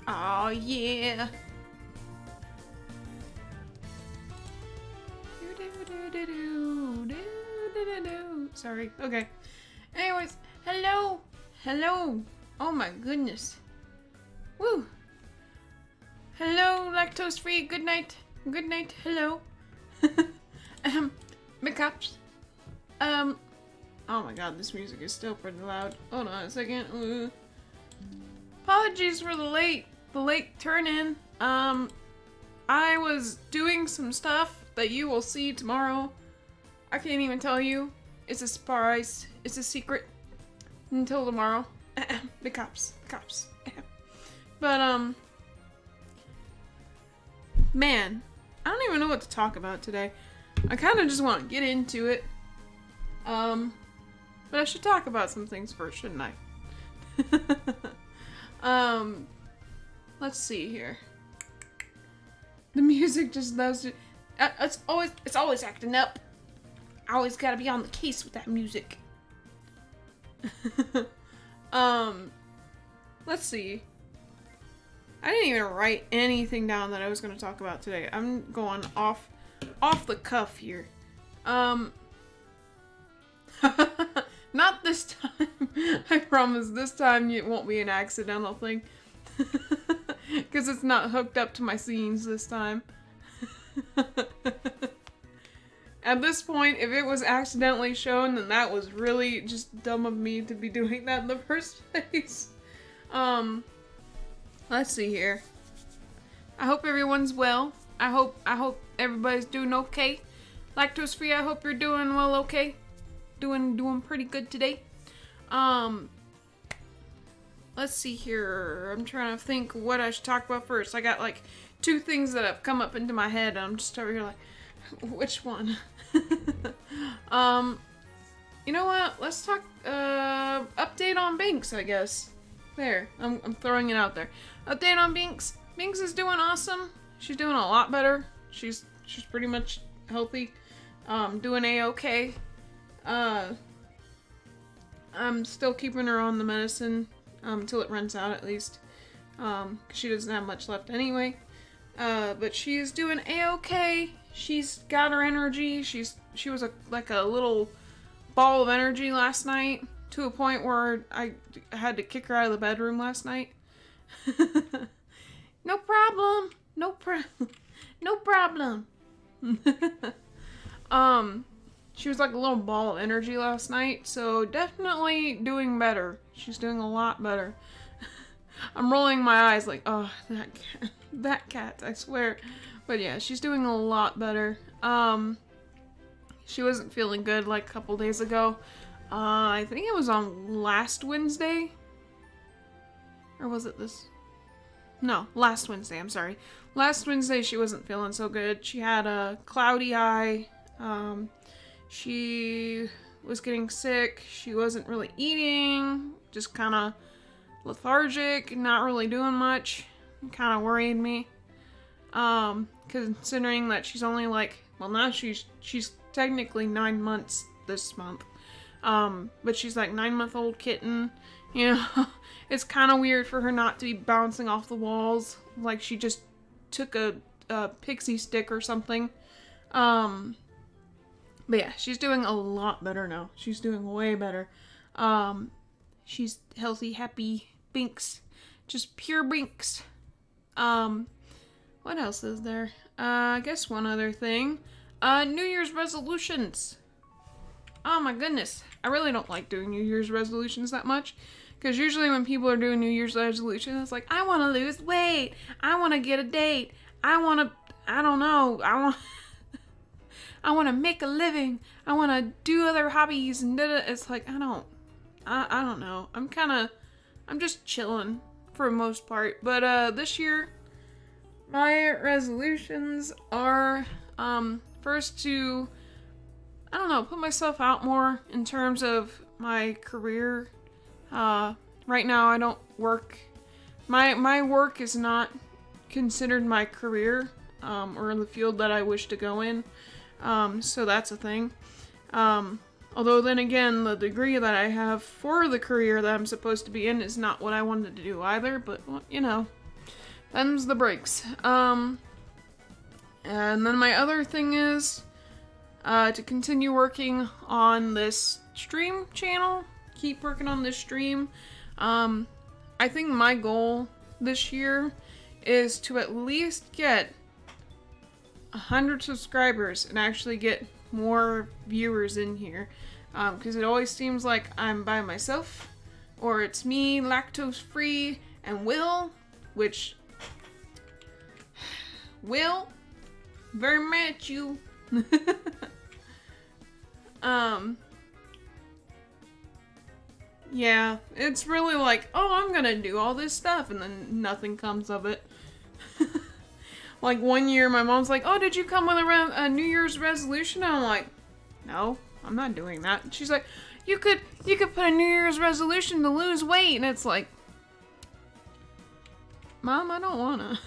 Oh yeah. Sorry. Okay. Anyways, hello. Hello. Oh my goodness. Woo. Hello, lactose free. Good night. Good night. Hello. Mickups. Oh my god, this music is still pretty loud. Hold on a second. Apologies for the late turn in. I was doing some stuff that you will see tomorrow. I can't even tell you. It's a surprise. it's a secret until tomorrow. The cops. But, man, I don't even know what to talk about today. I kind of just want to get into it. But I should talk about some things first, shouldn't I? Let's see here. The music just does it. It's always acting up. I always gotta be on the case with that music. Let's see. I didn't even write anything down that I was going to talk about today. I'm going off the cuff here. Not this time. I promise this time it won't be an accidental thing. Because it's not hooked up to my scenes this time. At this point, if it was accidentally shown, then that was really just dumb of me to be doing that in the first place. Let's see here. I hope everyone's well. I hope everybody's doing okay. Lactose free, I hope you're doing well, okay? Doing pretty good today. Let's see here. I'm trying to think what I should talk about first. I got like 2 things that have come up into my head, and I'm just over here like, which one? You know what? Let's talk update on Binks, I guess. There, I'm throwing it out there. Update on Binks. Binks is doing awesome. She's doing a lot better. She's pretty much healthy. Doing a-okay. I'm still keeping her on the medicine until it runs out at least. 'Cause she doesn't have much left anyway. But she's doing a-okay. She's got her energy. She was like a little ball of energy last night, to a point where I had to kick her out of the bedroom last night. No problem. She was like a little ball of energy last night, so definitely doing better. She's doing a lot better. I'm rolling my eyes like, oh, that cat, I swear. But yeah, she's doing a lot better. She wasn't feeling good like a couple days ago. I think it was on last Wednesday. Or was it this? No, last Wednesday, I'm sorry. Last Wednesday she wasn't feeling so good. She had a cloudy eye. She was getting sick. She wasn't really eating. Just kind of lethargic, not really doing much. Kind of worried me. Considering that she's only like, well, now she's technically 9 months this month. But she's like 9-month-old kitten, you know. It's kind of weird for her not to be bouncing off the walls like she just took a pixie stick or something. But yeah, she's doing a lot better now. She's doing way better. She's healthy, happy, Binks. Just pure Binks. What else is there? I guess one other thing. New Year's resolutions. Oh my goodness. I really don't like doing New Year's resolutions that much. Because usually when people are doing New Year's resolutions, it's like, I want to lose weight. I want to get a date. I want to make a living. I want to do other hobbies. And it's like, I don't know. I'm just chilling for the most part. But this year, my resolutions are first to, I don't know, put myself out more in terms of my career. Right now I don't work. My work is not considered my career, or the field that I wish to go in. So that's a thing. Although then again, the degree that I have for the career that I'm supposed to be in is not what I wanted to do either, but, well, you know, them's the breaks. And then my other thing is, to continue working on this stream channel. Keep working on this stream. I think my goal this year is to at least get 100 subscribers and actually get more viewers in here. Because it always seems like I'm by myself, or it's me, lactose free, and Will, which, Will, very mad at you. Yeah, it's really like, oh, I'm gonna do all this stuff, and then nothing comes of it. Like one year, my mom's like, oh, did you come with a New Year's resolution? And I'm like, no, I'm not doing that. And she's like, you could put a New Year's resolution to lose weight, and it's like, Mom, I don't wanna.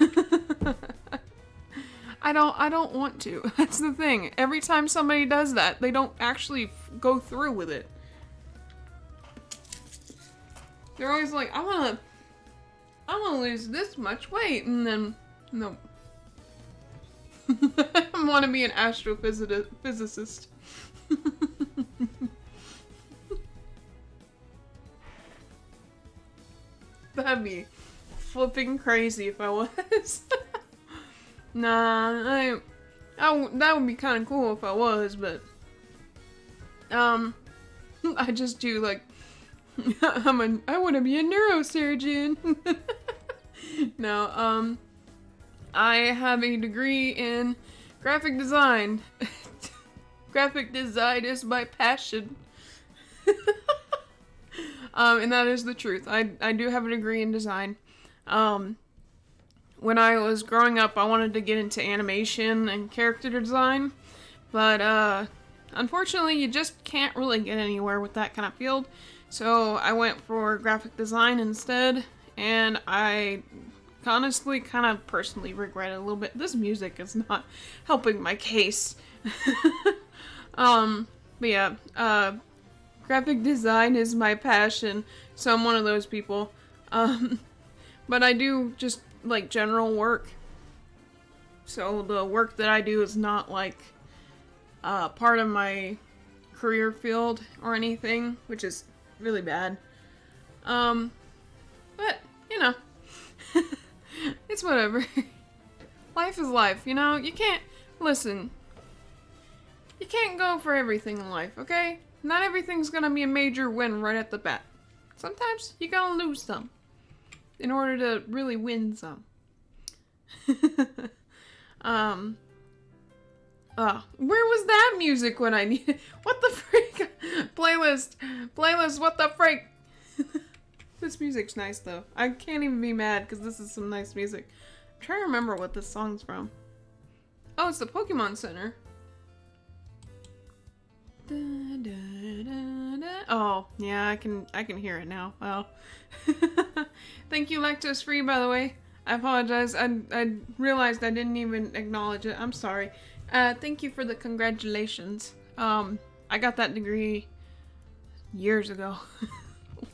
I don't want to. That's the thing. Every time somebody does that, they don't actually go through with it. They're always like, I wanna lose this much weight, and then, no. I want to be an astrophysicist. That'd be flipping crazy if I was. Nah, that would be kind of cool if I was, but I just do like I want to be a neurosurgeon. No, I have a degree in graphic design. Graphic design is my passion. And that is the truth. I do have a degree in design. When I was growing up, I wanted to get into animation and character design, but unfortunately, you just can't really get anywhere with that kind of field. So I went for graphic design instead, and I honestly kind of personally regret it a little bit. This music is not helping my case. But yeah, graphic design is my passion, so I'm one of those people. But I do just like general work, so the work that I do is not like part of my career field or anything, which is really bad. But you know, it's whatever. Life is life, you know? You can't go for everything in life, okay? Not everything's gonna be a major win right at the bat. Sometimes you gotta lose some in order to really win some. Where was that music when I needed? What the freak? Playlist, what the freak? This music's nice though. I can't even be mad because this is some nice music. I'm trying to remember what this song's from. Oh, it's the Pokemon Center. Da, da, da, da. Oh, yeah, I can hear it now. Well, thank you, Lactose Free, by the way. I apologize. I realized I didn't even acknowledge it. I'm sorry. Thank you for the congratulations. I got that degree years ago.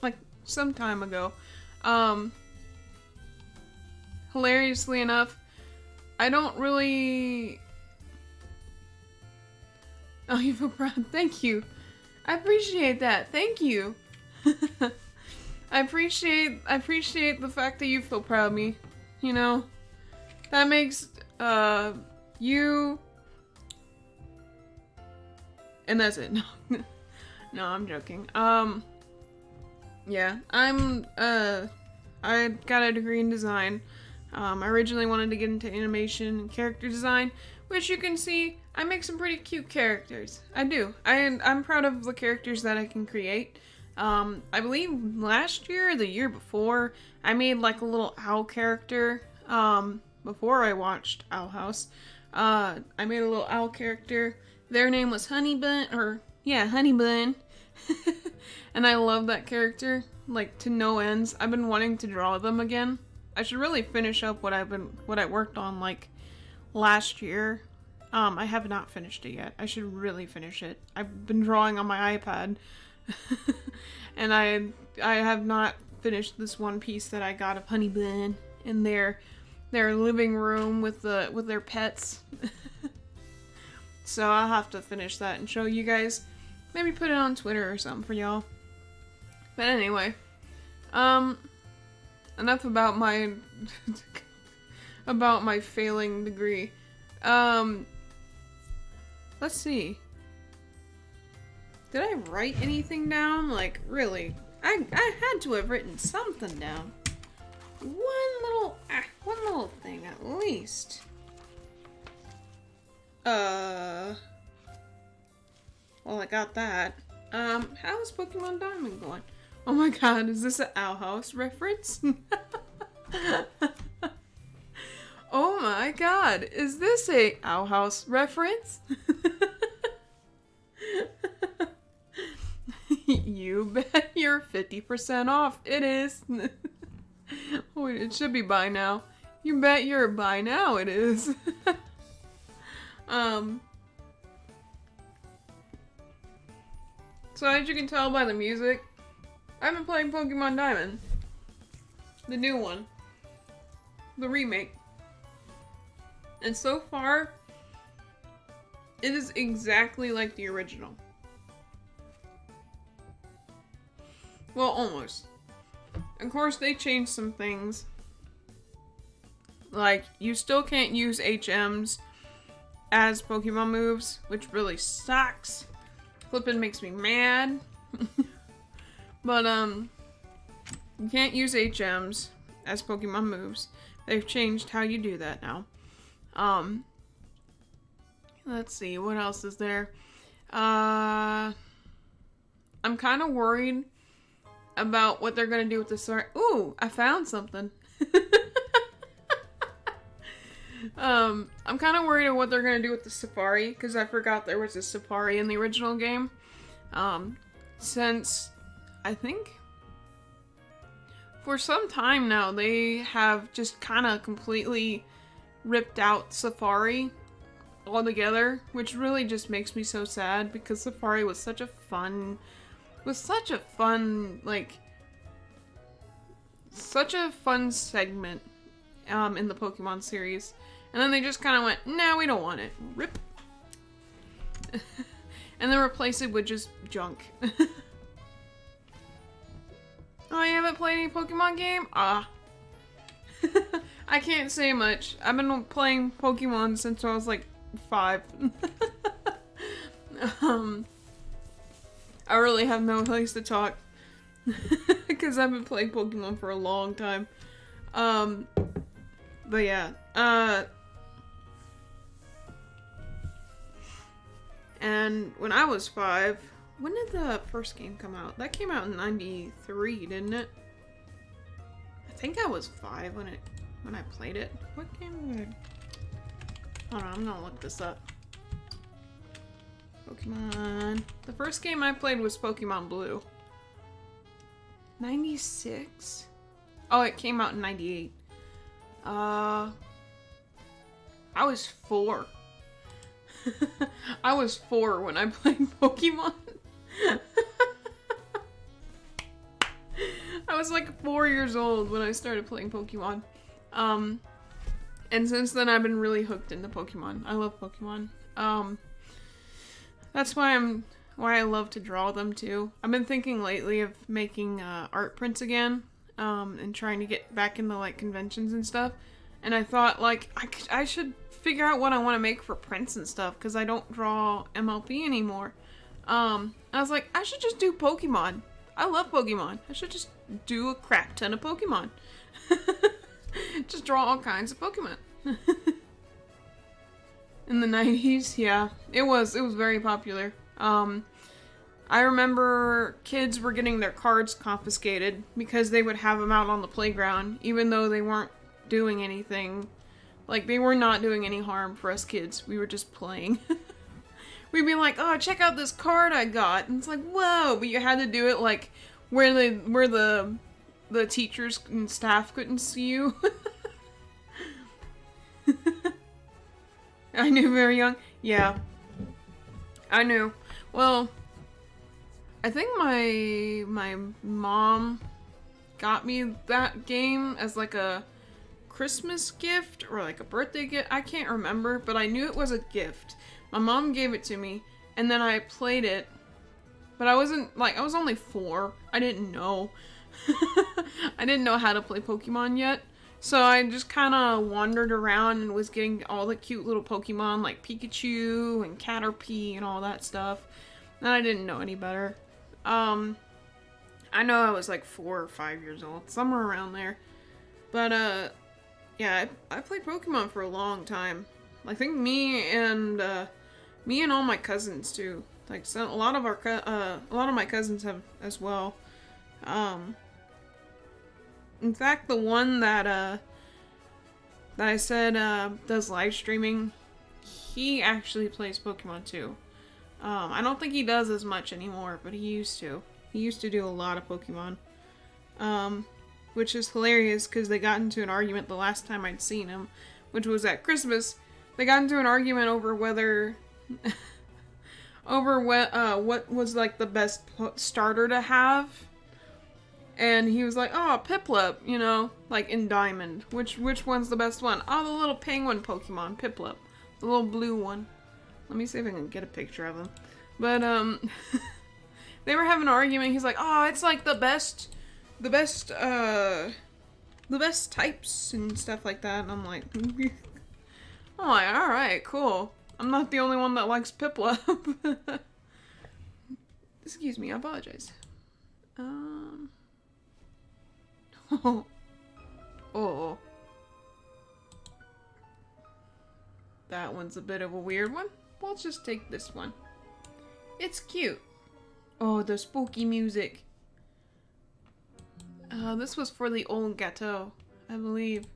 Like, some time ago. Hilariously enough, I don't really... Oh, you feel proud? Thank you. I appreciate that. Thank you. I appreciate the fact that you feel proud of me. You know, that makes you, and that's it. No, no, I'm joking. Yeah, I got a degree in design. I originally wanted to get into animation and character design, which you can see I make some pretty cute characters. I do. I'm proud of the characters that I can create. I believe last year or the year before, I made like a little owl character. Before I watched Owl House, I made a little owl character. Their name was Honey Bun. And I love that character, like, to no ends. I've been wanting to draw them again. I should really finish up what I worked on, like, last year. I have not finished it yet. I should really finish it. I've been drawing on my iPad. And I have not finished this one piece that I got of Honey Bun in their living room with their pets. So I'll have to finish that and show you guys. Maybe put it on Twitter or something for y'all. But anyway, enough about my about my failing degree. Let's see. Did I write anything down? Like, really? I had to have written something down. One little thing at least. Well, I got that. How's Pokemon Diamond going? Oh my god, is this an Owl House reference? Oh my god, is this a Owl House reference? You bet you're 50% off. It is. Wait, it should be buy now. You bet you're buy now, it is. So as you can tell by the music, I've been playing Pokemon Diamond. The new one. The remake. And so far, it is exactly like the original. Well, almost. Of course, they changed some things. Like, you still can't use HMs as Pokemon moves, which really sucks. Flippin' makes me mad. But, you can't use HMs as Pokemon moves. They've changed how you do that now. Let's see, what else is there? I'm kind of worried about what they're gonna do with the sword. Ooh, I found something. I'm kind of worried of what they're gonna do with the Safari, because I forgot there was a Safari in the original game. Since, I think, for some time now, they have just kind of completely ripped out Safari altogether, which really just makes me so sad, because Safari was such a fun, like, such a fun segment in the Pokemon series. And then they just kind of went, nah, we don't want it. Rip. And then replace it with just junk. Oh, you haven't played any Pokemon game? Ah. I can't say much. I've been playing Pokemon since I was like 5. I really have no place to talk. Because I've been playing Pokemon for a long time. But yeah. And when I was 5, when did the first game come out? That came out in 93, didn't it? I think I was 5 when I played it. What game did I... Hold on, I'm gonna look this up. Pokemon... The first game I played was Pokemon Blue. 96? Oh, it came out in 98. I was 4. I was 4 when I played Pokemon. I was like 4 years old when I started playing Pokemon. And since then I've been really hooked into Pokemon. I love Pokemon. That's why I love to draw them too. I've been thinking lately of making art prints again, and trying to get back into like conventions and stuff. And I thought like I should figure out what I want to make for prints and stuff, because I don't draw MLP anymore. I was like, I should just do Pokemon. I love Pokemon. I should just do a crap ton of Pokemon. Just draw all kinds of Pokemon. In the 90s, yeah. It was very popular. I remember kids were getting their cards confiscated because they would have them out on the playground, even though they weren't doing anything. Like, they were not doing any harm for us kids. We were just playing. We'd be like, oh, check out this card I got. And it's like, whoa. But you had to do it, like, where the teachers and staff couldn't see you. I knew very young. Yeah. I knew. Well, I think my mom got me that game as, like, a Christmas gift or like a birthday gift. I can't remember, but I knew it was a gift. My mom gave it to me, and then I played it, but I was only 4. I didn't know. I didn't know how to play Pokemon yet, so I just kind of wandered around and was getting all the cute little Pokemon like Pikachu and Caterpie and all that stuff, and I didn't know any better. I know I was like 4 or 5 years old, somewhere around there, but yeah, I played Pokemon for a long time. I think me and all my cousins too. Like, so a lot of my cousins have as well. In fact, the one that I said does live streaming, he actually plays Pokemon too. I don't think he does as much anymore, but he used to. He used to do a lot of Pokemon. Which is hilarious because they got into an argument the last time I'd seen him, which was at Christmas. They got into an argument over whether what was like the best starter to have. And he was like, oh, Piplup, you know, like in Diamond. Which one's the best one? Oh, the little penguin Pokemon, Piplup. The little blue one. Let me see if I can get a picture of him. But, they were having an argument. He's like, oh, it's like the best types and stuff like that. And I'm like, alright, cool. I'm not the only one that likes Piplup. Excuse me, I apologize. Oh. That one's a bit of a weird one. We'll just take this one. It's cute. Oh, the spooky music. This was for the old ghetto, I believe.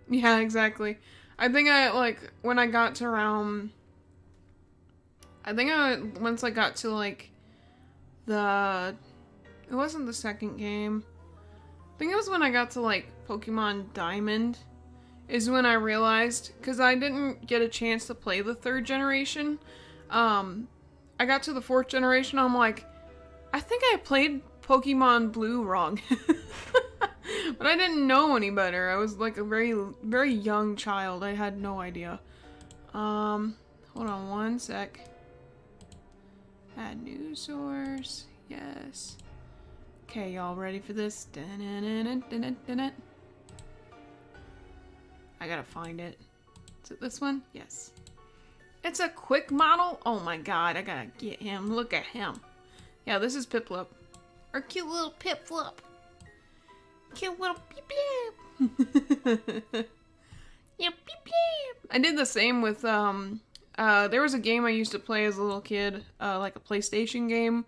Yeah, exactly. I think when I got to around... once I got to, like, it wasn't the second game. I think it was when I got to, like, Pokemon Diamond is when I realized, because I didn't get a chance to play the 3rd generation. I got to the 4th generation, I'm like, I think I played Pokemon Blue wrong. But I didn't know any better. I was like a very, very young child. I had no idea. Hold on one sec. Add new source. Yes. Okay, y'all ready for this? I gotta find it. Is it this one? Yes. It's a quick model? Oh my god, I gotta get him. Look at him. Yeah, this is Piplup. Our cute little Piplup. Cute little Piplup. Yeah, Piplup. I did the same with, there was a game I used to play as a little kid, like a PlayStation game.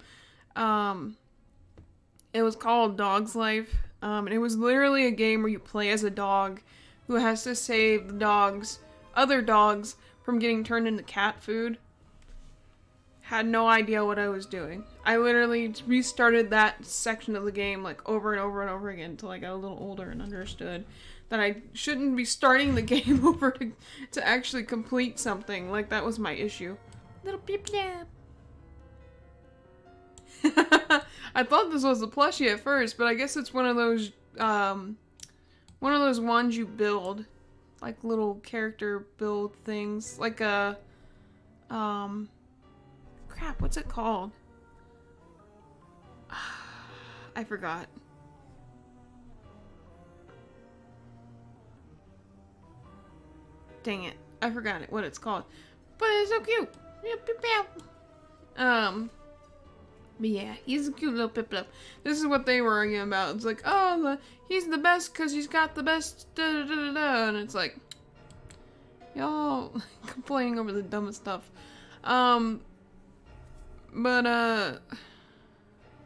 It was called Dog's Life. And it was literally a game where you play as a dog who has to save the other dogs from getting turned into cat food. Had no idea what I was doing. I literally restarted that section of the game like over and over and over again until I got a little older and understood that I shouldn't be starting the game over to actually complete something. Like, that was my issue. Little Piplup. I thought this was a plushie at first, but I guess it's one of those ones you build. Like little character build things. Like a, crap, what's it called? I forgot. Dang it. I forgot what it's called. But it's so cute. But yeah, he's a cute little Piplup. This is what they were arguing about. It's like, oh, he's the best because he's got the best da-da-da-da-da. And it's like, y'all complaining over the dumbest stuff.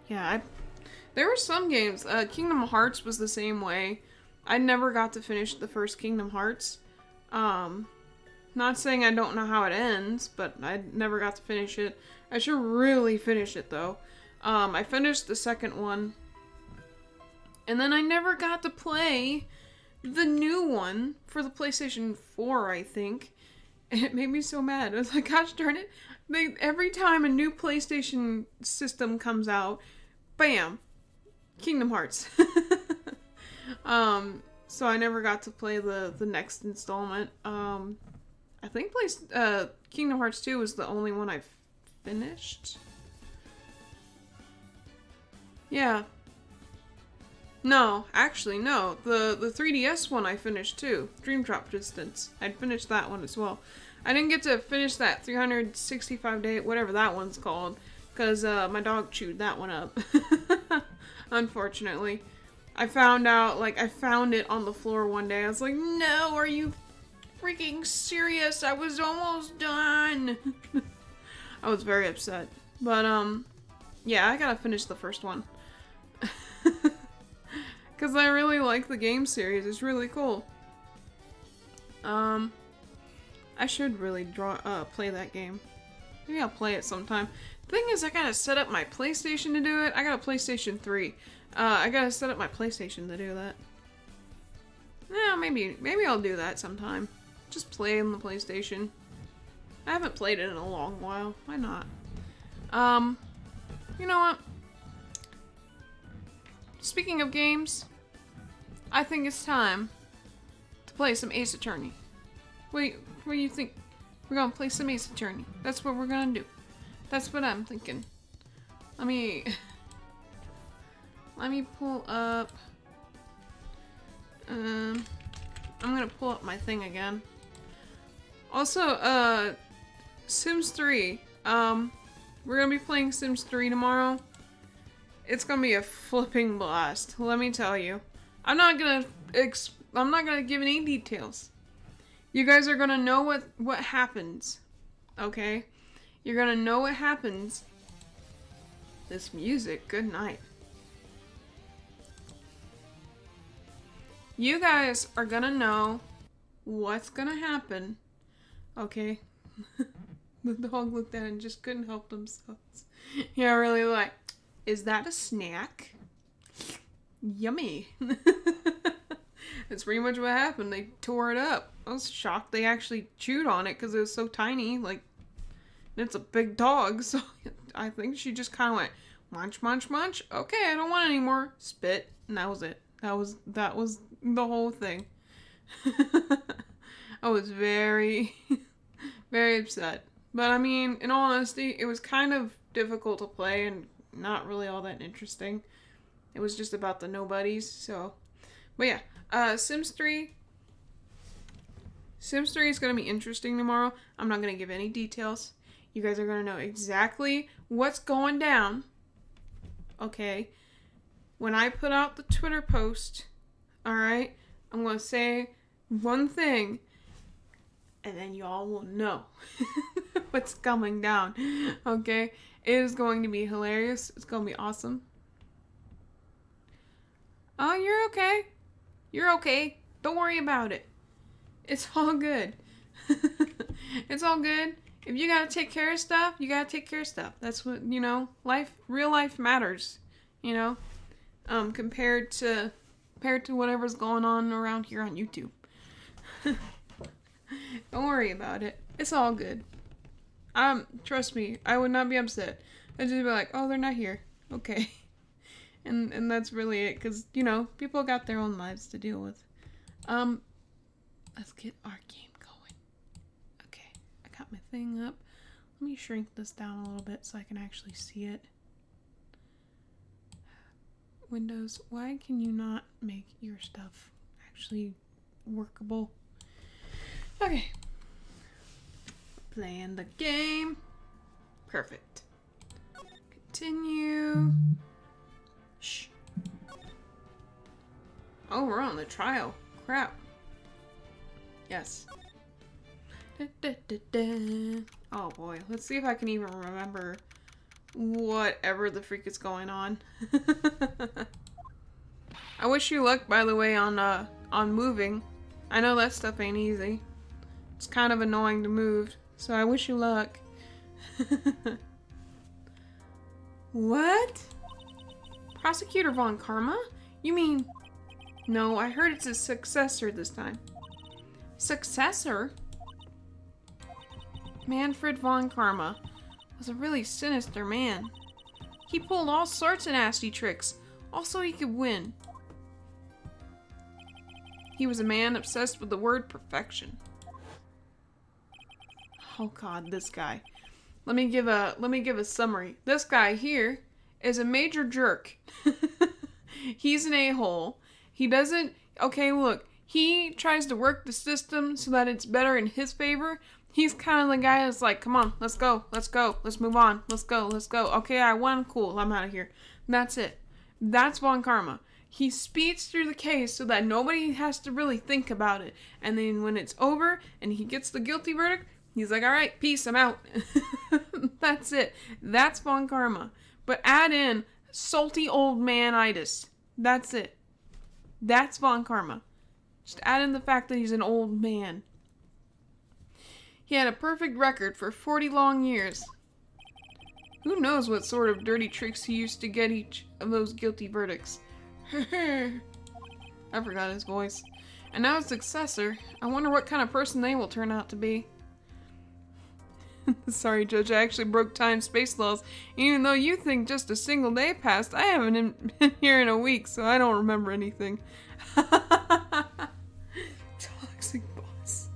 Yeah, there were some games. Kingdom Hearts was the same way. I never got to finish the first Kingdom Hearts. Not saying I don't know how it ends, but I never got to finish it. I should really finish it, though. I finished the second one. And then I never got to play the new one for the PlayStation 4, I think. And it made me so mad. I was like, gosh darn it. Every time a new PlayStation system comes out, bam! Kingdom Hearts. So I never got to play the next installment. I think Kingdom Hearts 2 was the only one I've finished. Yeah. No, actually, no. The 3DS one I finished too. Dream Drop Distance. I'd finished that one as well. I didn't get to finish that 365 day, whatever that one's called, because my dog chewed that one up. Unfortunately. I found it on the floor one day. I was like, no, are you freaking serious? I was almost done. I was very upset. But, yeah, I gotta finish the first one. Because I really like the game series. It's really cool. I should really play that game. Maybe I'll play it sometime. The thing is, I gotta set up my PlayStation to do it. I got a PlayStation 3. I gotta set up my PlayStation to do that. Yeah, maybe I'll do that sometime. Just play on the PlayStation. I haven't played it in a long while. Why not? You know what? Speaking of games, I think it's time to play some Ace Attorney. What do you think? We're gonna play some Ace Attorney. That's what we're gonna do. That's what I'm thinking. Let me pull up. I'm gonna pull up my thing again. Also, Sims 3. We're gonna be playing Sims 3 tomorrow. It's gonna be a flipping blast. Let me tell you. I'm not gonna give any details. You guys are gonna know what happens. Okay? You're gonna know what happens. This music, good night. You guys are gonna know what's gonna happen. Okay? The dog looked at it and just couldn't help themselves. Yeah, really like, is that a snack? Yummy. That's pretty much what happened. They tore it up. I was shocked they actually chewed on it because it was so tiny. Like, it's a big dog, so I think she just kind of went, munch, munch, munch. Okay, I don't want any more. Spit, and that was it. That was the whole thing. I was very, very upset. But I mean, in all honesty, it was kind of difficult to play and not really all that interesting. It was just about the nobodies, so. But yeah, Sims 3. Sims 3 is going to be interesting tomorrow. I'm not going to give any details. You guys are going to know exactly what's going down. Okay? When I put out the Twitter post, alright, I'm going to say one thing, and then y'all will know what's coming down. Okay? It is going to be hilarious. It's going to be awesome. Oh, you're okay. You're okay. Don't worry about it. It's all good. It's all good. If you gotta take care of stuff, you gotta take care of stuff. That's what, you know, real life matters, you know, compared to whatever's going on around here on YouTube. Don't worry about it. It's all good. Trust me, I would not be upset. I'd just be like, oh, they're not here. Okay. And that's really it, because, you know, people got their own lives to deal with. Let's get our game going. Okay, I got my thing up. Let me shrink this down a little bit so I can actually see it. Windows, why can you not make your stuff actually workable? Okay. Playing the game. Perfect. Continue. Shh. Oh, we're on the trial. Crap. Yes. Da, da, da, da. Oh boy, let's see if I can even remember whatever the freak is going on. I wish you luck, by the way, on moving. I know that stuff ain't easy. It's kind of annoying to move, so I wish you luck. What? Prosecutor Von Karma? You mean... No, I heard it's a successor this time. Successor? Manfred Von Karma was a really sinister man. He pulled all sorts of nasty tricks, all so he could win. He was a man obsessed with the word perfection. Oh god, this guy. Let me give a summary. This guy here is a major jerk. He's an a-hole. He doesn't... Okay, look. He tries to work the system so that it's better in his favor. He's kind of the guy that's like, come on, let's go, let's move on, let's go. Okay, I won, cool, I'm out of here. And that's it. That's Von Karma. He speeds through the case so that nobody has to really think about it. And then when it's over and he gets the guilty verdict, he's like, all right, peace, I'm out. That's it. That's Von Karma. But add in salty old man-itis. That's it. That's Von Karma. Just add in the fact that he's an old man. He had a perfect record for 40 long years. Who knows what sort of dirty tricks he used to get each of those guilty verdicts. I forgot his voice. And now his successor. I wonder what kind of person they will turn out to be. Sorry, Judge, I actually broke time-space laws. Even though you think just a single day passed, I haven't been here in a week, so I don't remember anything. Toxic boss.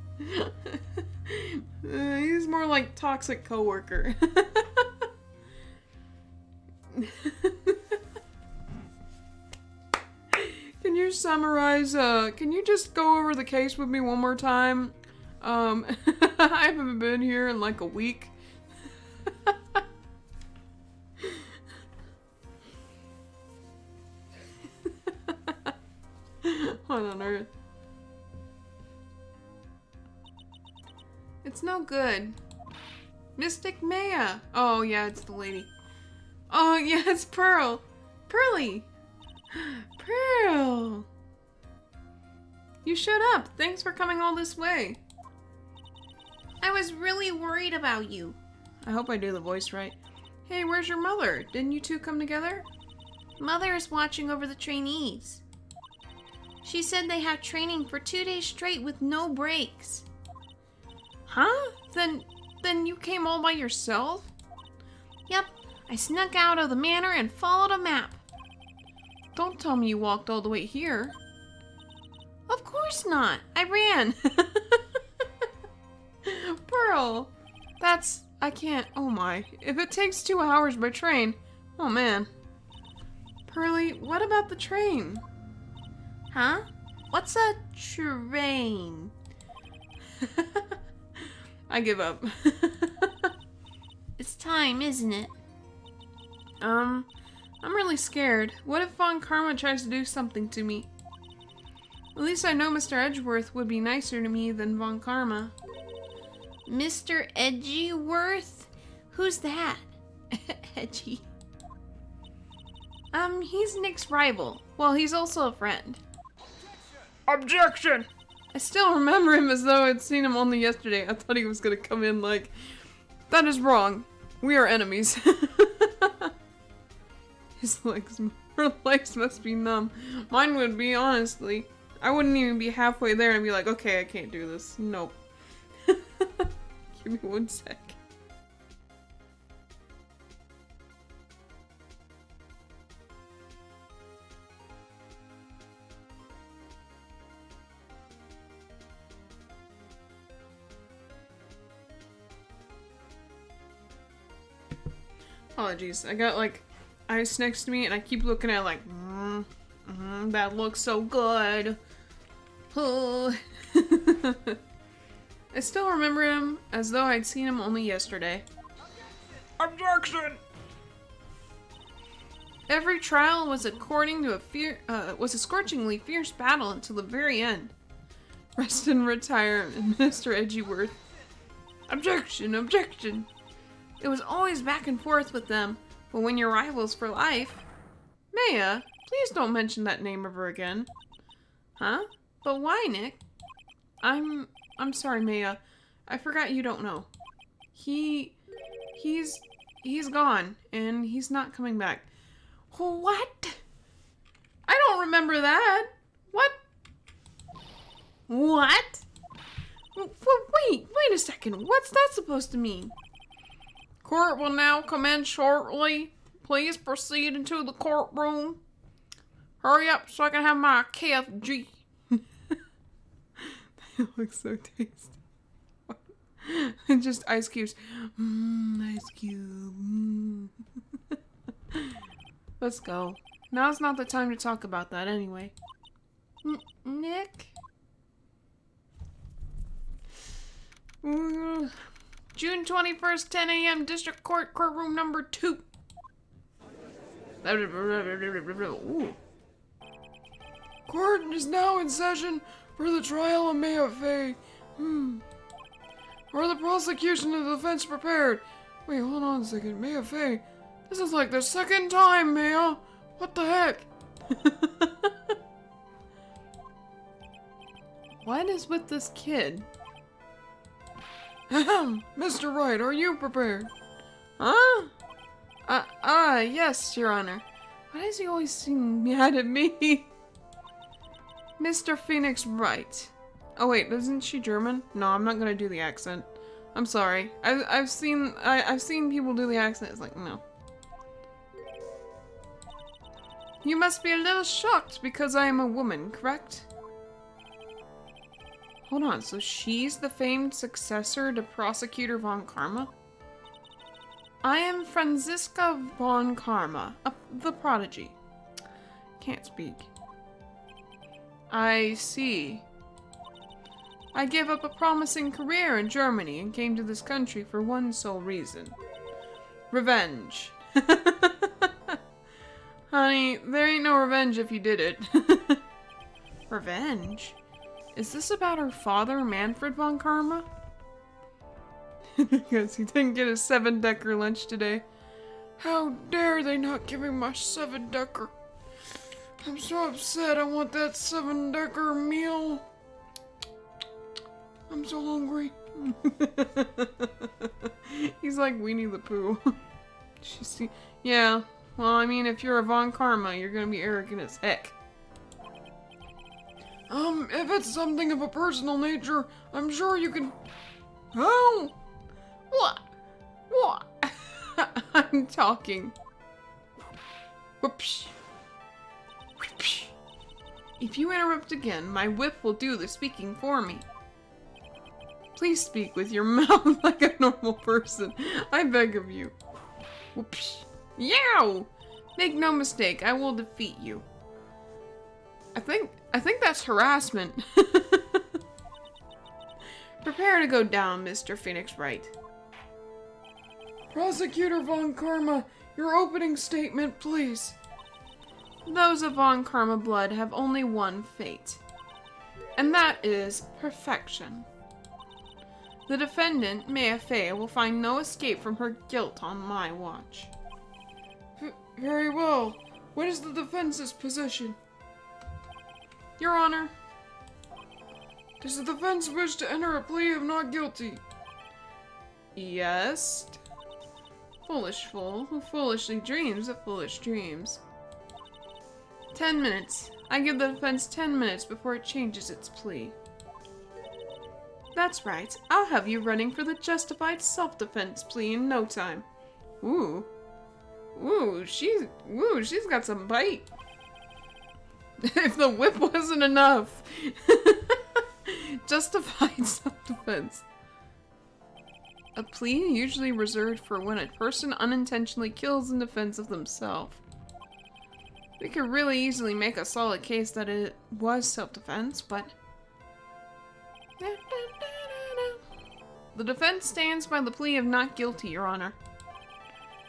He's more like toxic coworker. Can you summarize, can you just go over the case with me one more time? I haven't been here in like a week. What on earth? It's no good. Mystic Maya. Oh yeah, it's the lady. Oh yeah, it's Pearl. Pearly. Pearl. You showed up. Thanks for coming all this way. I was really worried about you. I hope I do the voice right. Hey, where's your mother? Didn't you two come together? Mother is watching over the trainees. She said they had training for 2 days straight with no breaks. Huh? Then you came all by yourself? Yep, I snuck out of the manor and followed a map. Don't tell me you walked all the way here. Of course not. I ran. Pearl! I can't, oh my. If it takes 2 hours by train, oh man. Pearly, what about the train? Huh? What's a train? I give up. It's time, isn't it? I'm really scared. What if Von Karma tries to do something to me? At least I know Mr. Edgeworth would be nicer to me than Von Karma. Mr. Edgeworth? Who's that? Edgy. He's Nick's rival. Well, he's also a friend. Objection! I still remember him as though I'd seen him only yesterday. I thought he was gonna come in like, that is wrong. We are enemies. Her legs must be numb. Mine would be, honestly. I wouldn't even be halfway there and be like, okay, I can't do this. Nope. Give me 1 sec. Apologies. I got like ice next to me and I keep looking at it like, that looks so good. Oh. I still remember him as though I'd seen him only yesterday. Objection! Every trial was according to a scorchingly fierce battle until the very end. Rest and retire, Mr. Edgeworth. Objection, objection. It was always back and forth with them, but when you're rivals for life... Maya, please don't mention that name ever again. Huh? But why, Nick? I'm sorry, Maya. I forgot you don't know. He's gone, and he's not coming back. What? I don't remember that. What? What? Wait a second. What's that supposed to mean? Court will now commence shortly. Please proceed into the courtroom. Hurry up so I can have my KFG. It looks so tasty. Just ice cubes. Ice cube. Let's go. Now's not the time to talk about that anyway. Nick? June 21st, 10 a.m. District Court, courtroom number 2. Ooh. Court is now in session for the trial of Maya Fey. For the prosecution and the defense prepared. Wait, hold on a second. Maya Fey. This is like the second time, Maya. What the heck? What is with this kid? Ahem. Mr. Wright, are you prepared? Huh? Yes, Your Honor. Why does he always seem mad at me? Mr. Phoenix Wright. Oh wait, isn't she German? No, I'm not gonna do the accent. I'm sorry. I've seen people do the accent. It's like, no. You must be a little shocked because I am a woman, correct? Hold on, so she's the famed successor to Prosecutor von Karma? I am Franziska von Karma, the prodigy. Can't speak. I see. I gave up a promising career in Germany and came to this country for one sole reason. Revenge. Honey, there ain't no revenge if you did it. Revenge? Is this about her father, Manfred von Karma? Because he didn't get a 7-decker lunch today. How dare they not give me my 7-decker? I'm so upset. I want that 7-decker meal. I'm so hungry. He's like Winnie the Pooh. Yeah. Well, I mean, if you're a Von Karma, you're gonna be arrogant as heck. If it's something of a personal nature, I'm sure you can... Oh! What? What? I'm talking. Whoops. Whoops. If you interrupt again, my whip will do the speaking for me. Please speak with your mouth like a normal person. I beg of you. Whoops. Yow! Make no mistake, I will defeat you. I think that's harassment. Prepare to go down, Mr. Phoenix Wright. Prosecutor Von Karma, your opening statement, please. Those of Von Karma blood have only one fate, and that is perfection. The defendant, Maya Fey, will find no escape from her guilt on my watch. Very well. What is the defense's position? Your Honor. Does the defense wish to enter a plea of not guilty? Yes. Foolish fool, who foolishly dreams of foolish dreams. 10 minutes. I give the defense 10 minutes before it changes its plea. That's right. I'll have you running for the justified self-defense plea in no time. Ooh. Ooh, she's got some bite. If the whip wasn't enough. Justified self-defense. A plea usually reserved for when a person unintentionally kills in defense of themselves. We could really easily make a solid case that it was self-defense, but... The defense stands by the plea of not guilty, Your Honor.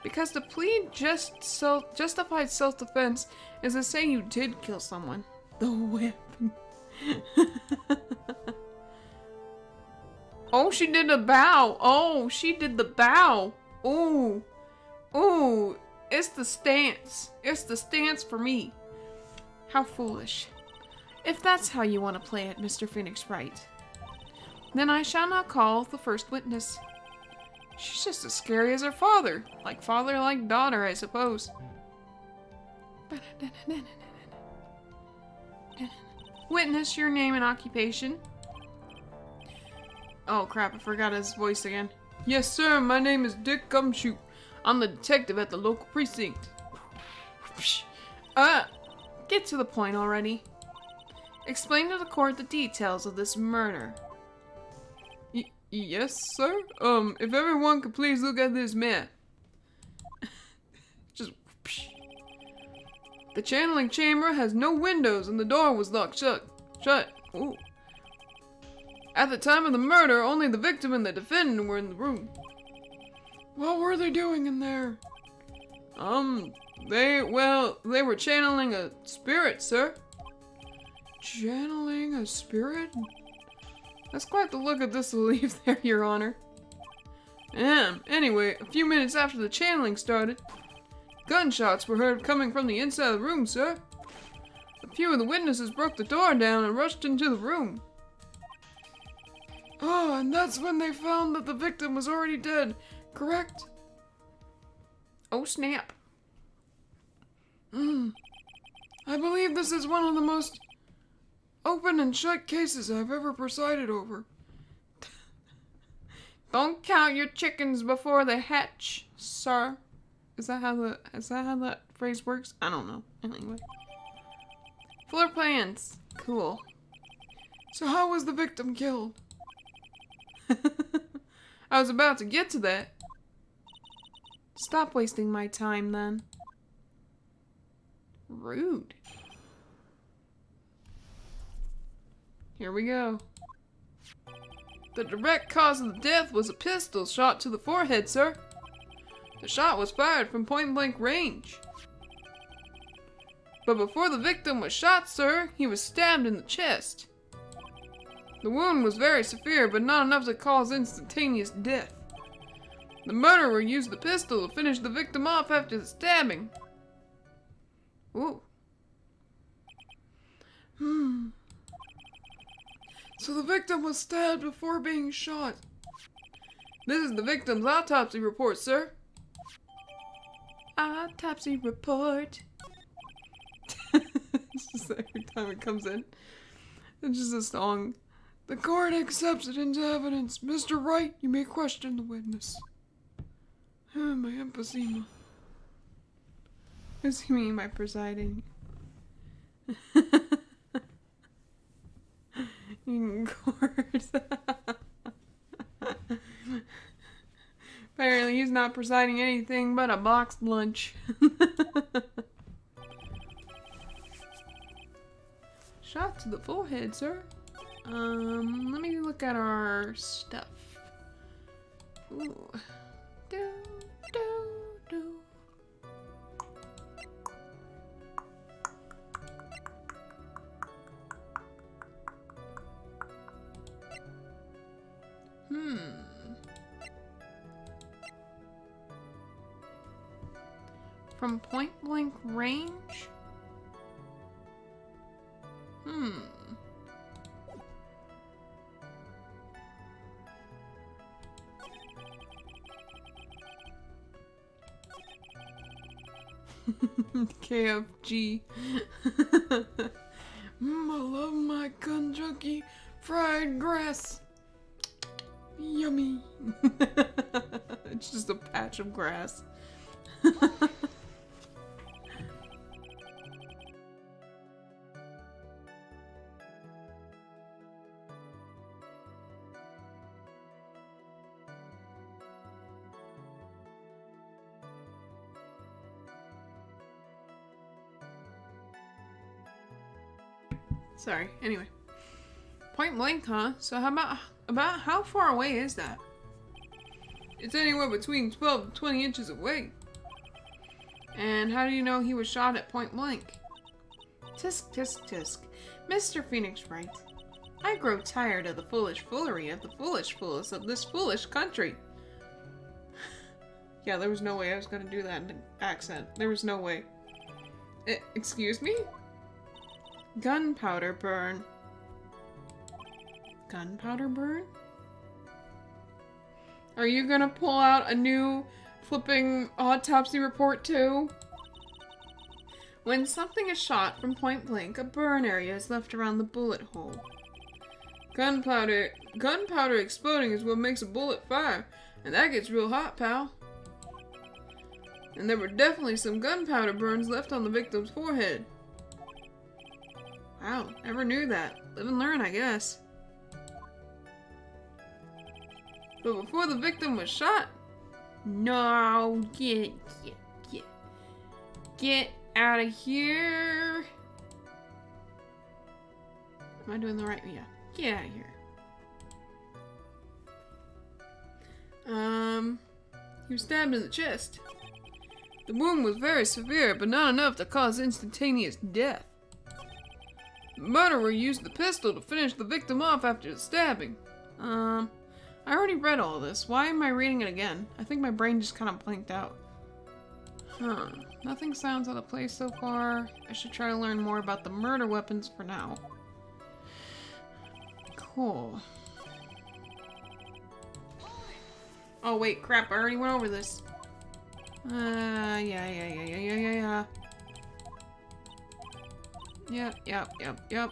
Because the plea justified self-defense is to say you did kill someone. The whip. Oh, she did a bow. Oh, she did the bow. Ooh. Ooh. It's the stance. It's the stance for me. How foolish. If that's how you want to play it, Mr. Phoenix Wright, then I shall not call the first witness. She's just as scary as her father. Like father, like daughter, I suppose. Witness, your name and occupation. Oh crap, I forgot his voice again. Yes sir, my name is Dick Gumshoe. I'm the detective at the local precinct. Get to the point already. Explain to the court the details of this murder. Yes, sir? If everyone could please look at this map. Just... The channeling chamber has no windows and the door was locked shut. Ooh. At the time of the murder, only the victim and the defendant were in the room. What were they doing in there? They were channeling a spirit, sir. Channeling a spirit? That's quite the look of disbelief there, Your Honor. Anyway, a few minutes after the channeling started, gunshots were heard coming from the inside of the room, sir. A few of the witnesses broke the door down and rushed into the room. Oh, and that's when they found that the victim was already dead, correct? Oh, snap. I believe this is one of the most open and shut cases I've ever presided over. Don't count your chickens before they hatch, sir. Is that how that phrase works? I don't know. Anyway. Floor plans. Cool. So how was the victim killed? I was about to get to that. Stop wasting my time then. Rude. Here we go. The direct cause of the death was a pistol shot to the forehead, sir. The shot was fired from point-blank range. But before the victim was shot, sir, he was stabbed in the chest. The wound was very severe, but not enough to cause instantaneous death. The murderer used the pistol to finish the victim off after the stabbing. Ooh. So the victim was stabbed before being shot. This is the victim's autopsy report, sir. Autopsy report. It's just every time it comes in. It's just a song. The court accepts it into evidence. Mr. Wright, you may question the witness. My emphysema. What does he mean by presiding? In court. Apparently he's not presiding anything but a boxed lunch. Shot to the forehead, sir. Let me look at our stuff. Ooh. Do, do, do. From point blank range? KFG. I love my Kentucky fried grass. Yummy. It's just a patch of grass. Sorry. Anyway. Point blank, huh? So how about how far away is that? It's anywhere between 12 to 20 inches away. And how do you know he was shot at point blank? Tisk, tisk, tisk. Mr. Phoenix Wright, I grow tired of the foolish foolery of the foolish fools of this foolish country. Yeah, there was no way I was gonna do that in an accent. There was no way. Excuse me? Gunpowder burn. Gunpowder burn? Are you gonna pull out a new flipping autopsy report too? When something is shot from point blank, a burn area is left around the bullet hole. Gunpowder exploding is what makes a bullet fire, and that gets real hot, pal. And there were definitely some gunpowder burns left on the victim's forehead. Wow, never knew that. Live and learn, I guess. But before the victim was shot... No, get out of here. Am I doing the right... Yeah, get out of here. He was stabbed in the chest. The wound was very severe, but not enough to cause instantaneous death. The murderer used the pistol to finish the victim off after the stabbing. I already read all this. Why am I reading it again? I think my brain just kind of blanked out. Huh. Nothing sounds out of place so far. I should try to learn more about the murder weapons for now. Cool. Oh wait, crap, I already went over this. Yeah. Yep.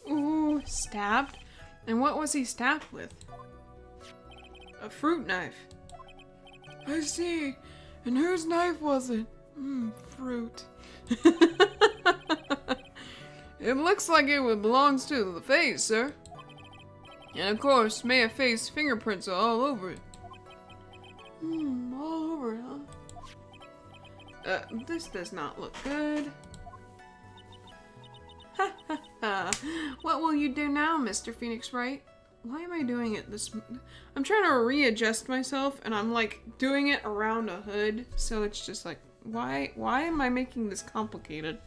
Ooh, stabbed? And what was he stabbed with? A fruit knife. I see. And whose knife was it? Fruit. It looks like it belongs to the face, sir. And of course, Maya Faye's fingerprints are all over it. All over it, huh? This does not look good. What will you do now, Mr. Phoenix Wright? Why am I doing it this... I'm trying to readjust myself, and I'm, like, doing it around a hood, so it's just like, why am I making this complicated?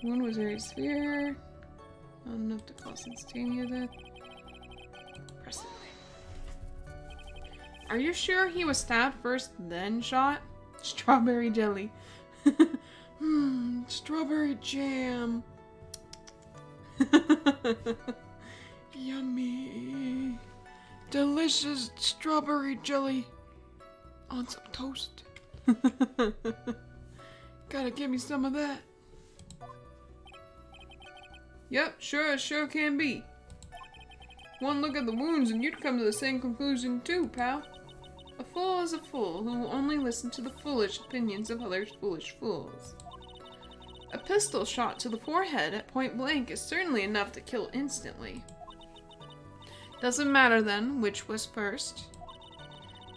The wound was very severe. Not enough to cause instantaneous death. Press it. Are you sure he was stabbed first, then shot? Strawberry jelly. Strawberry jam. Yummy. Delicious strawberry jelly on some toast. Gotta give me some of that. Yep, sure can be. One look at the wounds and you'd come to the same conclusion too, pal. A fool is a fool who will only listen to the foolish opinions of other foolish fools. A pistol shot to the forehead at point blank is certainly enough to kill instantly. Doesn't matter then which was first.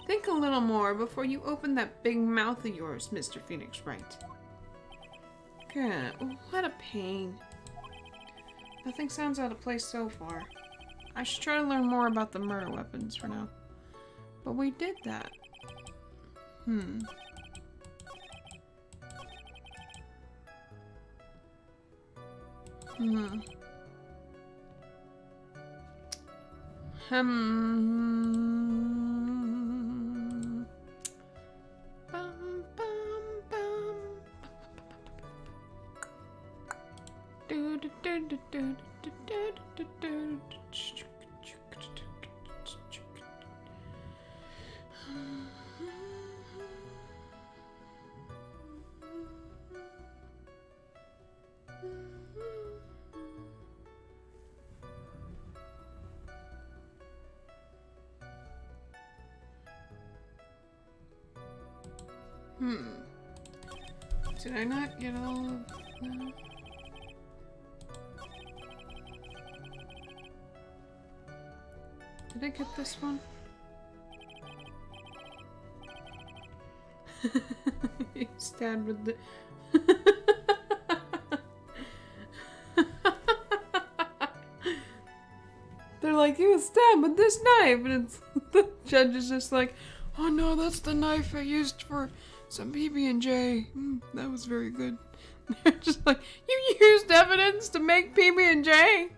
Think a little more before you open that big mouth of yours, Mr. Phoenix Wright. God, what a pain. Nothing sounds out of place so far. I should try to learn more about the murder weapons for now. But we did that. Did I not get all of that? Did I get this one? Stabbed with the... They're like, he was stabbed with this knife, and it's the judge is just like, oh no, that's the knife I used for some PB&J. That was very good. They're just like, you used evidence to make PB&J?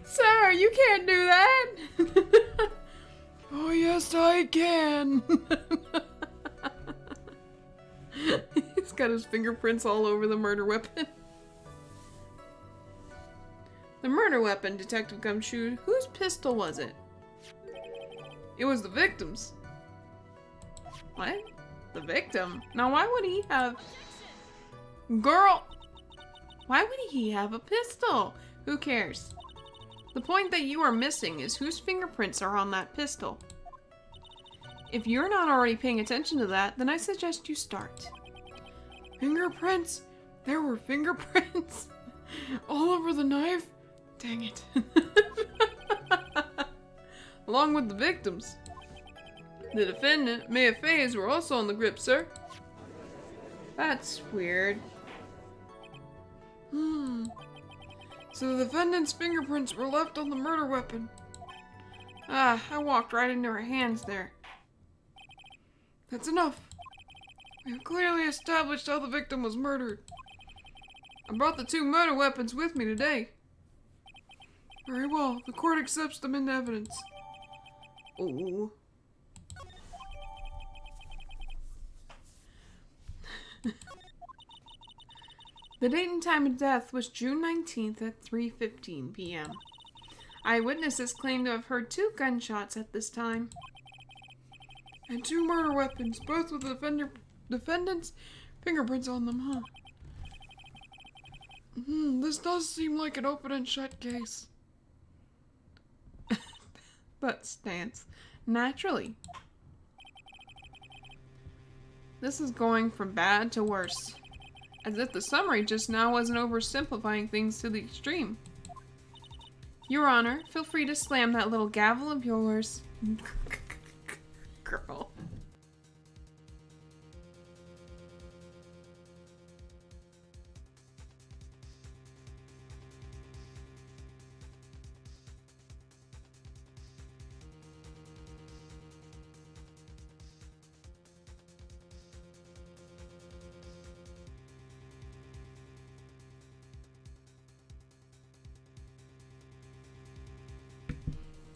Sir, you can't do that. Oh yes, I can. He's got his fingerprints all over the murder weapon. The murder weapon, Detective Gumshoe. Whose pistol was it? It was the victim's. What? The victim? Now why would he have... Girl! Why would he have a pistol? Who cares? The point that you are missing is whose fingerprints are on that pistol. If you're not already paying attention to that, then I suggest you start. Fingerprints? There were fingerprints? All over the knife? Dang it. Along with the victims. The defendant, Maya Faze, were also on the grip, sir. That's weird. So the defendant's fingerprints were left on the murder weapon. Ah, I walked right into her hands there. That's enough. We have clearly established how the victim was murdered. I brought the 2 murder weapons with me today. Very well, the court accepts them into evidence. Oh. The date and time of death was June 19th at 3:15 p.m. Eyewitnesses claim to have heard 2 gunshots at this time. And 2 murder weapons, both with the defendant's fingerprints on them, huh? This does seem like an open and shut case. That stance. Naturally. This is going from bad to worse. As if the summary just now wasn't oversimplifying things to the extreme. Your Honor, feel free to slam that little gavel of yours. Girl.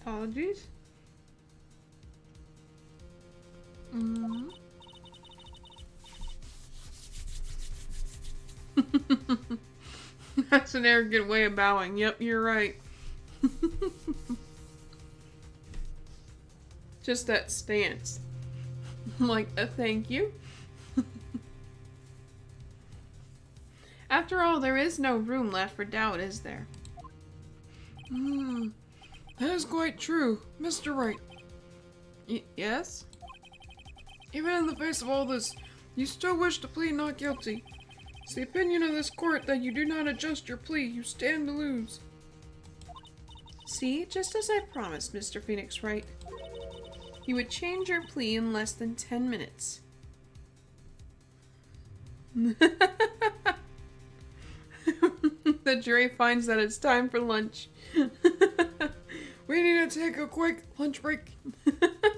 Apologies. That's an arrogant way of bowing. Yep, you're right. Just that stance. Like, thank you. After all, there is no room left for doubt, is there? That is quite true, Mr. Wright. Yes? Even in the face of all this, you still wish to plead not guilty. It's the opinion of this court that you do not adjust your plea. You stand to lose. See, just as I promised, Mr. Phoenix Wright. You would change your plea in less than 10 minutes. The jury finds that it's time for lunch. We need to take a quick lunch break.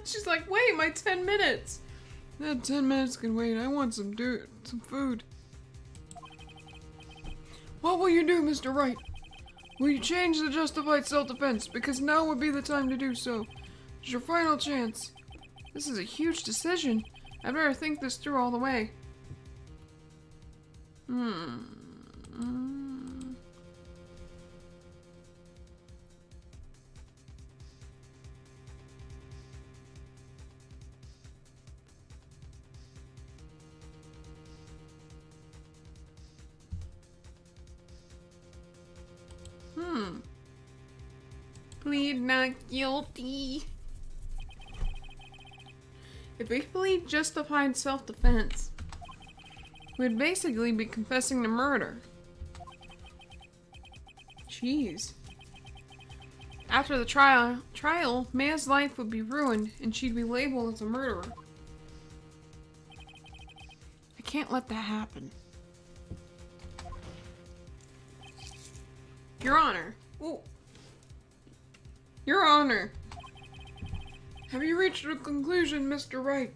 She's like, wait, my 10 minutes. That 10 minutes can wait. I want some food. What will you do, Mr. Wright? Will you change the justified self-defense? Because now would be the time to do so. It's your final chance. This is a huge decision. I'd better think this through all the way. Plead not guilty. If we plead justified self-defense, we'd basically be confessing to murder. Jeez. After the trial, Maya's life would be ruined and she'd be labeled as a murderer. I can't let that happen. Your Honor. Ooh. Your Honor. Have you reached a conclusion, Mr. Wright?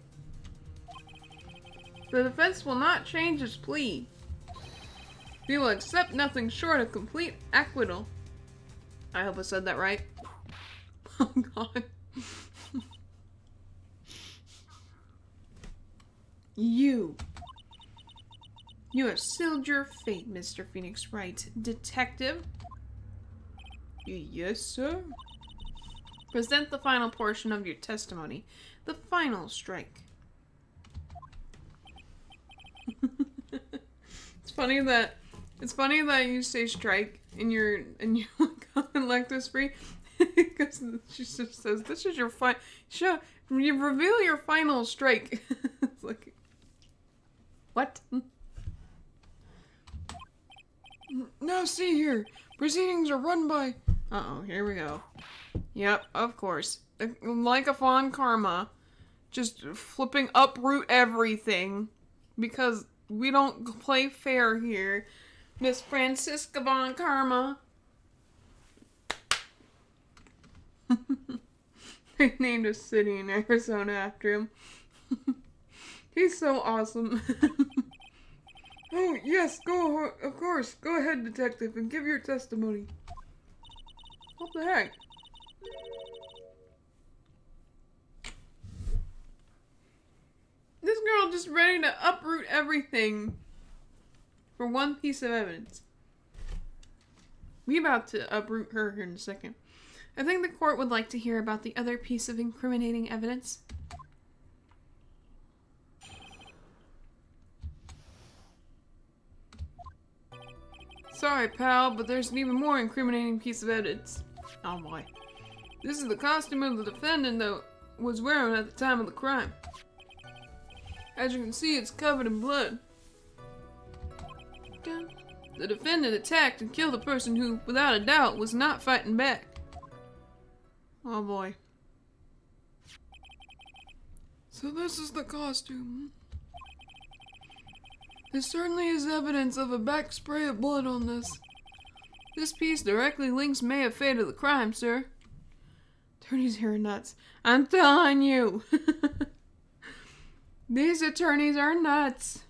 The defense will not change its plea. We will accept nothing short of complete acquittal. I hope I said that right. Oh God. You have sealed your fate, Mr. Phoenix Wright. Detective? Yes, sir. Present the final portion of your testimony. The final strike. It's funny that you say strike and you comment this free because she just says this is your you reveal your final strike. It's like, what? Now see here, proceedings are run by. Uh-oh, here we go. Yep, of course. Like a Fawn Karma, just flipping uproot everything because we don't play fair here. Miss Francisca Von Karma. I named a city in Arizona after him. He's so awesome. Oh, yes, of course. Go ahead, detective, and give your testimony. What the heck? This girl just ready to uproot everything for one piece of evidence. We about to uproot her here in a second. I think the court would like to hear about the other piece of incriminating evidence. Sorry, pal, but there's an even more incriminating piece of evidence. Oh boy. This is the costume of the defendant that was wearing at the time of the crime. As you can see, it's covered in blood. The defendant attacked and killed a person who, without a doubt, was not fighting back. Oh boy. So this is the costume. There certainly is evidence of a back spray of blood on this. This piece directly links May of fate to the crime, sir. Attorneys here are nuts. I'm telling you. These attorneys are nuts.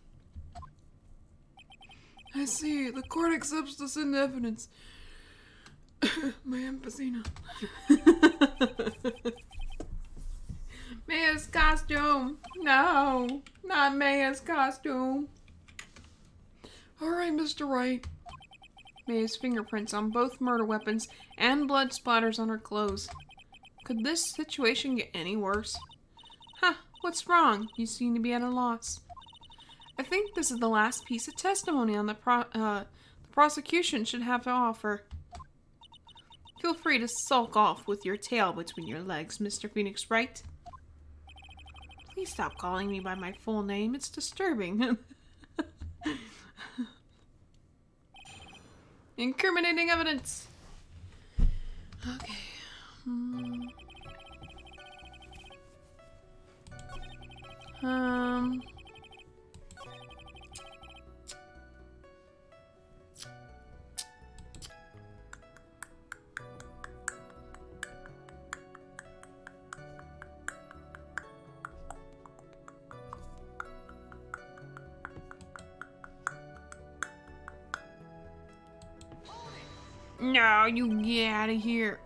I see. The court accepts this into evidence. My emphysema. Maya's costume. No, not Maya's costume. Alright, Mr. Wright. Maya's fingerprints on both murder weapons and blood splatters on her clothes. Could this situation get any worse? Huh, what's wrong? You seem to be at a loss. I think this is the last piece of testimony on the prosecution should have to offer. Feel free to sulk off with your tail between your legs, Mr. Phoenix Wright. Please stop calling me by my full name. It's disturbing. Incriminating evidence. Okay. No, you get out of here.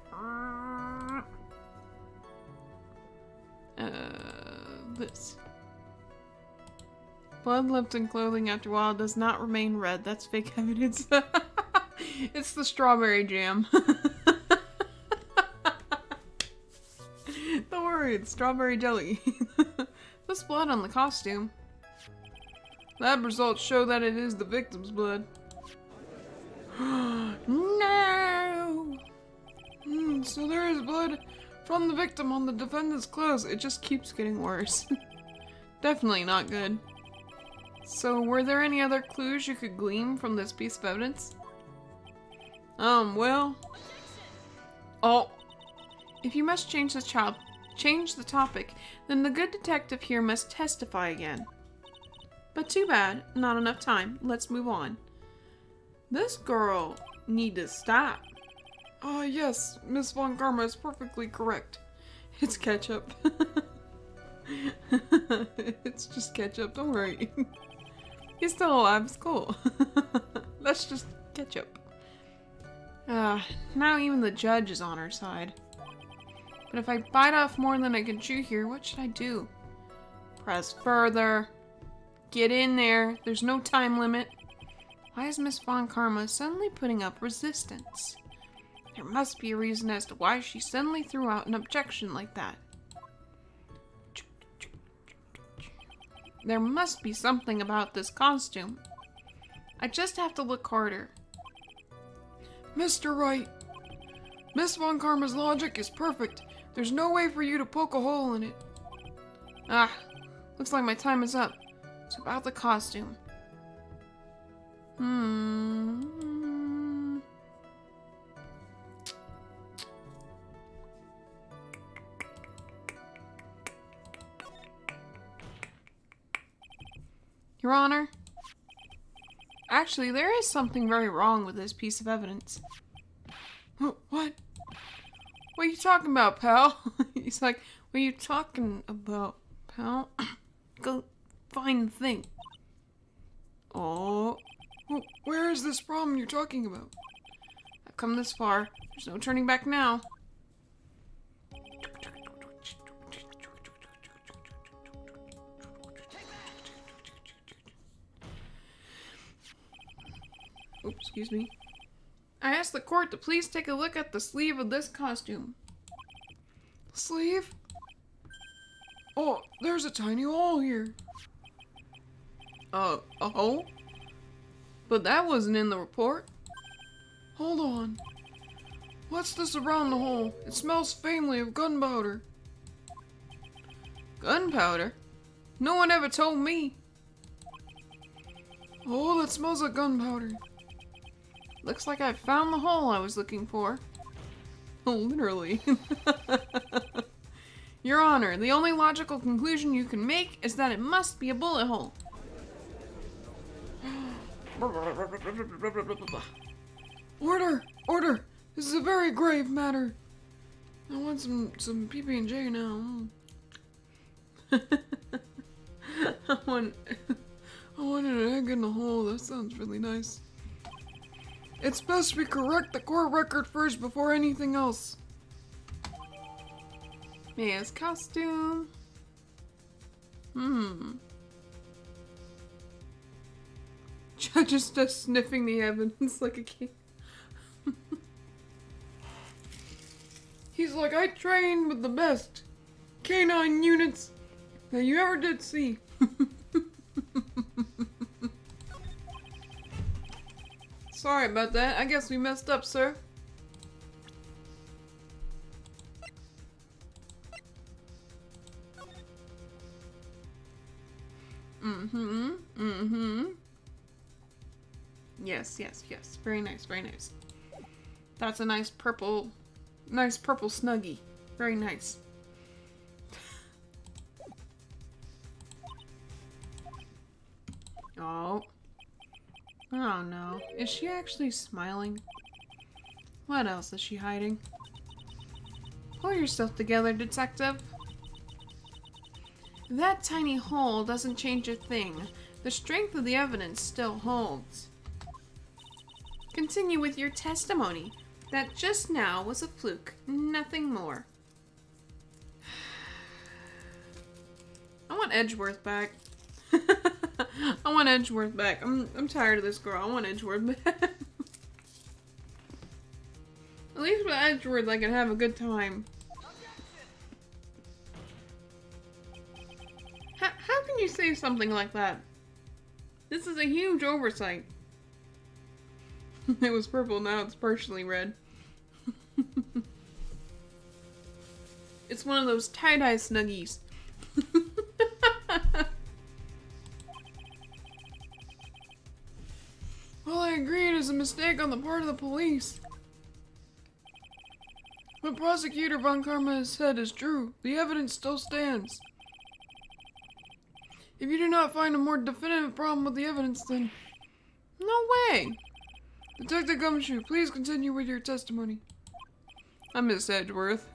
This. Blood left in clothing after a while does not remain red. That's fake evidence. It's the strawberry jam. Don't worry, it's strawberry jelly. This blood on the costume. Lab results show that it is the victim's blood. No! So there is blood from the victim on the defendant's clothes. It just keeps getting worse. Definitely not good. So were there any other clues you could glean from this piece of evidence? Well... Oh. If you must change the topic, then the good detective here must testify again. But too bad, not enough time. Let's move on. This girl need to stop. Yes, Miss Von Karma is perfectly correct. It's ketchup. It's just ketchup, don't worry. He's still alive, it's cool. That's just ketchup. Now even the judge is on her side. But if I bite off more than I can chew here, what should I do? Press further. Get in there. There's no time limit. Why is Miss Von Karma suddenly putting up resistance? There must be a reason as to why she suddenly threw out an objection like that. There must be something about this costume. I just have to look harder. Mr. Wright, Miss Von Karma's logic is perfect. There's no way for you to poke a hole in it. Looks like my time is up. It's about the costume. Your Honor, actually, there is something very wrong with this piece of evidence. What? What are you talking about, pal? He's like, what are you talking about, pal? Go find the thing. Oh. Where is this problem you're talking about? I've come this far. There's no turning back now. Oops, excuse me. I asked the court to please take a look at the sleeve of this costume. Sleeve? Oh, there's a tiny hole here. A hole? But that wasn't in the report. Hold on. What's this around the hole? It smells faintly of gunpowder. Gunpowder? No one ever told me. Oh, that smells like gunpowder. Looks like I found the hole I was looking for. Literally. Your Honor, the only logical conclusion you can make is that it must be a bullet hole. Order! Order! This is a very grave matter. I want some PB&J now. I want an egg in the hole. That sounds really nice. It's best we correct the court record first before anything else. Mia's costume. Judge is just sniffing the evidence like a king. He's like, I trained with the best canine units that you ever did see. Sorry about that. I guess we messed up, sir. Yes, yes, yes. Very nice, very nice. That's a nice purple snuggie. Very nice. Oh. Oh no. Is she actually smiling? What else is she hiding? Pull yourself together, detective. That tiny hole doesn't change a thing. The strength of the evidence still holds. Continue with your testimony. That just now was a fluke, nothing more. I want Edgeworth back. I want Edgeworth back. I'm tired of this girl. I want Edgeworth back. At least with Edgeworth I can have a good time. How can you say something like that? This is a huge oversight. It was purple, now it's partially red. It's one of those tie-dye snuggies. Well, I agree it is a mistake on the part of the police. What Prosecutor Von Karma has said is true. The evidence still stands. If you do not find a more definitive problem with the evidence, then... No way! Detective Gumshoe, please continue with your testimony. I miss Edgeworth.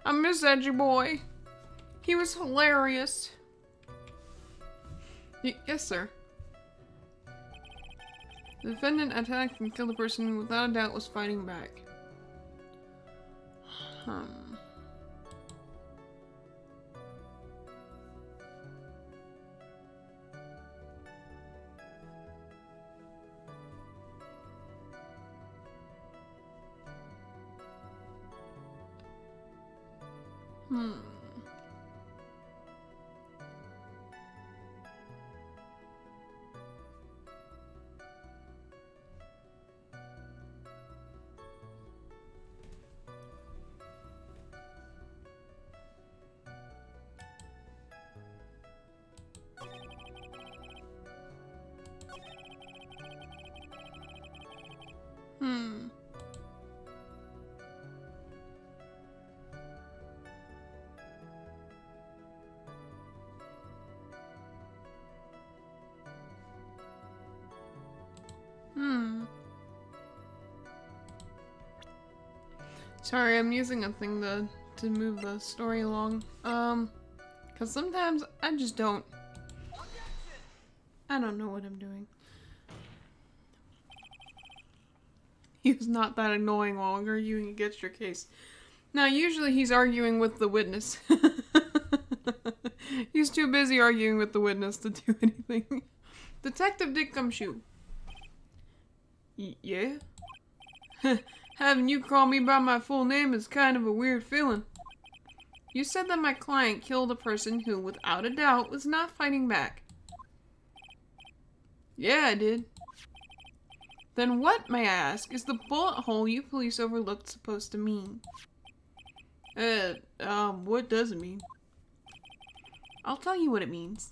I miss Edgy Boy. He was hilarious. Yes, sir. The defendant attacked and killed the person who without a doubt was fighting back. Sorry, I'm using a thing to move the story along. Because sometimes I just don't. I don't know what I'm doing. He was not that annoying while arguing against your case. Now, usually he's arguing with the witness. He's too busy arguing with the witness to do anything. Detective Dick Gumshoe. Yeah? Having you call me by my full name is kind of a weird feeling. You said that my client killed a person who, without a doubt, was not fighting back. Yeah, I did. Then what, may I ask, is the bullet hole you police overlooked supposed to mean? What does it mean? I'll tell you what it means.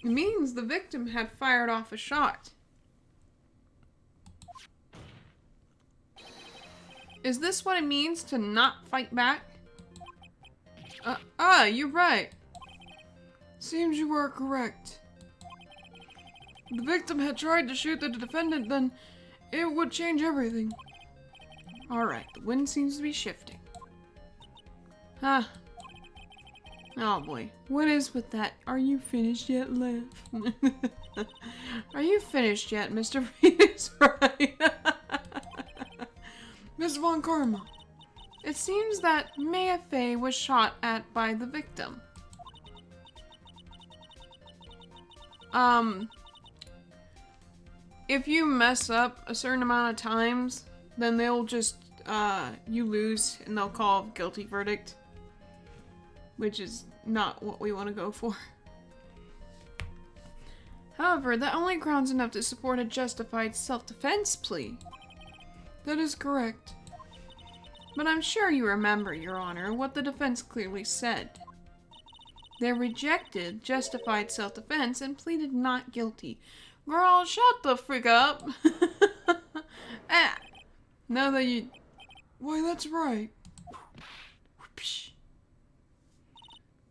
It means the victim had fired off a shot. Is this what it means to not fight back? You're right. Seems you were correct. If the victim had tried to shoot the defendant, then it would change everything. Alright, the wind seems to be shifting. Huh. Oh boy. What is with that? Are you finished yet, laugh? Are you finished yet, Mr. Phoenix? Right. Miss Von Karma. It seems that Maya Fey was shot at by the victim. If you mess up a certain amount of times, then they'll just, you lose and they'll call guilty verdict. Which is not what we want to go for. However, that only grounds enough to support a justified self-defense plea. That is correct. But I'm sure you remember, Your Honor, what the defense clearly said. They rejected justified self-defense and pleaded not guilty. Girl, shut the frick up. Now that you... Why, that's right.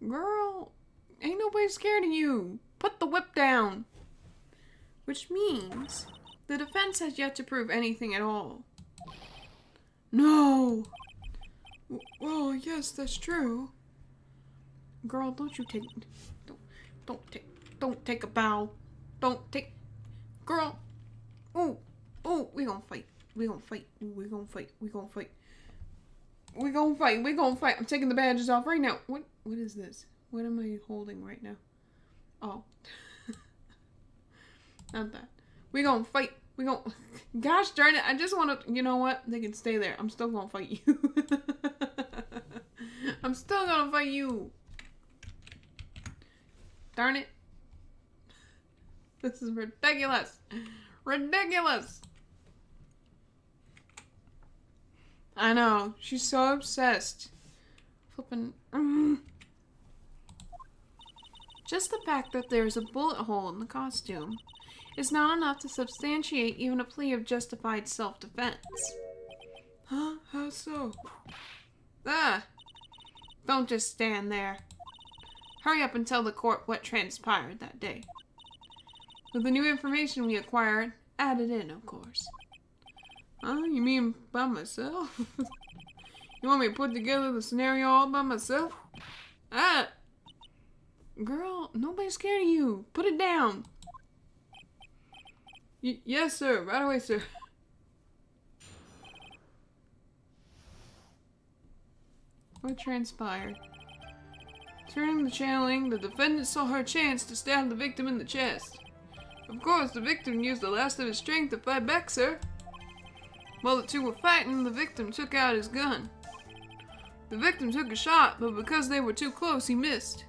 Girl, ain't nobody scared of you. Put the whip down. Which means the defense has yet to prove anything at all. No. Well, yes, that's true. Girl, don't you take... Don't take a bow. Don't take... Girl. Ooh. Ooh, we gonna fight. We gonna fight. Ooh, we gonna fight. We gonna fight. We gonna fight. We gonna fight. I'm taking the badges off right now. What is this? What am I holding right now? Oh. Not that. We gonna fight. We gonna... Gosh darn it. I just want to... You know what? They can stay there. I'm still gonna fight you. I'm still gonna fight you. Darn it. This is ridiculous. Ridiculous. I know. She's so obsessed. Flippin'. Just the fact that there's a bullet hole in the costume is not enough to substantiate even a plea of justified self-defense. Huh? How so? Don't just stand there. Hurry up and tell the court what transpired that day. With the new information we acquired, added in, of course. Huh? You mean by myself? You want me to put together the scenario all by myself? Girl, nobody's scared of you. Put it down. Yes, sir. Right away, sir. What transpired? Turning the channeling, the defendant saw her chance to stab the victim in the chest. Of course, the victim used the last of his strength to fight back, sir. While the two were fighting, the victim took out his gun. The victim took a shot, but because they were too close, he missed.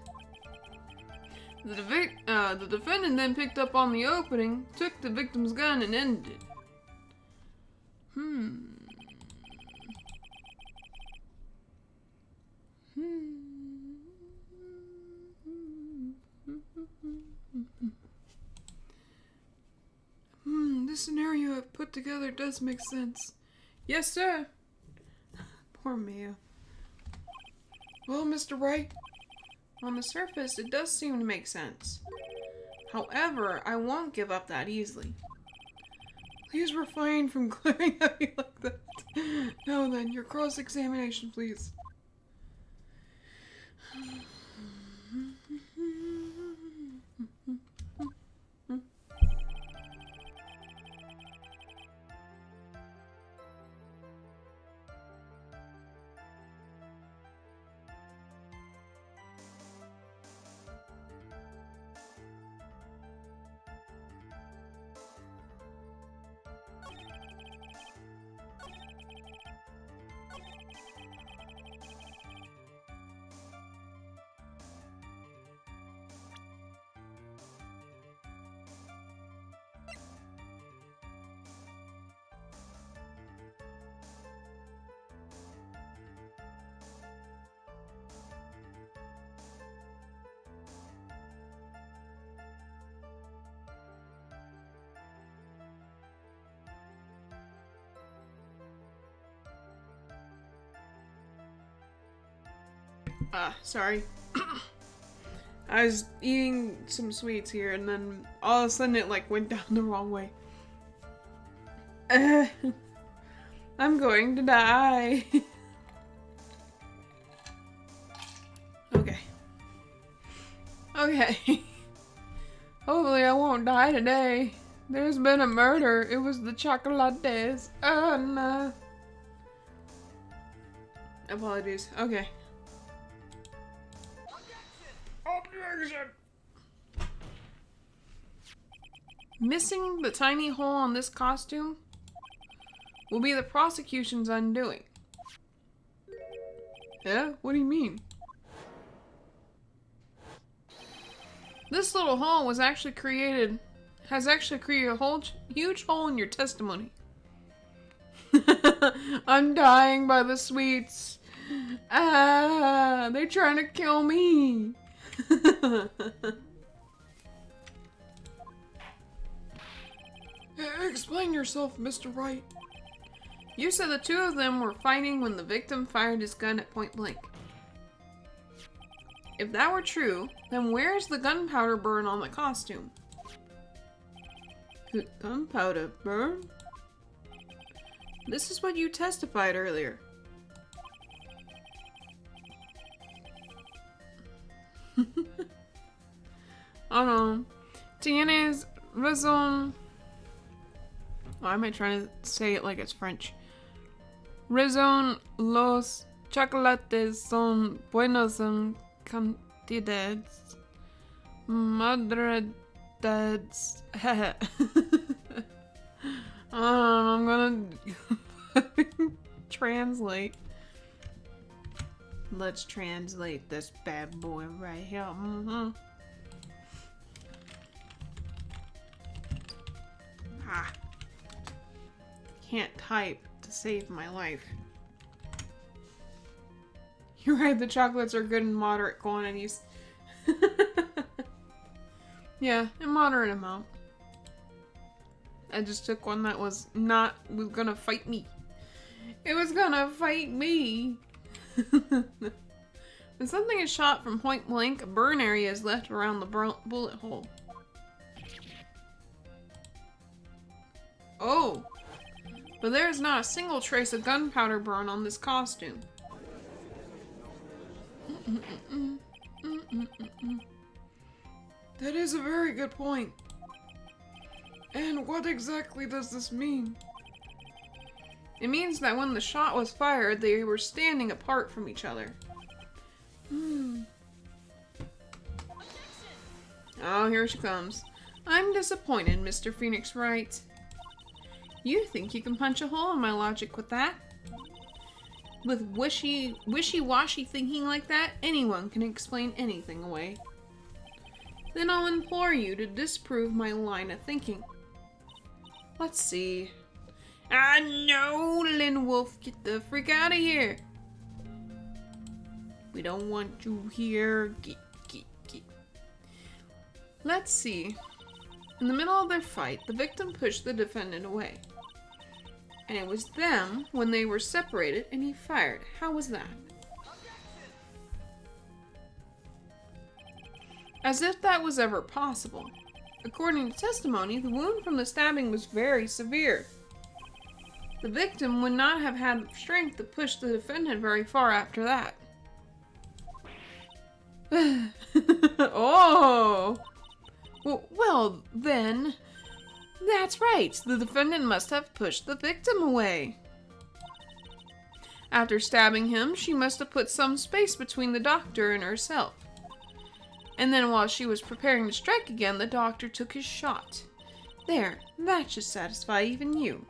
The defendant then picked up on the opening, took the victim's gun, and ended it. This scenario I've put together does make sense. Yes, sir. Poor Mia. Well, Mr. Wright, on the surface, it does seem to make sense. However, I won't give up that easily. Please refrain from glaring at me like that. Now then, your cross-examination, please. Sorry. I was eating some sweets here, and then all of a sudden it, like, went down the wrong way. I'm going to die. Okay. Okay. Hopefully I won't die today. There's been a murder. It was the chocolates. Oh, no. Apologies. Okay. Objection! Missing the tiny hole on this costume will be the prosecution's undoing. Yeah? What do you mean? This little hole has actually created a huge hole in your testimony. I'm dying by the sweets. Ah, they're trying to kill me. Explain yourself, Mr. Wright. You said the two of them were fighting when the victim fired his gun at point blank. If that were true, then where's the gunpowder burn on the costume? Gunpowder burn? This is what you testified earlier. Oh no. Tienes razón. Why am I trying to say it like it's French? Razón, los chocolates son buenos en cantidades. Madre dads. I'm gonna translate. Let's translate this bad boy right here. Can't type to save my life. You're right, the chocolates are good in moderate quantities. Yeah, in moderate amount. I just took one that was gonna fight me. It was gonna fight me. When something is shot from point blank, a burn area is left around the bullet hole. Oh! But there is not a single trace of gunpowder burn on this costume. That is a very good point. And what exactly does this mean? It means that when the shot was fired, they were standing apart from each other. Oh, here she comes. I'm disappointed, Mr. Phoenix Wright. You think you can punch a hole in my logic with that? With wishy-washy thinking like that, anyone can explain anything away. Then I'll implore you to disprove my line of thinking. Let's see. Ah, no, Lynn Wolf, get the freak out of here. We don't want you here. Get. Let's see. In the middle of their fight, the victim pushed the defendant away. And it was them when they were separated and he fired. How was that? As if that was ever possible. According to testimony, the wound from the stabbing was very severe. The victim would not have had strength to push the defendant very far after that. Oh! Well, then... That's right, the defendant must have pushed the victim away. After stabbing him, she must have put some space between the doctor and herself. And then while she was preparing to strike again, the doctor took his shot. There, that should satisfy even you.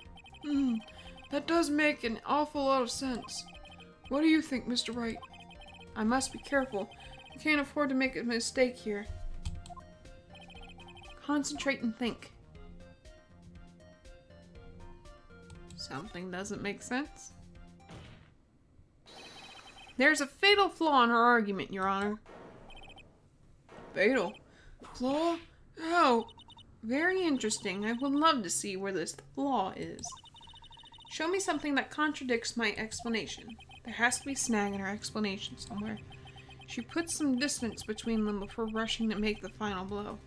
That does make an awful lot of sense. What do you think, Mr. Wright? I must be careful. I can't afford to make a mistake here. Concentrate and think. Something doesn't make sense. There's a fatal flaw in her argument, Your Honor. Fatal? Flaw? How? Very interesting. I would love to see where this flaw is. Show me something that contradicts my explanation. There has to be a snag in her explanation somewhere. She put some distance between them before rushing to make the final blow.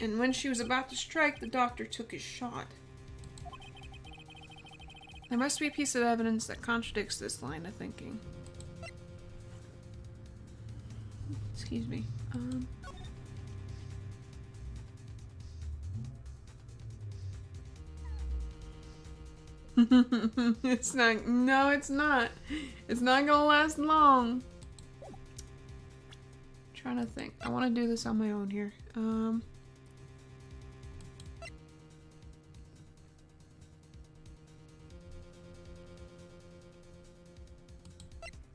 And when she was about to strike, the doctor took his shot. There must be a piece of evidence that contradicts this line of thinking. Excuse me. It's not. No, it's not. It's not gonna last long. Trying to think. I want to do this on my own here.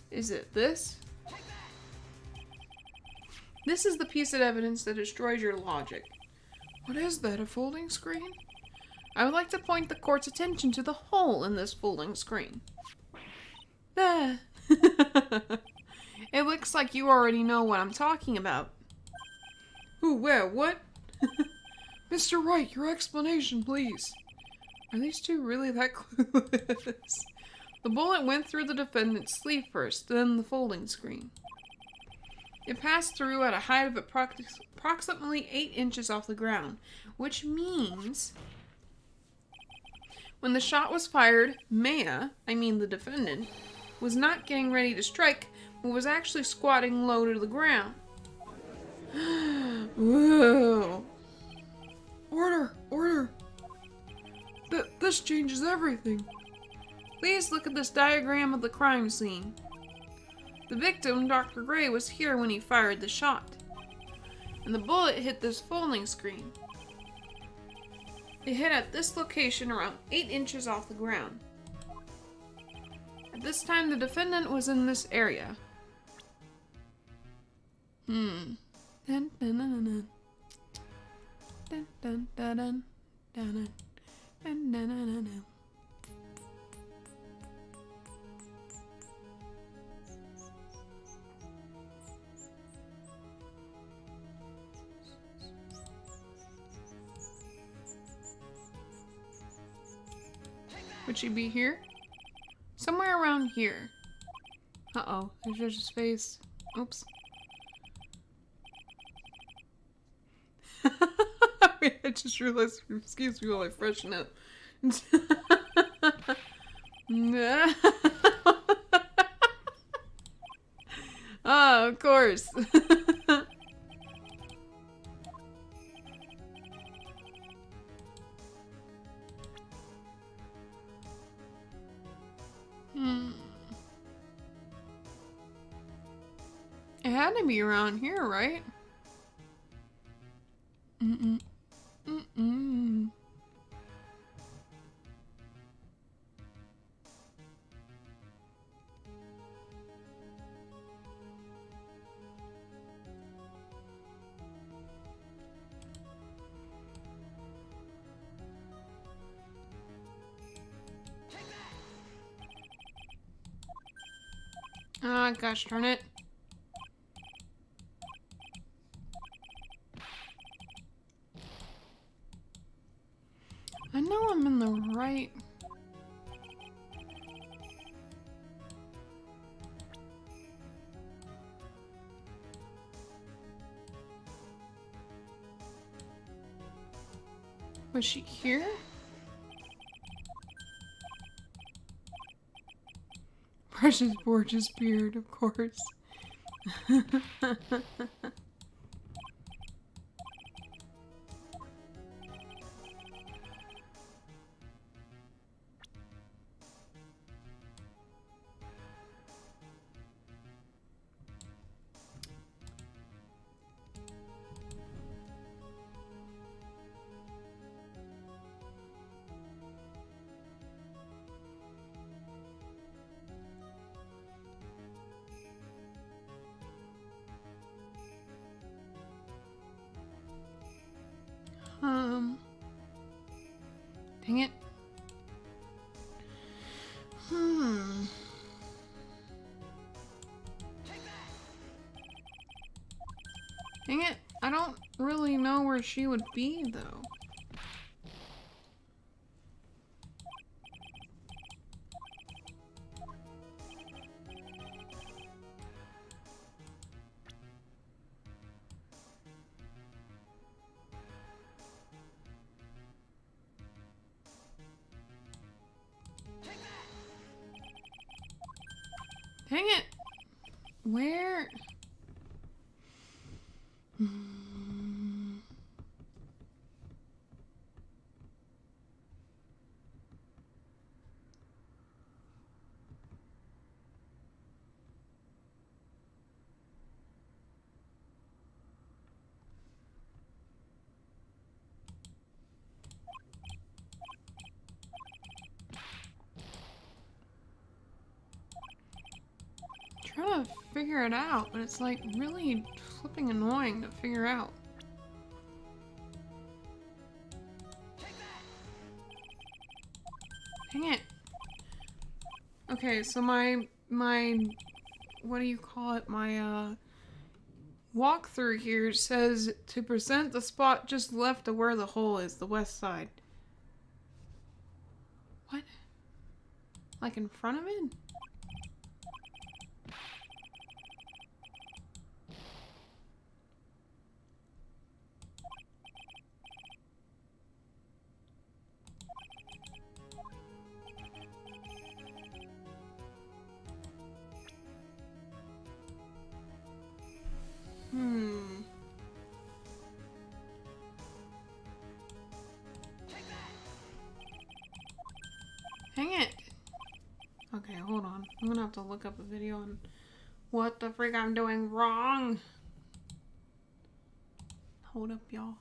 Is it this? This is the piece of evidence that destroys your logic. What is that, a folding screen? I would like to point the court's attention to the hole in this folding screen. Ah. It looks like you already know what I'm talking about. Who, where, what? Mr. Wright, your explanation, please. Are these two really that clueless? The bullet went through the defendant's sleeve first, then the folding screen. It passed through at a height of approximately 8 inches off the ground, which means when the shot was fired, Maya, I mean the defendant, was not getting ready to strike, but was actually squatting low to the ground. Whoa! Order! Order! This changes everything. Please look at this diagram of the crime scene. The victim, Dr. Gray, was here when he fired the shot, and the bullet hit this folding screen. It hit at this location around 8 inches off the ground. At this time, the defendant was in this area. Dun dun dun dun dun dun dun dun dun dun dun dun dun. Would she be here? Somewhere around here. Uh-oh, there's Judge's face. Oops. Wait, I just realized, excuse me while I freshen up. Oh, of course. It had to be around here, right? Ah, gosh darn it. I know I'm in the right. Was she here? Precious Borges beard, of course. Dang it. Dang it. I don't really know where she would be, though. Dang it! Where? Trying to figure it out, but it's like really flipping annoying to figure out. Dang it. Okay, so my what do you call it? My walkthrough here says to present the spot just left of where the hole is, the west side. What? Like in front of it? Dang it! Okay, hold on. I'm gonna have to look up a video on what the freak I'm doing wrong. Hold up, y'all.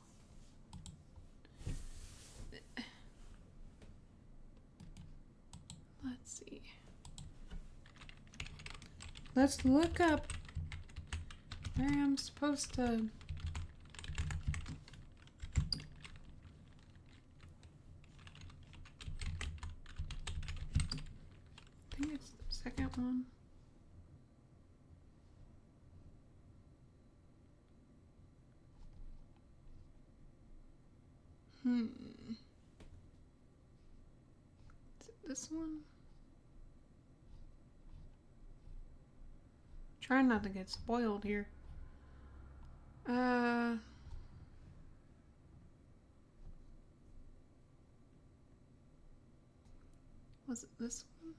Let's see. Let's look up where I'm supposed to... I think it's the second one. Is it this one? Trying not to get spoiled here. Was it this one?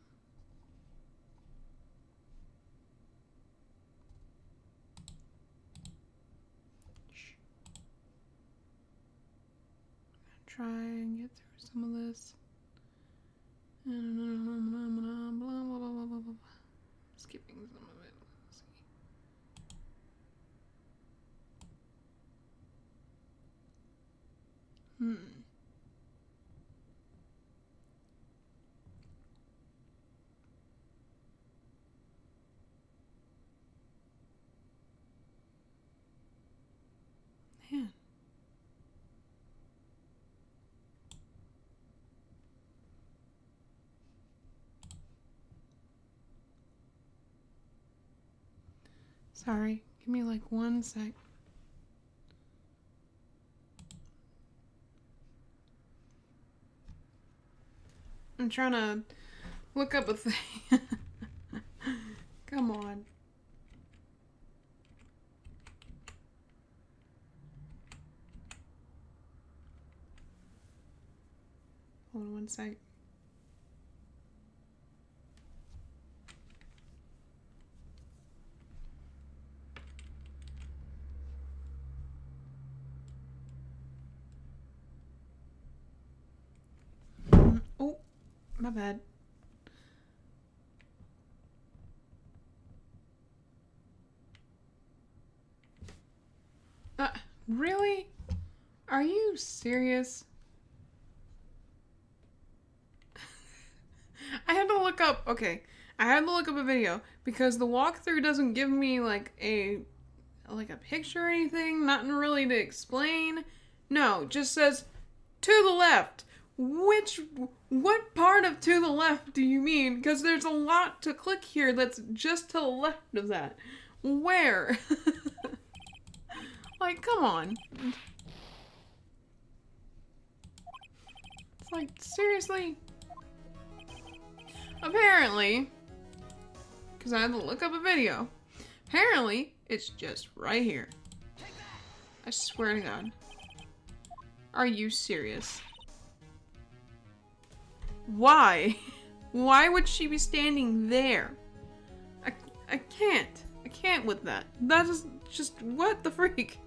Try and get through some of this. Skipping some of it. Let's see. Man. Sorry, give me like 1 sec. I'm trying to look up a thing. Come on. Hold on 1 sec. My bad. Really? Are you serious? I had to look up, okay, I had to look up a video because the walkthrough doesn't give me like a picture or anything, nothing really to explain. No, just says to the left. What part of to the left do you mean? Because there's a lot to click here that's just to the left of that. Where? Like, come on. It's like, seriously? Apparently, because I had to look up a video, apparently it's just right here. I swear to God. Are you serious? Why? Why would she be standing there? I can't. I can't with that. That is just, what the freak?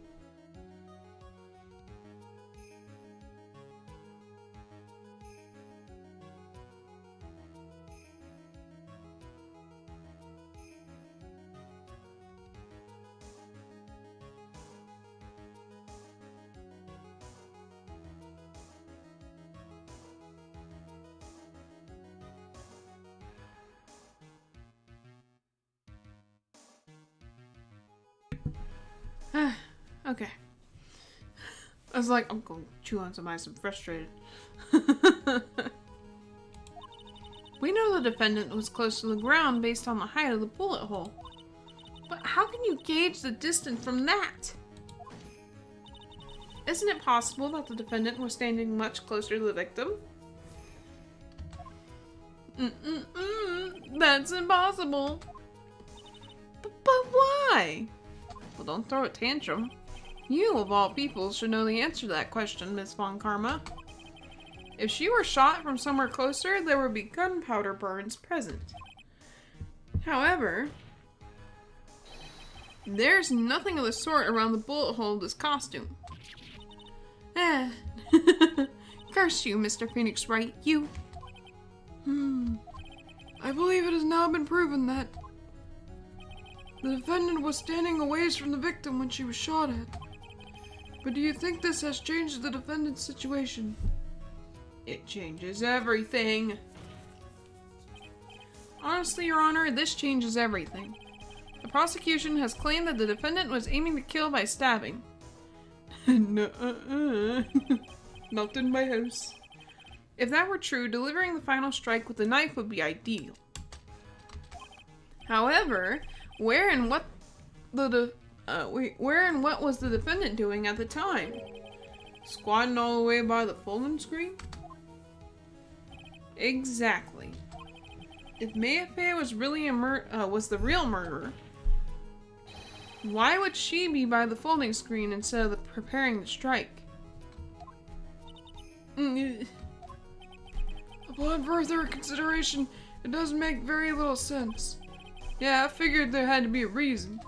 Okay. I was like, I'm going to chew on some ice. I'm frustrated. We know the defendant was close to the ground based on the height of the bullet hole. But how can you gauge the distance from that? Isn't it possible that the defendant was standing much closer to the victim? That's impossible. But why? Well, don't throw a tantrum. You, of all people, should know the answer to that question, Miss Von Karma. If she were shot from somewhere closer, there would be gunpowder burns present. However, there's nothing of the sort around the bullet hole of this costume. Curse you, Mr. Phoenix Wright, you. I believe it has now been proven that the defendant was standing a ways from the victim when she was shot at. But do you think this has changed the defendant's situation? It changes everything. Honestly, Your Honor, this changes everything. The prosecution has claimed that the defendant was aiming to kill by stabbing. No, not in my house. If that were true, delivering the final strike with the knife would be ideal. However, where and what was the defendant doing at the time? Squatting all the way by the folding screen? Exactly. If Mayfair was really was the real murderer, why would she be by the folding screen instead of preparing the strike? Upon further consideration, it does make very little sense. Yeah, I figured there had to be a reason.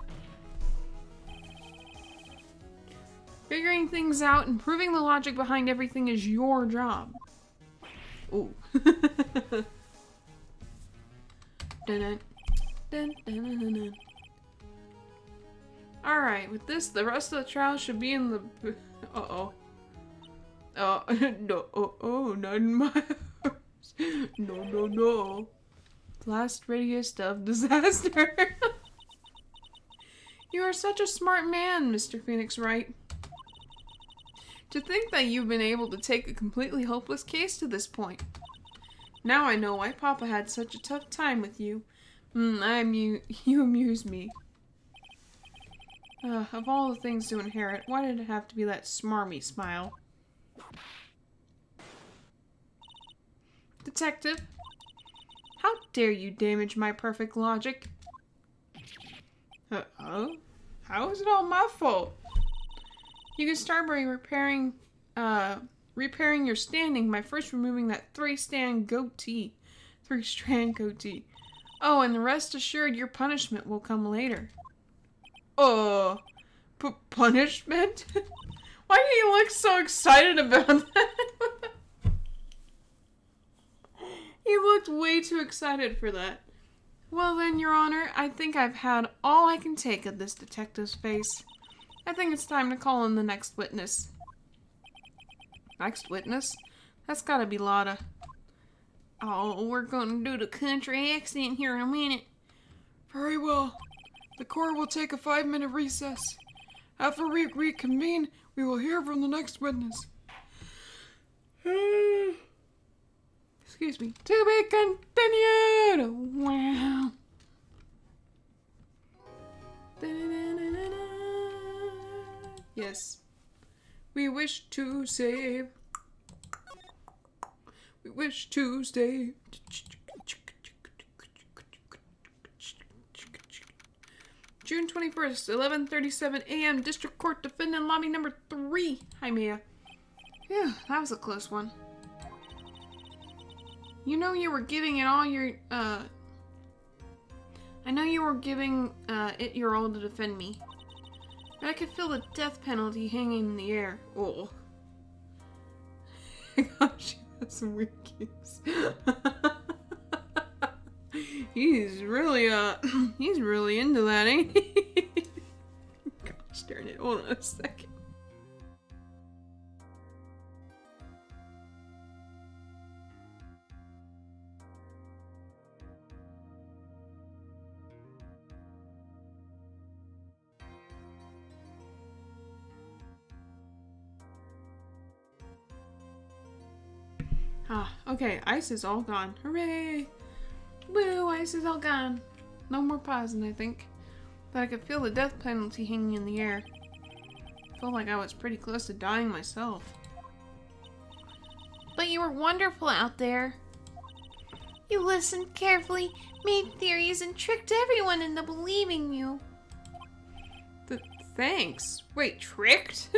Figuring things out and proving the logic behind everything is your job. Ooh. Dun, dun, dun, dun, dun, dun. Alright, with this, the rest of the trial should be in the... Uh-oh. No, not in my house. No. Blast radius of disaster. You are such a smart man, Mr. Phoenix Wright. To think that you've been able to take a completely hopeless case to this point. Now I know why Papa had such a tough time with you. You amuse me. Of all the things to inherit, why did it have to be that smarmy smile? Detective, how dare you damage my perfect logic? How is it all my fault? You can start by repairing your standing by first removing that three-strand goatee. Oh, and rest assured your punishment will come later. Punishment? Why do you look so excited about that? He looked way too excited for that. Well then, Your Honor, I think I've had all I can take of this detective's face. I think it's time to call in the next witness. Next witness? That's gotta be Lotta. Oh, we're gonna do the country accent here in a minute. Very well. The court will take a 5-minute recess. After we reconvene, we will hear from the next witness. Excuse me. To be continued! Wow. Yes. We wish to save. We wish to save. June 21st, 11:37 a.m. District Court, Defendant Lobby number 3. Hi, Mia. Phew, that was a close one. You know you were giving it all your, I know you were giving, it your all to defend me. But I could feel the death penalty hanging in the air. Oh. Gosh, she has some weird cues. He's really, he's really into that, ain't he? Gosh darn it, hold on a second. Ah, okay, ice is all gone. Hooray! Woo, ice is all gone. No more pausing, I think. But I could feel the death penalty hanging in the air. Felt like I was pretty close to dying myself. But you were wonderful out there. You listened carefully, made theories, and tricked everyone into believing you. Thanks. Wait, tricked?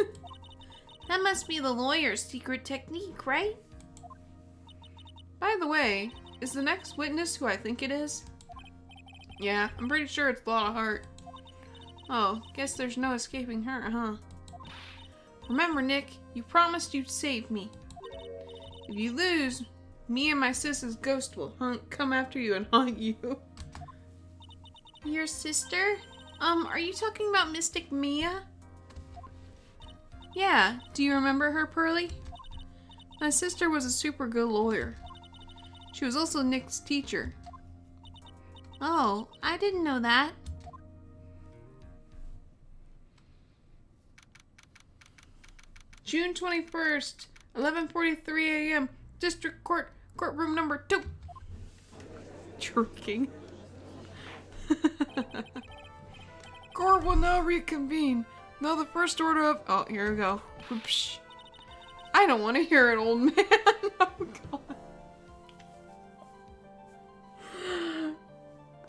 That must be the lawyer's secret technique, right? By the way, is the next witness who I think it is? Yeah, I'm pretty sure it's Lotta Hart. Oh, guess there's no escaping her, huh? Remember, Nick, you promised you'd save me. If you lose, me and my sis's ghost will come after you and haunt you. Your sister? Are you talking about Mystic Mia? Yeah, do you remember her, Pearly? My sister was a super good lawyer. She was also Nick's teacher. Oh, I didn't know that. June 21st, 11:43 a.m. District Court, courtroom number 2. Tricking. Court will now reconvene. Now the first order of... Oh, here we go. Oops. I don't want to hear it, old man. Oh, God.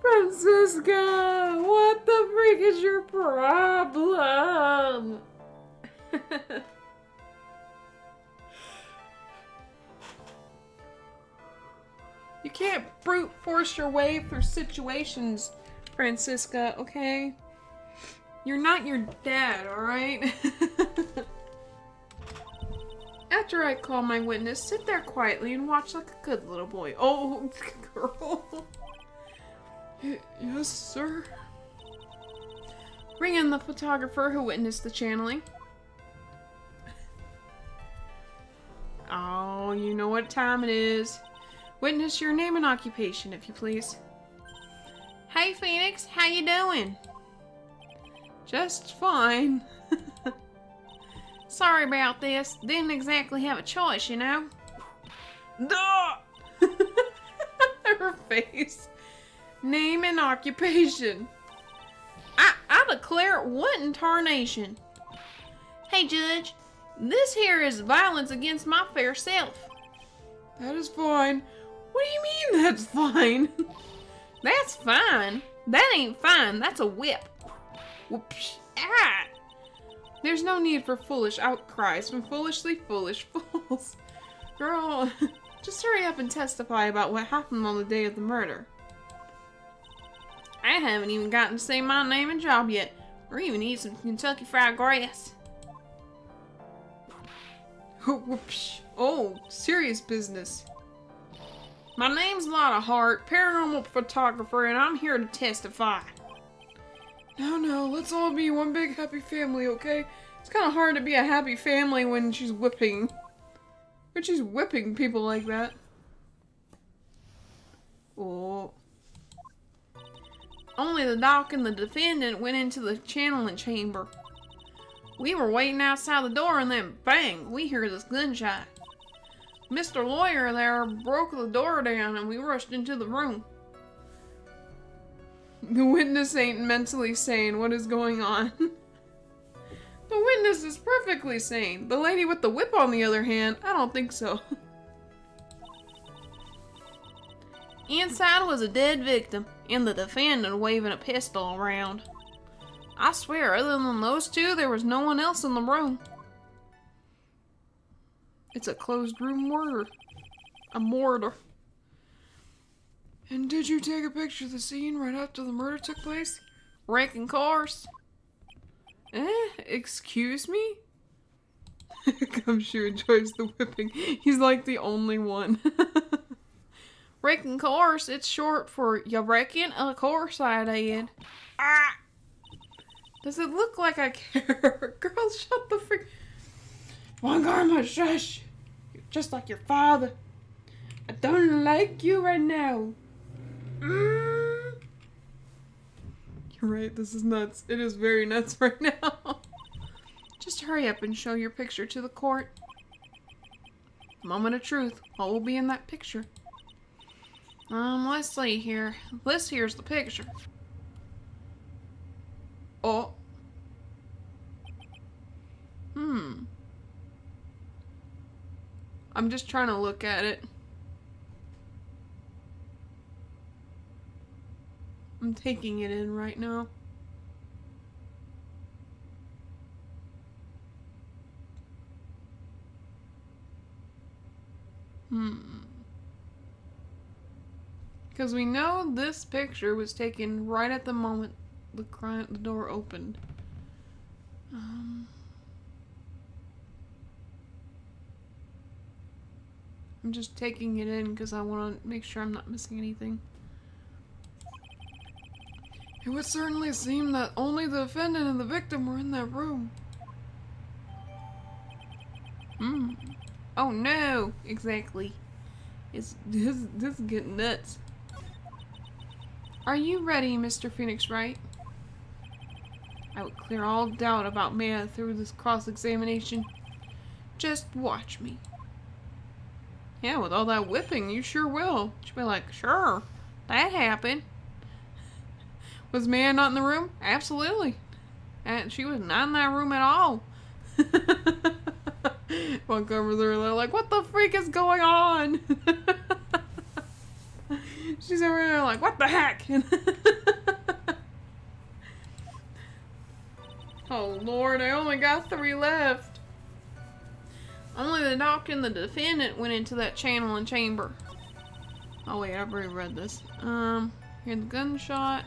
Francisca, what the freak is your problem? You can't brute force your way through situations, Francisca, okay? You're not your dad, alright? After I call my witness, sit there quietly and watch like a good little boy. Oh, girl. Yes, sir. Bring in the photographer who witnessed the channeling. Oh, you know what time it is. Witness your name and occupation, if you please. Hey, Phoenix, how you doing? Just fine. Sorry about this. Didn't exactly have a choice, you know? Duh! Her face. Name and occupation. I declare what in tarnation. Hey, Judge. This here is violence against my fair self. That is fine. What do you mean that's fine? That's fine. That ain't fine. That's a whip. Whoops. Ah! There's no need for foolish outcries from foolishly foolish fools. Girl, just hurry up and testify about what happened on the day of the murder. I haven't even gotten to say my name and job yet, or even eat some Kentucky Fried Grass. Whoops. Oh, serious business. My name's Lotta Hart, paranormal photographer, and I'm here to testify. No, let's all be one big happy family, okay? It's kind of hard to be a happy family when she's whipping people like that. Oh. Only the doc and the defendant went into the channeling chamber. We were waiting outside the door and then bang, we hear this gunshot. Mr. Lawyer there broke the door down and we rushed into the room. The witness ain't mentally sane. What is going on? The witness is perfectly sane. The lady with the whip, on the other hand, I don't think so. Inside was a dead victim, and the defendant waving a pistol around. I swear, other than those two, there was no one else in the room. It's a closed room murder. A murder. And did you take a picture of the scene right after the murder took place? Wrecking cars. Excuse me? Gumshoe enjoys the whipping. He's like the only one. Wrecking cars, it's short for you reckon? Of course I did. Ah! Does it look like I care? Girl, shut the freak. One karma, shush. You're just like your father. I don't like you right now. You're right, this is nuts. It is very nuts right now. Just hurry up and show your picture to the court. Moment of truth. What will be in that picture? Let's see here. Here's the picture. Oh. I'm just trying to look at it. I'm taking it in right now. Because we know this picture was taken right at the moment the door opened. I'm just taking it in because I want to make sure I'm not missing anything. It would certainly seem that only the defendant and the victim were in that room. Oh no! Exactly. This is getting nuts. Are you ready, Mr. Phoenix Wright? I would clear all doubt about Maya through this cross-examination. Just watch me. Yeah, with all that whipping, you sure will. She'll be like, sure, that happened. Was Maya not in the room? Absolutely. And she was not in that room at all. Walk over there, they're like, what the freak is going on? She's over there like, what the heck? Oh Lord, I only got 3 left. Only the doctor and the defendant went into that channeling chamber. Oh wait, I've already read this. Hear the gunshot.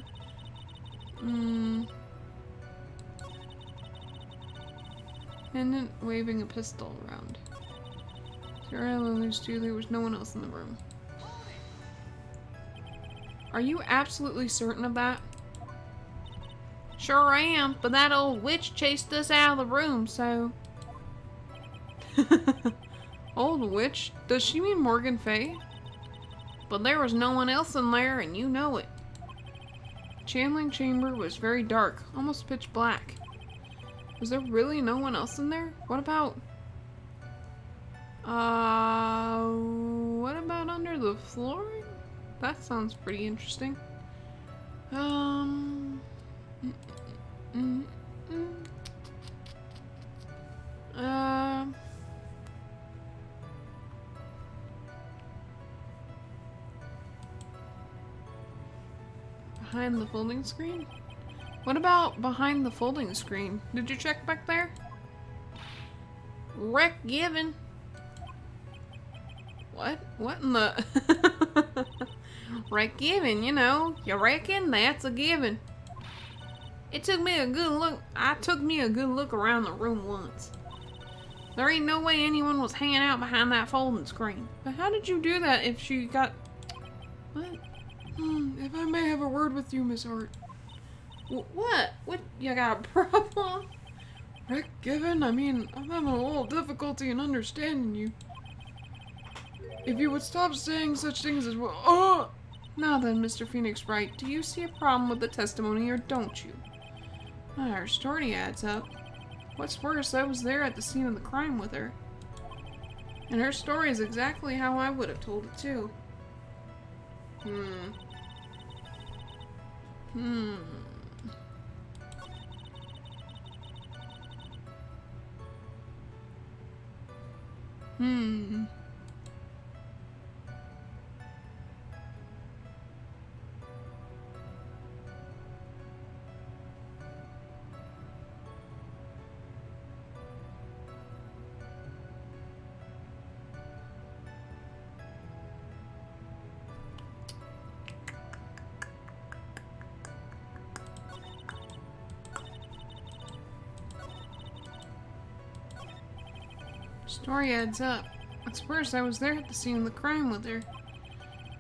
Defendant waving a pistol around. Sarah and those two, there was no one else in the room. Are you absolutely certain of that? Sure am, but that old witch chased us out of the room, so... Old witch? Does she mean Morgan Fay? But there was no one else in there, and you know it. The channeling chamber was very dark, almost pitch black. Was there really no one else in there? What about... what about under the flooring? That sounds pretty interesting. Behind the folding screen? What about behind the folding screen? Did you check back there? Wreck given. What? What in the... Wreck given, you know. You reckon? That's a given. It took me a good look. I took me a good look around the room once. There ain't no way anyone was hanging out behind that folding screen. But how did you do that if she got... What? If I may have a word with you, Miss Hart. What? What? You got a problem? Rick Given, I mean, I'm having a little difficulty in understanding you. If you would stop saying such things as well. Oh! Now then, Mr. Phoenix Wright, do you see a problem with the testimony or don't you? Her story adds up. What's worse, I was there at the scene of the crime with her. And her story is exactly how I would have told it too. Story adds up. What's worse, I was there at the scene of the crime with her.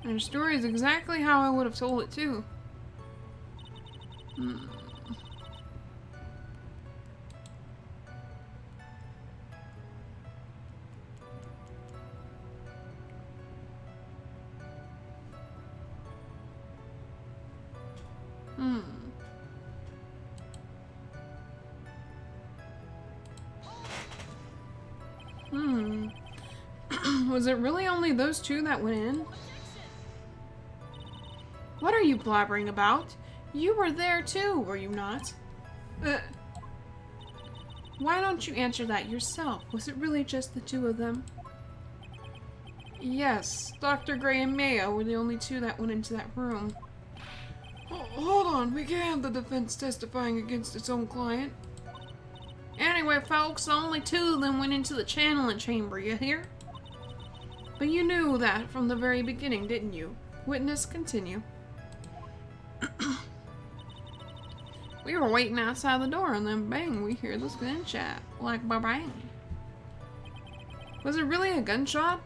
And her story is exactly how I would have told it too. Was it really only those two that went in? What are you blabbering about? You were there too, were you not? Why don't you answer that yourself? Was it really just the two of them? Yes, Dr. Gray and Mayo were the only two that went into that room. Hold on, we can't have the defense testifying against its own client. Anyway, folks, only two of them went into the channeling chamber, you hear? But you knew that from the very beginning, didn't you? Witness, continue. We were waiting outside the door, and then bang, we hear this gunshot. Like, bang. Was it really a gunshot?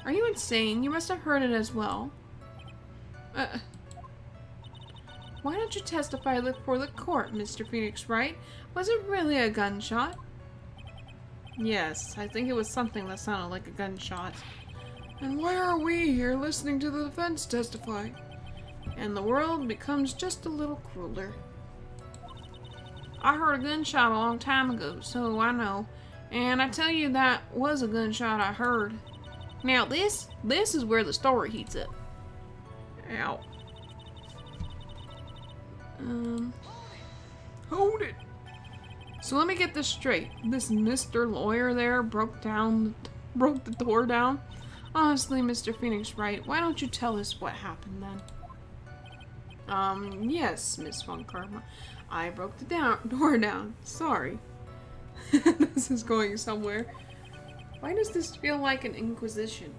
Are you insane? You must have heard it as well. Why don't you testify before the court, Mr. Phoenix Wright? Was it really a gunshot? Yes, I think it was something that sounded like a gunshot. And why are we here listening to the defense testify? And the world becomes just a little crueler. I heard a gunshot a long time ago, so I know. And I tell you that was a gunshot I heard. Now this is where the story heats up. Ow. Hold it! So let me get this straight. This Mr. Lawyer there broke the door down? Honestly, Mr. Phoenix Wright, why don't you tell us what happened then? Yes, Miss Von Karma. I broke the door down. Sorry. This is going somewhere. Why does this feel like an inquisition?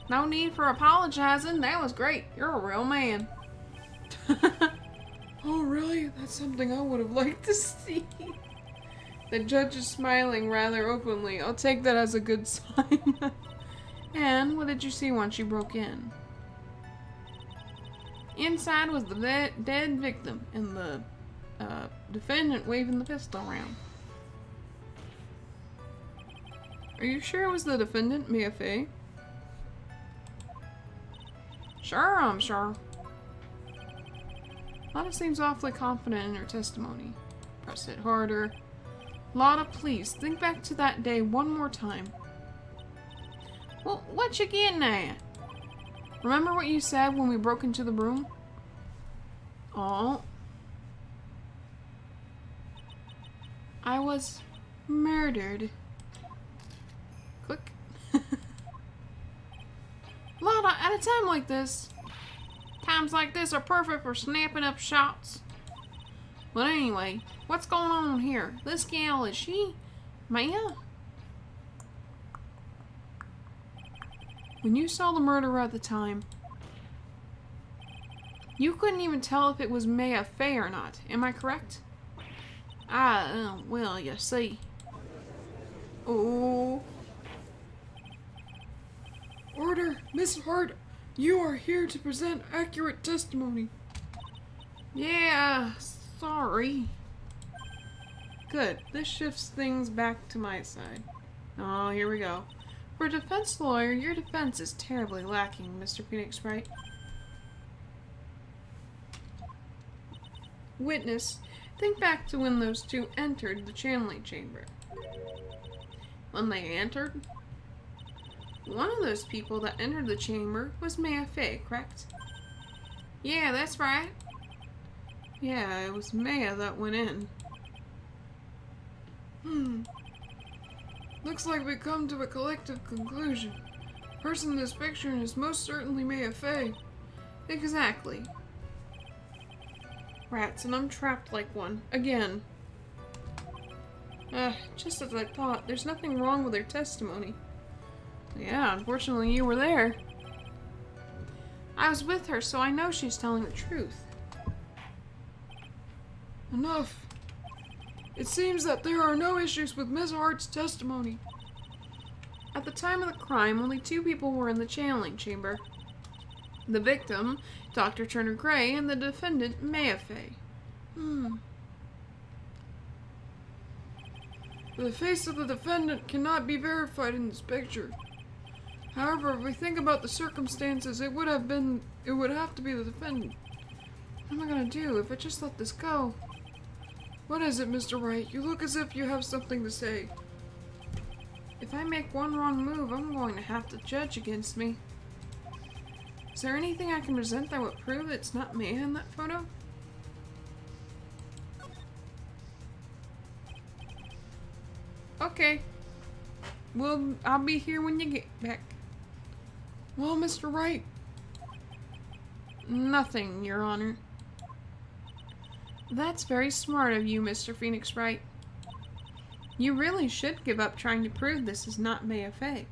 No need for apologizing. That was great. You're a real man. Oh, really? That's something I would have liked to see. The judge is smiling rather openly. I'll take that as a good sign. And what did you see once you broke in? Inside was the dead victim and the defendant waving the pistol around. Are you sure it was the defendant, Mia Fey? Sure, I'm sure. Lotta seems awfully confident in her testimony. Press it harder. Lotta, please, think back to that day one more time. Well, what you getting at? Remember what you said when we broke into the room? Oh. I was murdered. Click. Lotta, at a time like this, times like this are perfect for snapping up shots. But anyway, what's going on here? This gal, is she Maya? When you saw the murderer at the time, you couldn't even tell if it was Maya Fey or not. Am I correct? Well, you see. Oh. Order! Miss Hart, you are here to present accurate testimony. Yeah, sorry. Good. This shifts things back to my side. Oh, here we go. For a defense lawyer, your defense is terribly lacking, Mr. Phoenix Wright. Witness, think back to when those two entered the channeling chamber. When they entered? One of those people that entered the chamber was Maya Fey, correct? Yeah, that's right. Yeah, it was Maya that went in. Looks like we come to a collective conclusion. The person in this picture is most certainly Maya Fey. Exactly. Rats, and I'm trapped like one. Again. Just as I thought, there's nothing wrong with her testimony. Yeah, unfortunately you were there. I was with her, so I know she's telling the truth. Enough. It seems that there are no issues with Miss Hart's testimony. At the time of the crime, only 2 people were in the channeling chamber. The victim, Dr. Turner Gray, and the defendant, Maya Fey. The face of the defendant cannot be verified in this picture. However, if we think about the circumstances, it would have to be the defendant. What am I gonna do if I just let this go? What is it, Mr. Wright? You look as if you have something to say. If I make one wrong move, I'm going to have the judge against me. Is there anything I can present that would prove it's not Maya in that photo? Okay. Well, I'll be here when you get back. Well, Mr. Wright. Nothing, Your Honor. That's very smart of you, Mr. Phoenix Wright. You really should give up trying to prove this is not Maya Fey.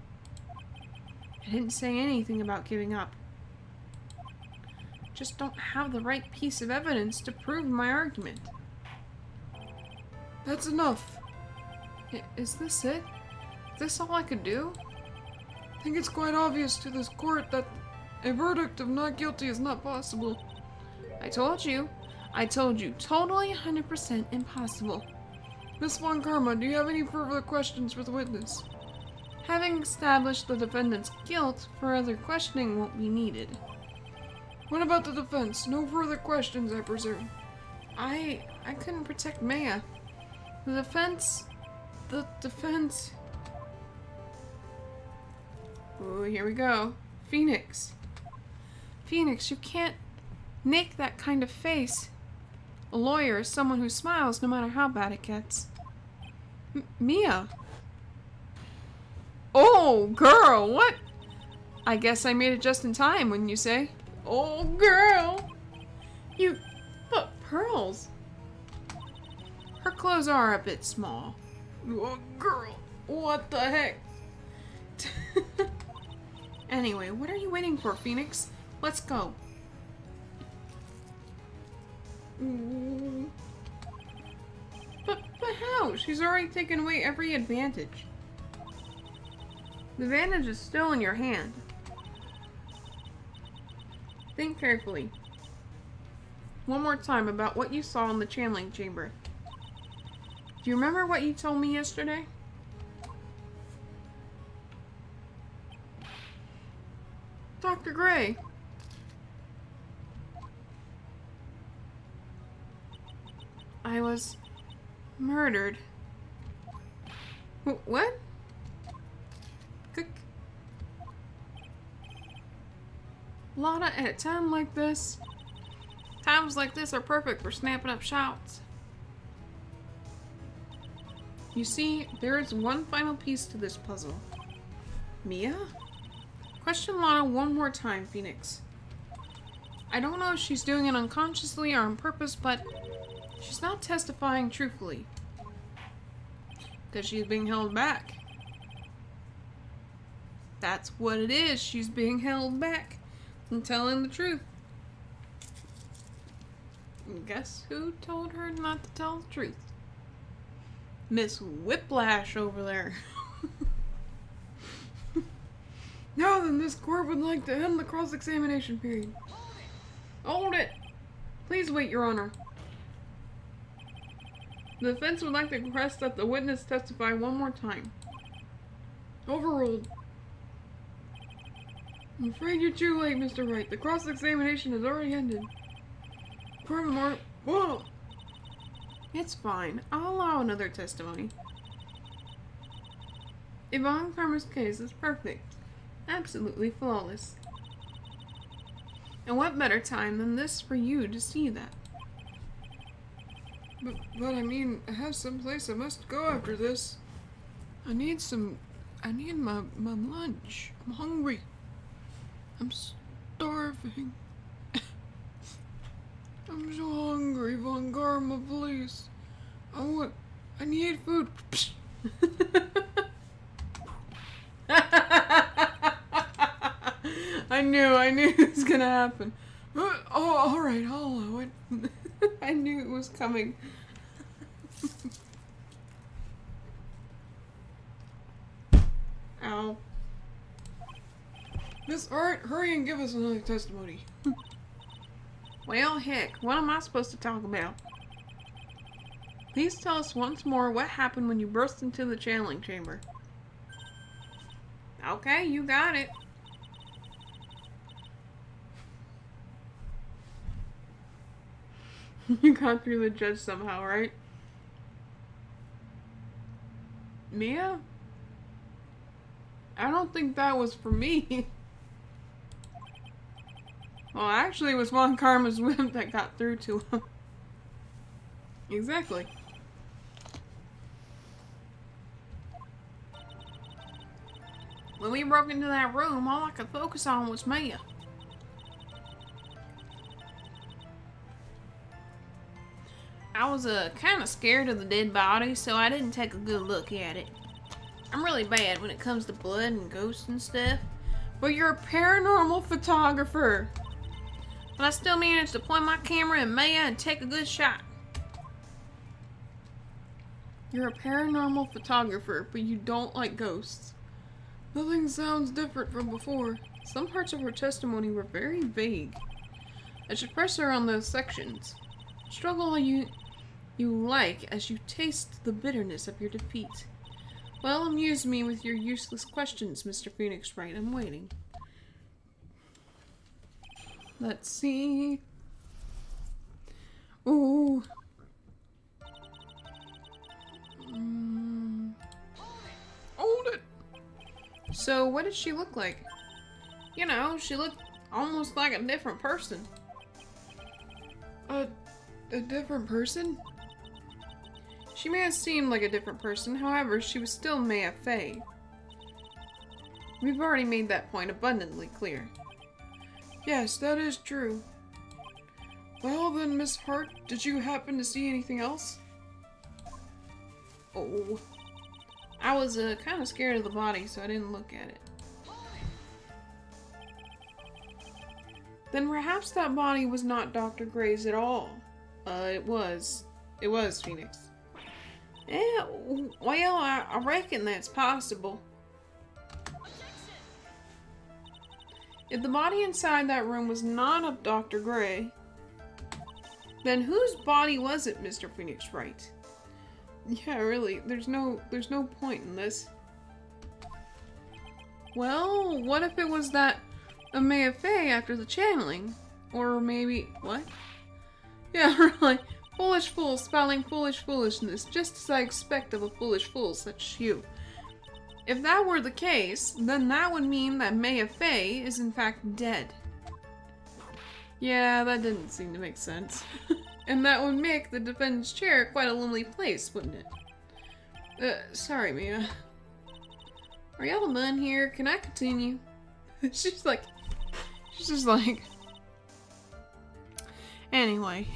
I didn't say anything about giving up. Just don't have the right piece of evidence to prove my argument. That's enough. Is this it? Is this all I could do? I think it's quite obvious to this court that a verdict of not guilty is not possible. I told you, totally 100% impossible. Miss Von Karma, do you have any further questions for the witness? Having established the defendant's guilt, further questioning won't be needed. What about the defense? No further questions, I presume. I couldn't protect Maya. The defense... Oh, here we go. Phoenix. Phoenix, you can't make that kind of face. A lawyer is someone who smiles no matter how bad it gets. Mia. Oh, girl, what? I guess I made it just in time, wouldn't you say? Oh, girl. But pearls. Her clothes are a bit small. Oh, girl. What the heck? Anyway, what are you waiting for, Phoenix? Let's go. But how? She's already taken away every advantage. The advantage is still in your hand. Think carefully. One more time about what you saw in the channeling chamber. Do you remember what you told me yesterday? Dr. Gray. I was murdered. What? Lotta, at a time like this, times like this are perfect for snapping up shouts. You see, there is one final piece to this puzzle. Mia? Question Lotta one more time, Phoenix. I don't know if she's doing it unconsciously or on purpose, but she's not testifying truthfully. Because she's being held back. That's what it is. She's being held back from telling the truth. And guess who told her not to tell the truth? Miss Whiplash over there. Now then, this court would like to end the cross-examination period. Hold it! Please wait, Your Honor. The defense would like to request that the witness testify one more time. Overruled. I'm afraid you're too late, Mr. Wright. The cross-examination has already ended. Furthermore, whoa! It's fine. I'll allow another testimony. Yvonne Farmer's case is perfect. Absolutely flawless. And what better time than this for you to see that? But I mean, I have some place I must go after this. I need my lunch. I'm hungry. I'm starving. I'm so hungry, Von Karma, please. I need food. I knew it was gonna happen. Oh, alright, I'll allow it. I knew it was coming. Ow. Miss Art, hurry and give us another testimony. Well, heck, what am I supposed to talk about? Please tell us once more what happened when you burst into the channeling chamber. Okay, you got it. You got through the judge somehow, right? Mia? I don't think that was for me. Well, actually, it was Von Karma's whip that got through to him. Exactly. When we broke into that room, all I could focus on was Mia. I was kind of scared of the dead body, so I didn't take a good look at it. I'm really bad when it comes to blood and ghosts and stuff. But you're a paranormal photographer. But I still managed to point my camera at Mia and take a good shot. You're a paranormal photographer, but you don't like ghosts. Nothing sounds different from before. Some parts of her testimony were very vague. I should press her on those sections. Struggle you like as you taste the bitterness of your defeat. Well, amuse me with your useless questions, Mr. Phoenix Wright. I'm waiting. Let's see. Ooh. Hold it! So, what did she look like? You know, she looked almost like a different person. A different person? She may have seemed like a different person, however, she was still Maya Fey. We've already made that point abundantly clear. Yes, that is true. Well then, Miss Hart, did you happen to see anything else? Oh. I was kind of scared of the body, so I didn't look at it. Then perhaps that body was not Dr. Gray's at all. It was. It was Phoenix. Yeah, well, I reckon that's possible. If the body inside that room was not of Dr. Gray, then whose body was it, Mr. Phoenix Wright? Yeah, really, there's no point in this. Well, what if it was that Maya Fey after the channeling? Or maybe, what? Yeah, really. Foolish fool spelling foolish foolishness, just as I expect of a foolish fool such as you. If that were the case, then that would mean that Maya Fey is in fact dead. Yeah, that didn't seem to make sense. And that would make the defendant's chair quite a lonely place, wouldn't it? Sorry, Mia. Are y'all done here? Can I continue? She's just like... Anyway.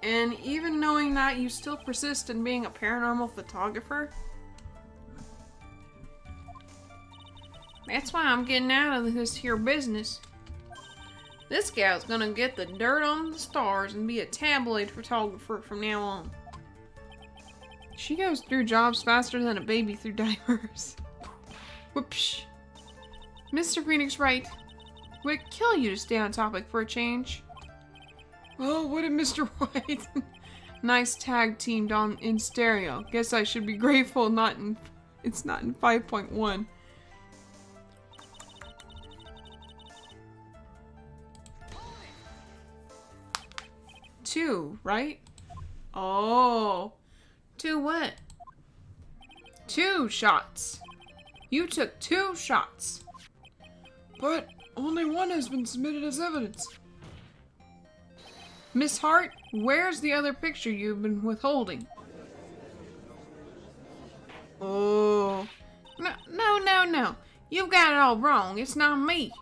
And even knowing that, you still persist in being a paranormal photographer? That's why I'm getting out of this here business. This gal's gonna get the dirt on the stars and be a tabloid photographer from now on. She goes through jobs faster than a baby through diapers. Whoops. Mr. Phoenix right. Would it kill you to stay on topic for a change? Well, what did Mr. White? Nice tag teamed on in stereo. Guess I should be grateful it's not in 5.1. Two, right? Oh. 2 what? 2 shots. You took 2 shots. But only one has been submitted as evidence. Miss Hart, where's the other picture you've been withholding? Oh. No. You've got it all wrong. It's not me.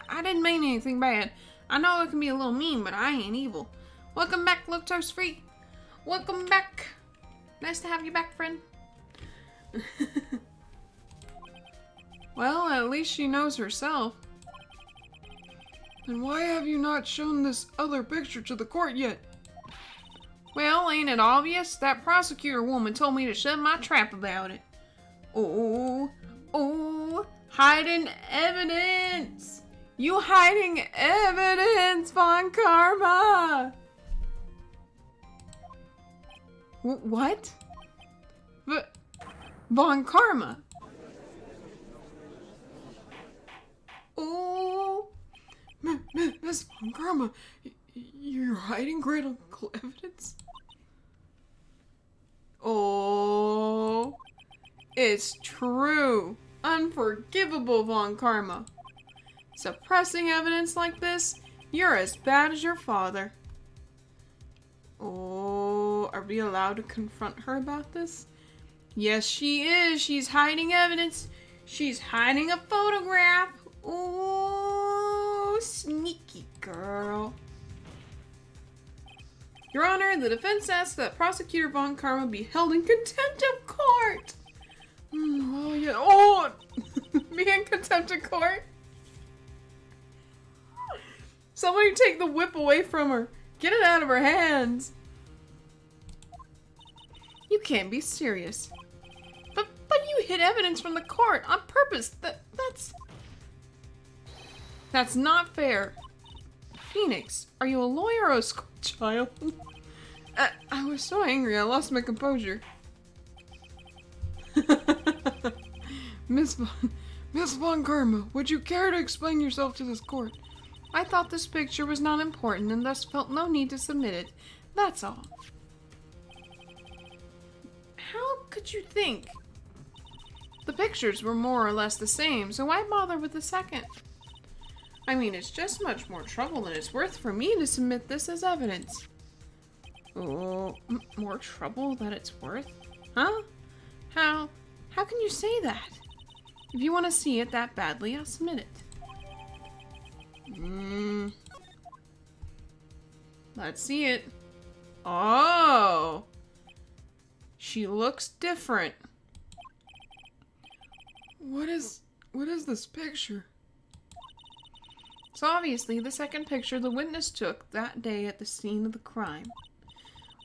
I didn't mean anything bad. I know it can be a little mean, but I ain't evil. Welcome back, Lactose Free. Welcome back. Nice to have you back, friend. Well, at least she knows herself. Then why have you not shown this other picture to the court yet? Well, ain't it obvious? That prosecutor woman told me to shut my trap about it. Oh, hiding evidence! You hiding evidence, Von Karma! What? But Von Karma. Oh, Miss Von Karma, you're hiding critical evidence? Oh, it's true. Unforgivable, Von Karma. Suppressing evidence like this, you're as bad as your father. Oh, are we allowed to confront her about this? Yes, she is. She's hiding evidence. She's hiding a photograph. Oh, sneaky girl. Your Honor, the defense asks that Prosecutor Von Karma be held in contempt of court. Oh, yeah. Oh, be in contempt of court? Somebody take the whip away from her. Get it out of her hands. You can't be serious. But you hid evidence from the court on purpose. That's not fair. Phoenix, are you a lawyer or a school child? I was so angry I lost my composure. Miss Von Karma, would you care to explain yourself to this court? I thought this picture was not important and thus felt no need to submit it. That's all. How could you think? The pictures were more or less the same, so why bother with the second? I mean, it's just much more trouble than it's worth for me to submit this as evidence. Oh, more trouble than it's worth? Huh? How can you say that? If you want to see it that badly, I'll submit it. Let's see it. Oh! She looks different. What is this picture? It's obviously the second picture the witness took that day at the scene of the crime.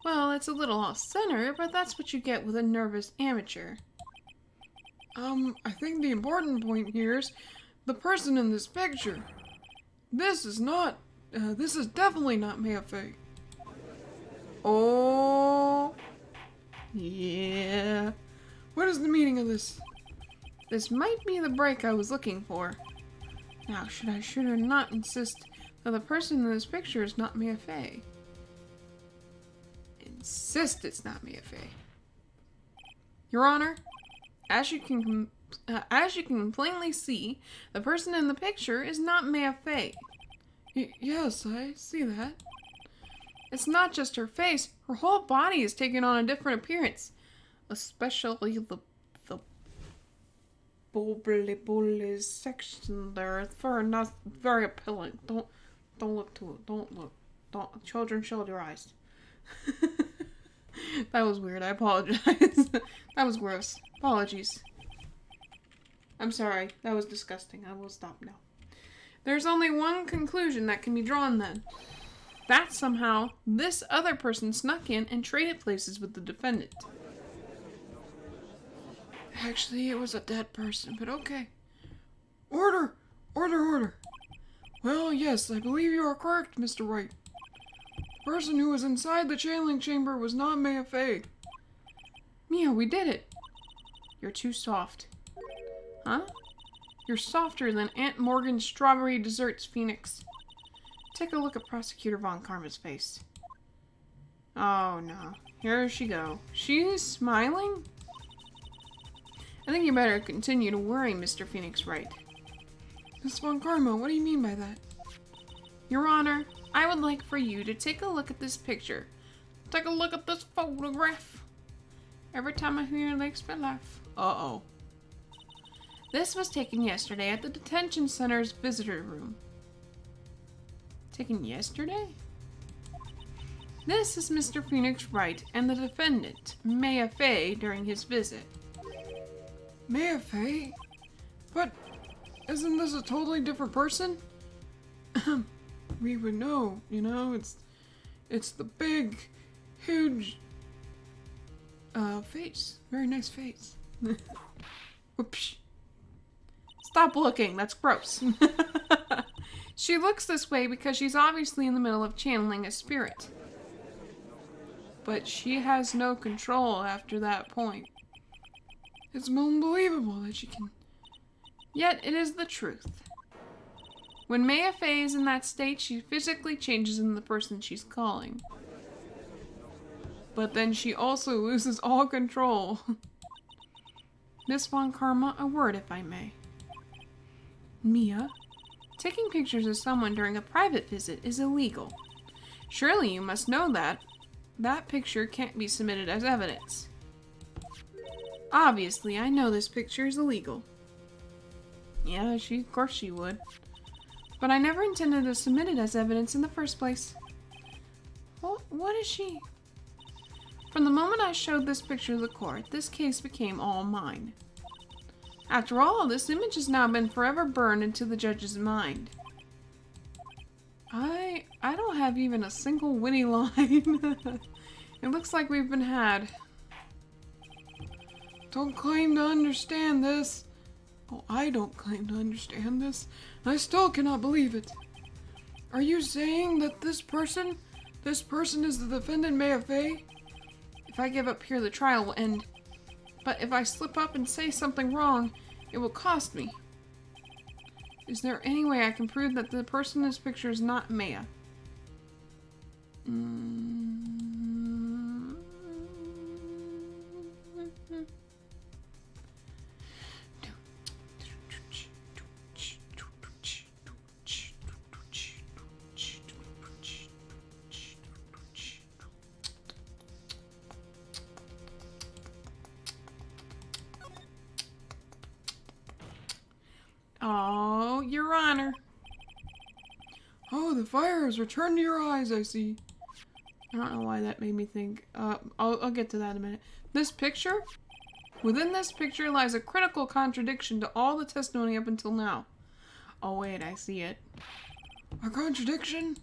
Well, it's a little off-center, but that's what you get with a nervous amateur. I think the important point here is the person in this picture. This is definitely not Mia Fey. Oh, yeah. What is the meaning of this? This might be the break I was looking for. Now, should or not insist that the person in this picture is not Mia Fey? Insist it's not Mia Fey. Your Honor, as you can plainly see, the person in the picture is not Mia Fey. Yes, I see that. It's not just her face. Her whole body is taking on a different appearance. Especially the bubbly section there. It's very appealing. Don't look to it. Don't look. Don't. Children, shield your eyes. That was weird. I apologize. That was gross. Apologies. I'm sorry. That was disgusting. I will stop now. There's only one conclusion that can be drawn then. That somehow this other person snuck in and traded places with the defendant. Actually, it was a dead person, but okay. Order! Order! Well, yes, I believe you are correct, Mr. Wright. The person who was inside the channeling chamber was not Maya Fey. Mia, we did it! You're too soft. Huh? You're softer than Aunt Morgan's strawberry desserts, Phoenix. Take a look at Prosecutor Von Karma's face. Oh no. Here she go. She's smiling? I think you better continue to worry, Mr. Phoenix Wright. Miss Von Karma, what do you mean by that? Your Honor, I would like for you to take a look at this picture. Take a look at this photograph. Every time I hear it makes me laugh. Uh-oh. This was taken yesterday at the detention center's visitor room. Taken yesterday? This is Mr. Phoenix Wright and the defendant, Maya Fey, during his visit. Maya Fey? But isn't this a totally different person? We would know, you know, it's the big, huge face. Very nice face. Whoops. Stop looking, that's gross. She looks this way because she's obviously in the middle of channeling a spirit. But she has no control after that point. It's unbelievable that she can... Yet it is the truth. When Maya Fey is in that state, she physically changes into the person she's calling. But then she also loses all control. Miss Von Karma, a word if I may. Mia, taking pictures of someone during a private visit is illegal. Surely you must know that. That picture can't be submitted as evidence. Obviously, I know this picture is illegal. Yeah, of course she would. But I never intended to submit it as evidence in the first place. What is she? From the moment I showed this picture to the court, this case became all mine. After all, this image has now been forever burned into the judge's mind. I don't have even a single witty line. It looks like we've been had. Don't claim to understand this. Oh, I don't claim to understand this. I still cannot believe it. Are you saying that this person is the defendant Maya Fey? If I give up here, the trial will end. But if I slip up and say something wrong, it will cost me. Is there any way I can prove that the person in this picture is not Maya? Oh, Your Honor. Oh, the fire has returned to your eyes, I see. I don't know why that made me think. I'll get to that in a minute. This picture? Within this picture lies a critical contradiction to all the testimony up until now. Oh wait, I see it. A contradiction?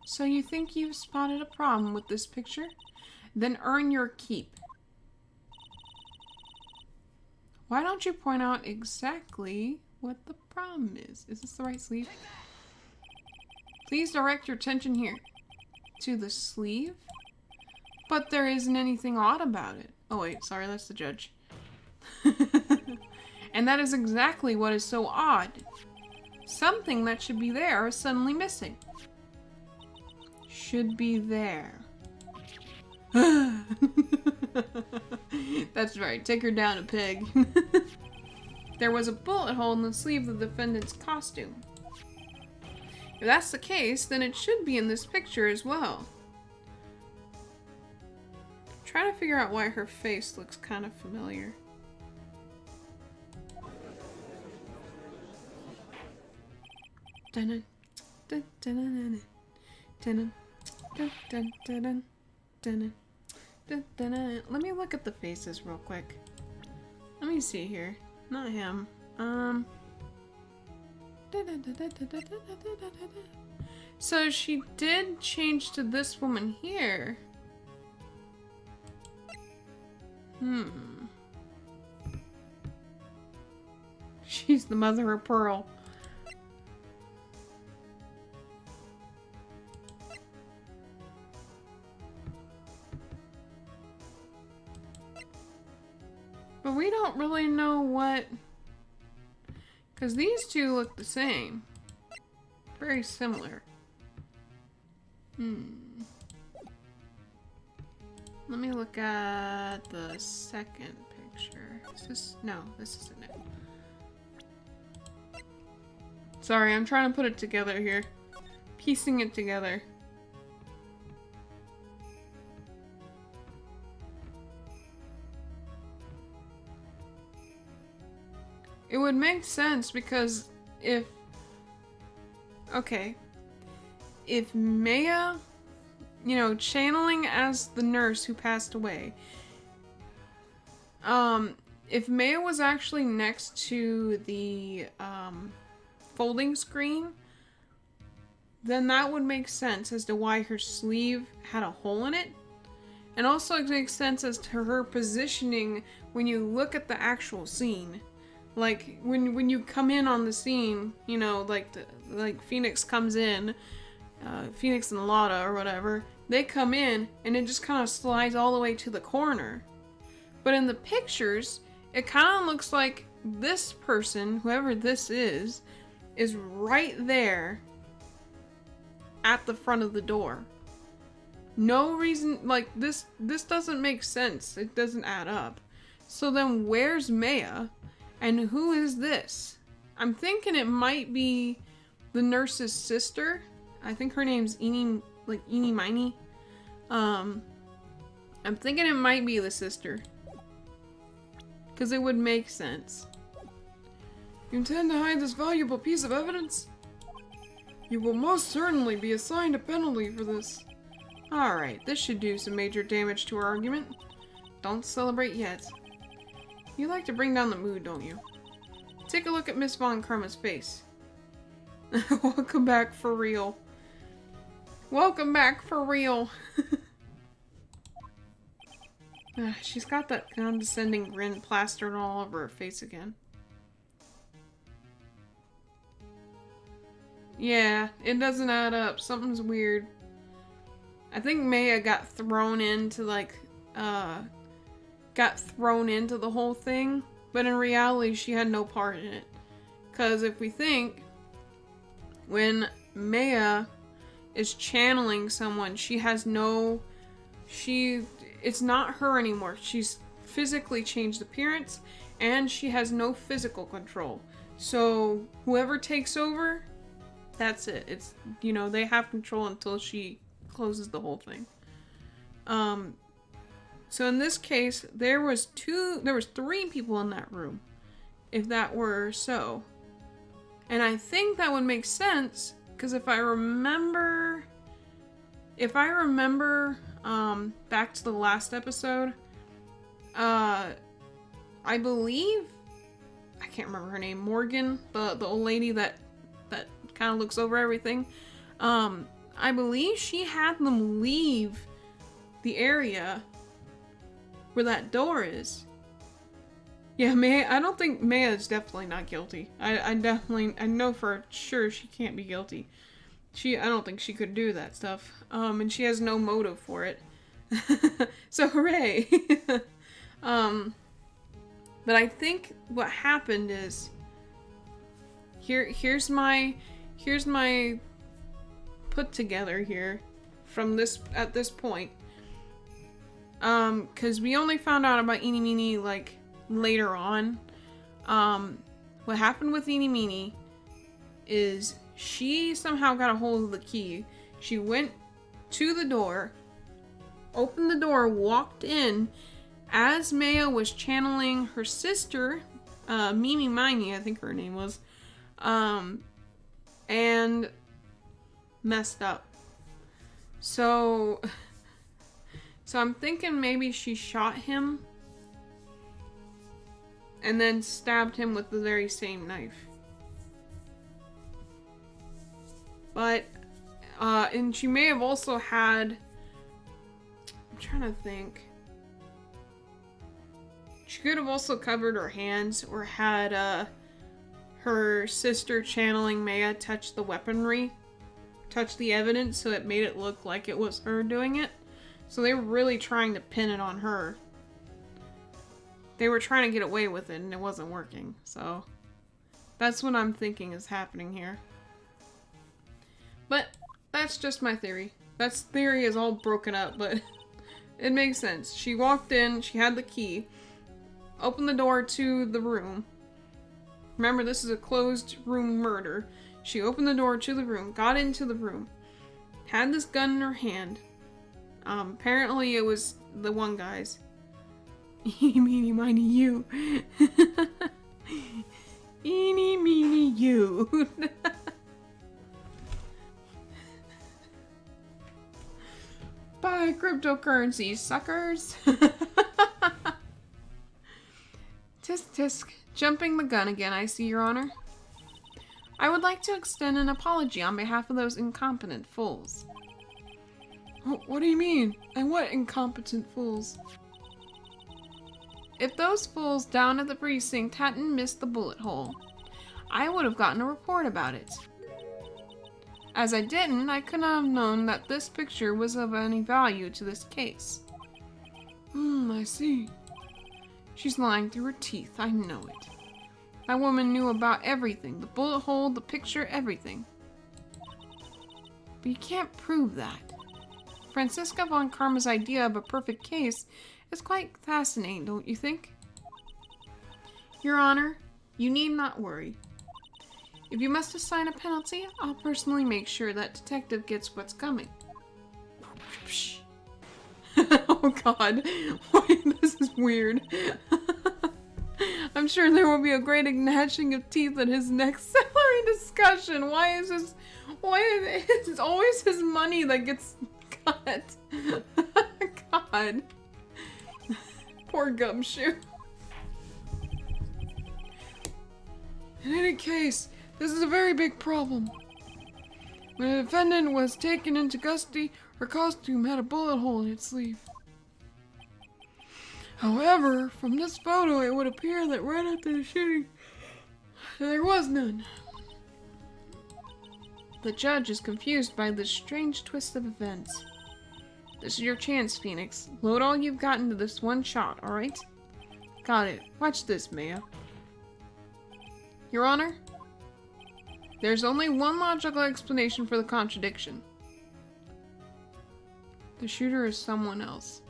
So you think you've spotted a problem with this picture? Then earn your keep. Why don't you point out exactly what the problem is? Is this the right sleeve? Please direct your attention here. To the sleeve? But there isn't anything odd about it. Oh wait, sorry, that's the judge. And that is exactly what is so odd. Something that should be there is suddenly missing. Should be there. That's right, take her down a peg. There was a bullet hole in the sleeve of the defendant's costume. If that's the case, then it should be in this picture as well. I'm trying to figure out why her face looks kind of familiar. Dun dun dun dun dun dun dun dun dun. Let me look at the faces real quick. Let me see here. Not him. So she did change to this woman here. She's the mother of pearl. But we don't really know what... Because these two look the same. Very similar. Let me look at the second picture. Is this... No, this isn't it. Sorry, I'm trying to put it together here. Piecing it together. It would make sense because if... Okay. If Maya, you know, channeling as the nurse who passed away, if Maya was actually next to the, folding screen, then that would make sense as to why her sleeve had a hole in it. And also it makes sense as to her positioning when you look at the actual scene. Like, when you come in on the scene, you know, like Phoenix comes in, Phoenix and Lotta or whatever, they come in and it just kind of slides all the way to the corner. But in the pictures, it kind of looks like this person, whoever this is right there at the front of the door. No reason, like, this doesn't make sense. It doesn't add up. So then where's Maya? And who is this? I'm thinking it might be the nurse's sister. I think her name's Eeny Miney. I'm thinking it might be the sister. Because it would make sense. You intend to hide this valuable piece of evidence? You will most certainly be assigned a penalty for this. Alright, this should do some major damage to our argument. Don't celebrate yet. You like to bring down the mood, don't you? Take a look at Miss Von Karma's face. Welcome back for real. Welcome back for real. She's got that condescending grin plastered all over her face again. Yeah, it doesn't add up. Something's weird. I think Maya got thrown into, like, got thrown into the whole thing, but in reality she had no part in it. Because if we think, when Maya is channeling someone, she has no... It's not her anymore. She's physically changed appearance, and she has no physical control. So whoever takes over, that's it. It's, you know, they have control until she closes the whole thing. So in this case, there was 3 people in that room, if that were so. And I think that would make sense, because if I remember, back to the last episode, I believe, I can't remember her name, Morgan, the old lady that kind of looks over everything, I believe she had them leave the area where that door is. Yeah, I don't think Maya is definitely not guilty. I know for sure she can't be guilty. I don't think she could do that stuff. And she has no motive for it. So hooray! But I think what happened is, here's my put together here from at this point. Cause we only found out about Eeny Meeny, like, later on. What happened with Eeny Meeny is she somehow got a hold of the key. She went to the door, opened the door, walked in as Maya was channeling her sister, Mimi Miney, I think her name was, and messed up. So I'm thinking maybe she shot him and then stabbed him with the very same knife. But, and she may have also had, I'm trying to think. She could have also covered her hands or had, her sister channeling Maya touched the weaponry, touched the evidence, so it made it look like it was her doing it. So they were really trying to pin it on her. They were trying to get away with it and it wasn't working. So that's what I'm thinking is happening here. But that's just my theory. That theory is all broken up, but it makes sense. She walked in, she had the key, opened the door to the room. Remember, this is a closed room murder. She opened the door to the room, got into the room, had this gun in her hand. Apparently it was the one guy's. Eeny, meeny, miny, you. Eeny, meeny, you. Buy cryptocurrency, suckers. Tisk tisk. Jumping the gun again, I see, Your Honor. I would like to extend an apology on behalf of those incompetent fools. What do you mean? And what incompetent fools? If those fools down at the precinct hadn't missed the bullet hole, I would have gotten a report about it. As I didn't, I could not have known that this picture was of any value to this case. I see. She's lying through her teeth, I know it. That woman knew about everything, the bullet hole, the picture, everything. But you can't prove that. Franziska von Karma's idea of a perfect case is quite fascinating, don't you think? Your Honor, you need not worry. If you must assign a penalty, I'll personally make sure that detective gets what's coming. Oh god, wait, this is weird. I'm sure there will be a great gnashing of teeth at his next salary discussion. Why is it always his money that gets cut? God. Poor Gumshoe. In any case, this is a very big problem. When a defendant was taken into custody, her costume had a bullet hole in its sleeve. However, from this photo, it would appear that right after the shooting, there was none. The judge is confused by this strange twist of events. This is your chance, Phoenix. Load all you've got into this one shot, alright? Got it. Watch this, Maya. Your Honor? There's only one logical explanation for the contradiction. The shooter is someone else.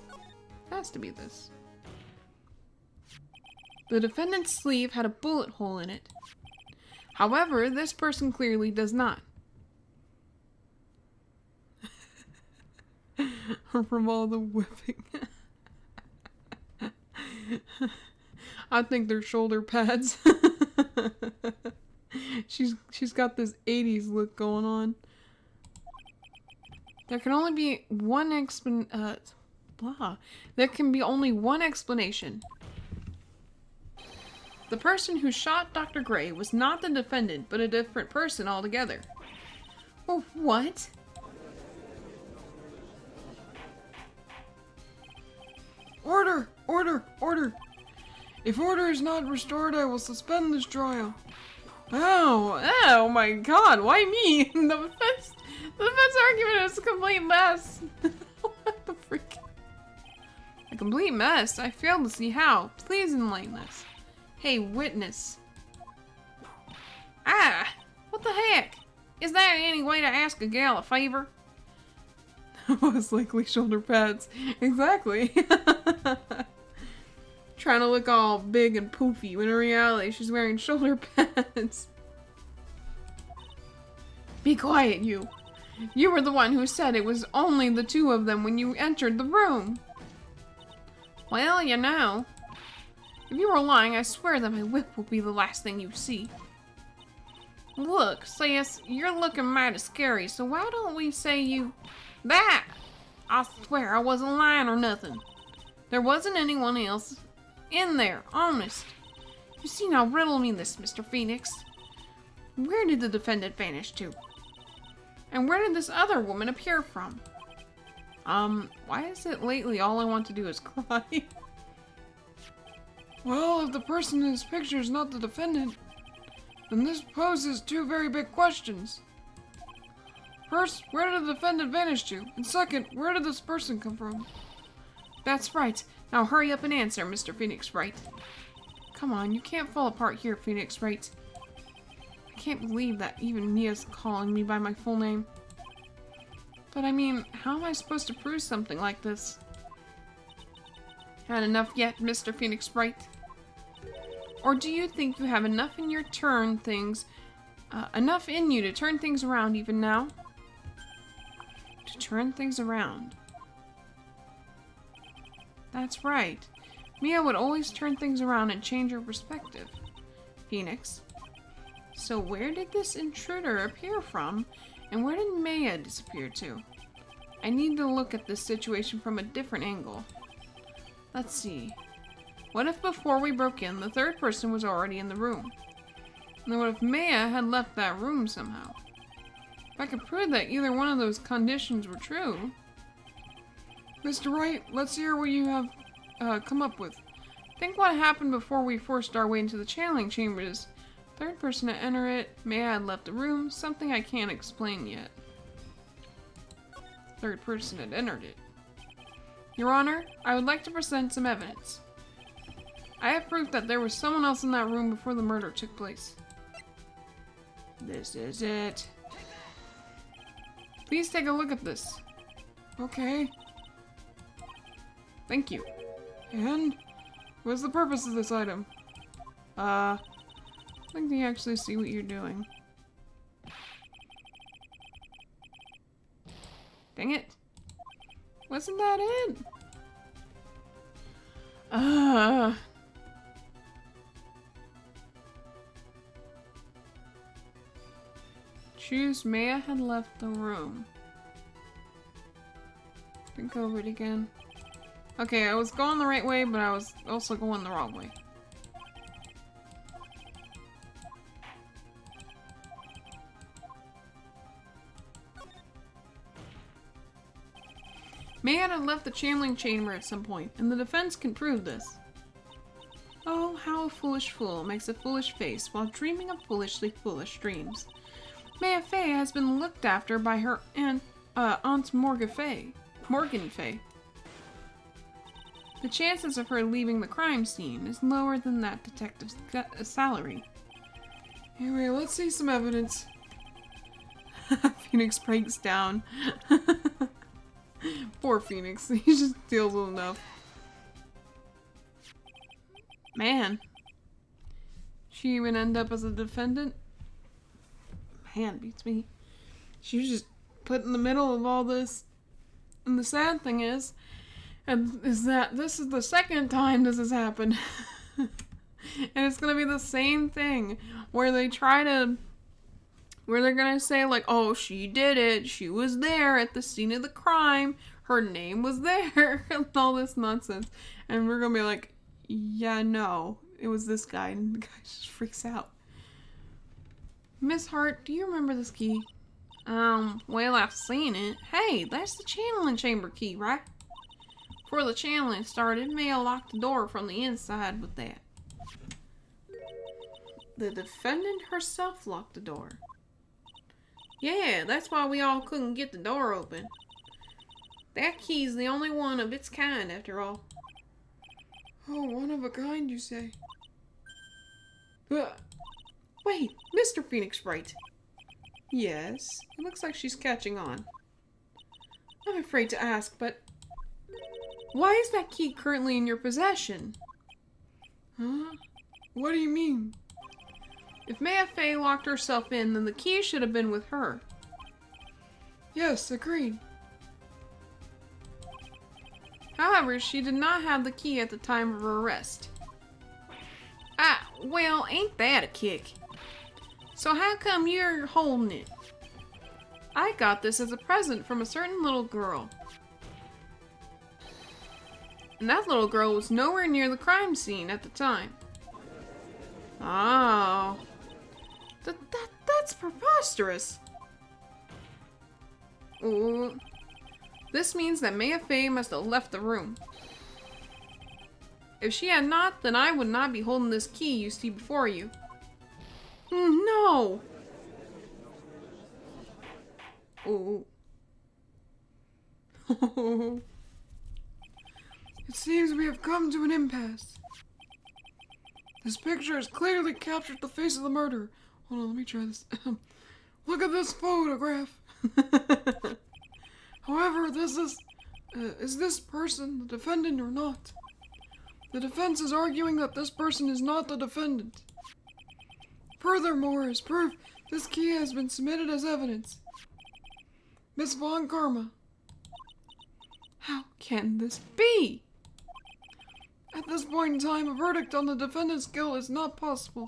It has to be this. The defendant's sleeve had a bullet hole in it. However, this person clearly does not. From all the whipping. I think they're shoulder pads. She's got this 80s look going on. There can only be one There can be only one explanation. The person who shot Dr. Gray was not the defendant, but a different person altogether. Oh, what? Order! Order! Order! If order is not restored, I will suspend this trial. Oh my god, why me? The defense argument is a complete mess. What the freak? A complete mess? I fail to see how. Please enlighten us. Hey, witness. Ah! What the heck? Is there any way to ask a gal a favor? Most likely shoulder pads. Exactly. Trying to look all big and poofy when in reality she's wearing shoulder pads. Be quiet, you. You were the one who said it was only the two of them when you entered the room. Well, you know. If you were lying, I swear that my whip will be the last thing you see. Look, sis, you're looking mighty scary, so why don't we say you... That! I swear I wasn't lying or nothing. There wasn't anyone else in there, honest. You see, now riddle me this, Mr. Phoenix. Where did the defendant vanish to? And where did this other woman appear from? Why is it lately all I want to do is cry? Well, if the person in this picture is not the defendant, then this poses two very big questions. First, where did the defendant vanish to? And second, where did this person come from? That's right. Now hurry up and answer, Mr. Phoenix Wright. Come on, you can't fall apart here, Phoenix Wright. I can't believe that even Mia's calling me by my full name. But I mean, how am I supposed to prove something like this? Had enough yet, Mr. Phoenix Wright? Or do you think you have enough in you to turn things around even now? To turn things around. That's right. Mia would always turn things around and change her perspective. Phoenix. So where did this intruder appear from, and where did Maya disappear to? I need to look at this situation from a different angle. Let's see. What if before we broke in, the third person was already in the room? And then what if Maya had left that room somehow? If I could prove that either one of those conditions were true... Mr. Wright, let's hear what you have come up with. Think what happened before we forced our way into the channeling chambers. Third person to enter it, Maya had left the room, something I can't explain yet. Third person had entered it. Your Honor, I would like to present some evidence. I have proof that there was someone else in that room before the murder took place. This is it. Please take a look at this. Okay. Thank you. And? What's the purpose of this item? Let me actually see what you're doing. Dang it. Wasn't that it? Choose Maya had left the room. Think over it again. Okay, I was going the right way, but I was also going the wrong way. Maya had left the channeling chamber at some point, and the defense can prove this. Oh, how a foolish fool makes a foolish face while dreaming of foolishly foolish dreams. Maya Fey has been looked after by her Aunt Morgan Fey. The chances of her leaving the crime scene is lower than that detective's salary. Anyway, let's see some evidence. Phoenix breaks down. Poor Phoenix, he just deals with enough. Man. She even end up as a defendant? Man, beats me. She was just put in the middle of all this. And the sad thing is that this is the second time this has happened. And it's gonna be the same thing. Where they're gonna say like, oh, she did it. She was there at the scene of the crime. Her name was there. And all this nonsense. And we're gonna be like, yeah, no. It was this guy. And the guy just freaks out. Miss Hart, do you remember this key? Well, I've seen it. Hey, that's the channeling chamber key, right? Before the channeling started, Maya locked the door from the inside with that. The defendant herself locked the door. Yeah, that's why we all couldn't get the door open. That key's the only one of its kind, after all. Oh, one of a kind, you say? Wait, Mr. Phoenix Wright. Yes, it looks like she's catching on. I'm afraid to ask, but why is that key currently in your possession? Huh? What do you mean? If Maya Fey locked herself in, then the key should have been with her. Yes, agreed. However, she did not have the key at the time of her arrest. Well, ain't that a kick? So how come you're holding it? I got this as a present from a certain little girl. And that little girl was nowhere near the crime scene at the time. Oh. That's preposterous. Ooh. This means that Maya Fey must have left the room. If she had not, then I would not be holding this key you see before you. No! Oh. It seems we have come to an impasse. This picture has clearly captured the face of the murderer. Hold on, let me try this. Look at this photograph. However, is this person the defendant or not? The defense is arguing that this person is not the defendant. Furthermore, as proof, this key has been submitted as evidence. Miss Von Karma. How can this be? At this point in time, a verdict on the defendant's guilt is not possible.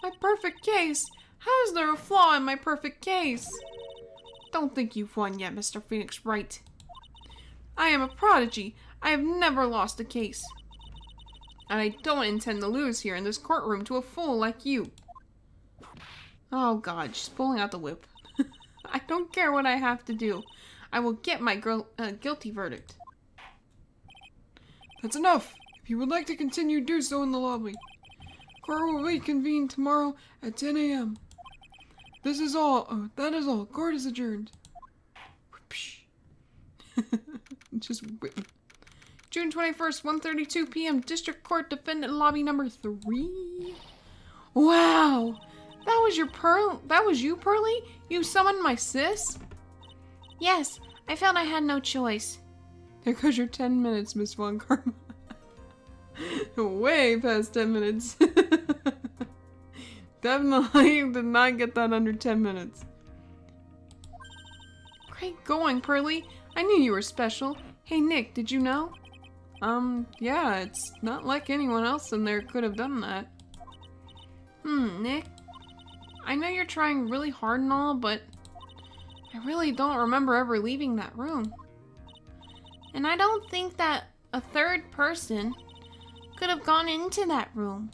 My perfect case? How is there a flaw in my perfect case? Don't think you've won yet, Mr. Phoenix Wright. I am a prodigy. I have never lost a case. And I don't intend to lose here in this courtroom to a fool like you. Oh god, she's pulling out the whip. I don't care what I have to do. I will get my guilty verdict. That's enough. If you would like to continue, do so in the lobby. Court will reconvene tomorrow at 10 a.m. This is all. Oh, that is all. Court is adjourned. Just whip. June 21st, 1:32 p.m. District Court Defendant Lobby number 3. Wow! That was you, Pearly? You summoned my sis? Yes, I felt I had no choice. There goes your 10 minutes, Miss Von Karma. Way past 10 minutes. Definitely did not get that under 10 minutes. Great going, Pearly. I knew you were special. Hey, Nick, did you know? Yeah, it's not like anyone else in there could have done that. Nick? I know you're trying really hard and all, but I really don't remember ever leaving that room. And I don't think that a third person could have gone into that room.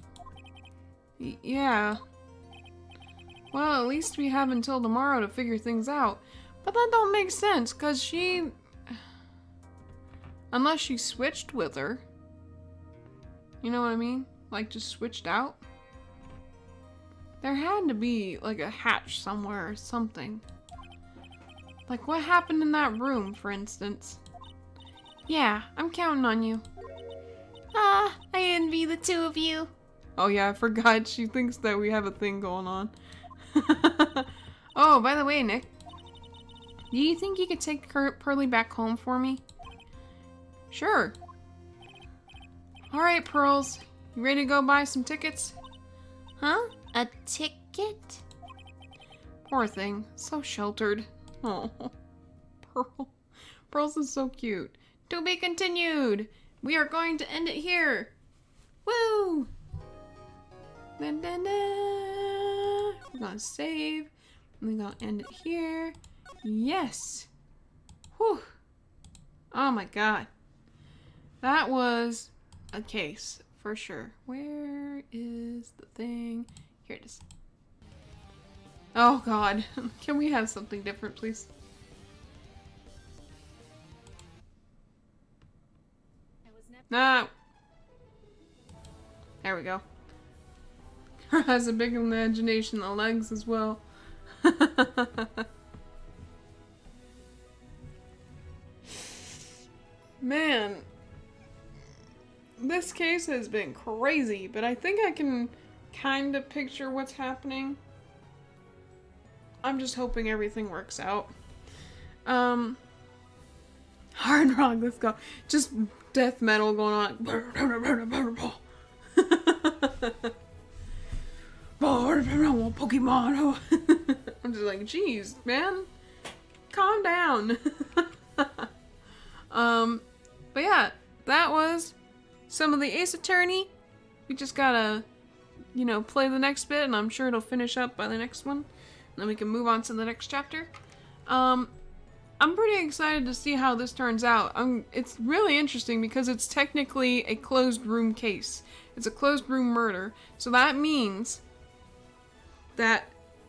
Yeah. Well, at least we have until tomorrow to figure things out. But that don't make sense, cause she... Unless she switched with her. You know what I mean? Like, just switched out. There had to be, like, a hatch somewhere or something. Like, what happened in that room, for instance? Yeah, I'm counting on you. Ah, I envy the two of you. Oh yeah, I forgot. She thinks that we have a thing going on. Oh, by the way, Nick. Do you think you could take Pearly back home for me? Sure. Alright, Pearls. You ready to go buy some tickets? Huh? A ticket? Poor thing. So sheltered. Oh, Pearl. Pearls is so cute. To be continued. We are going to end it here. Woo! Da, da, da. We're gonna save. We're gonna end it here. Yes. Whew. Oh my god. That was a case for sure. Where is the thing? Here it is. Oh god. Can we have something different, please? No. There we go. Her has a big imagination, the legs as well. Man, this case has been crazy, but I think I can kind of picture what's happening. I'm just hoping everything works out. Hard rock, let's go. Just death metal going on. Pokemon. I'm just like, geez, man, calm down. But yeah, that was some of the Ace Attorney. We just gotta, you know, play the next bit, and I'm sure it'll finish up by the next one. And then we can move on to the next chapter. I'm pretty excited to see how this turns out. It's really interesting because it's technically a closed room case. It's a closed room murder. So that means that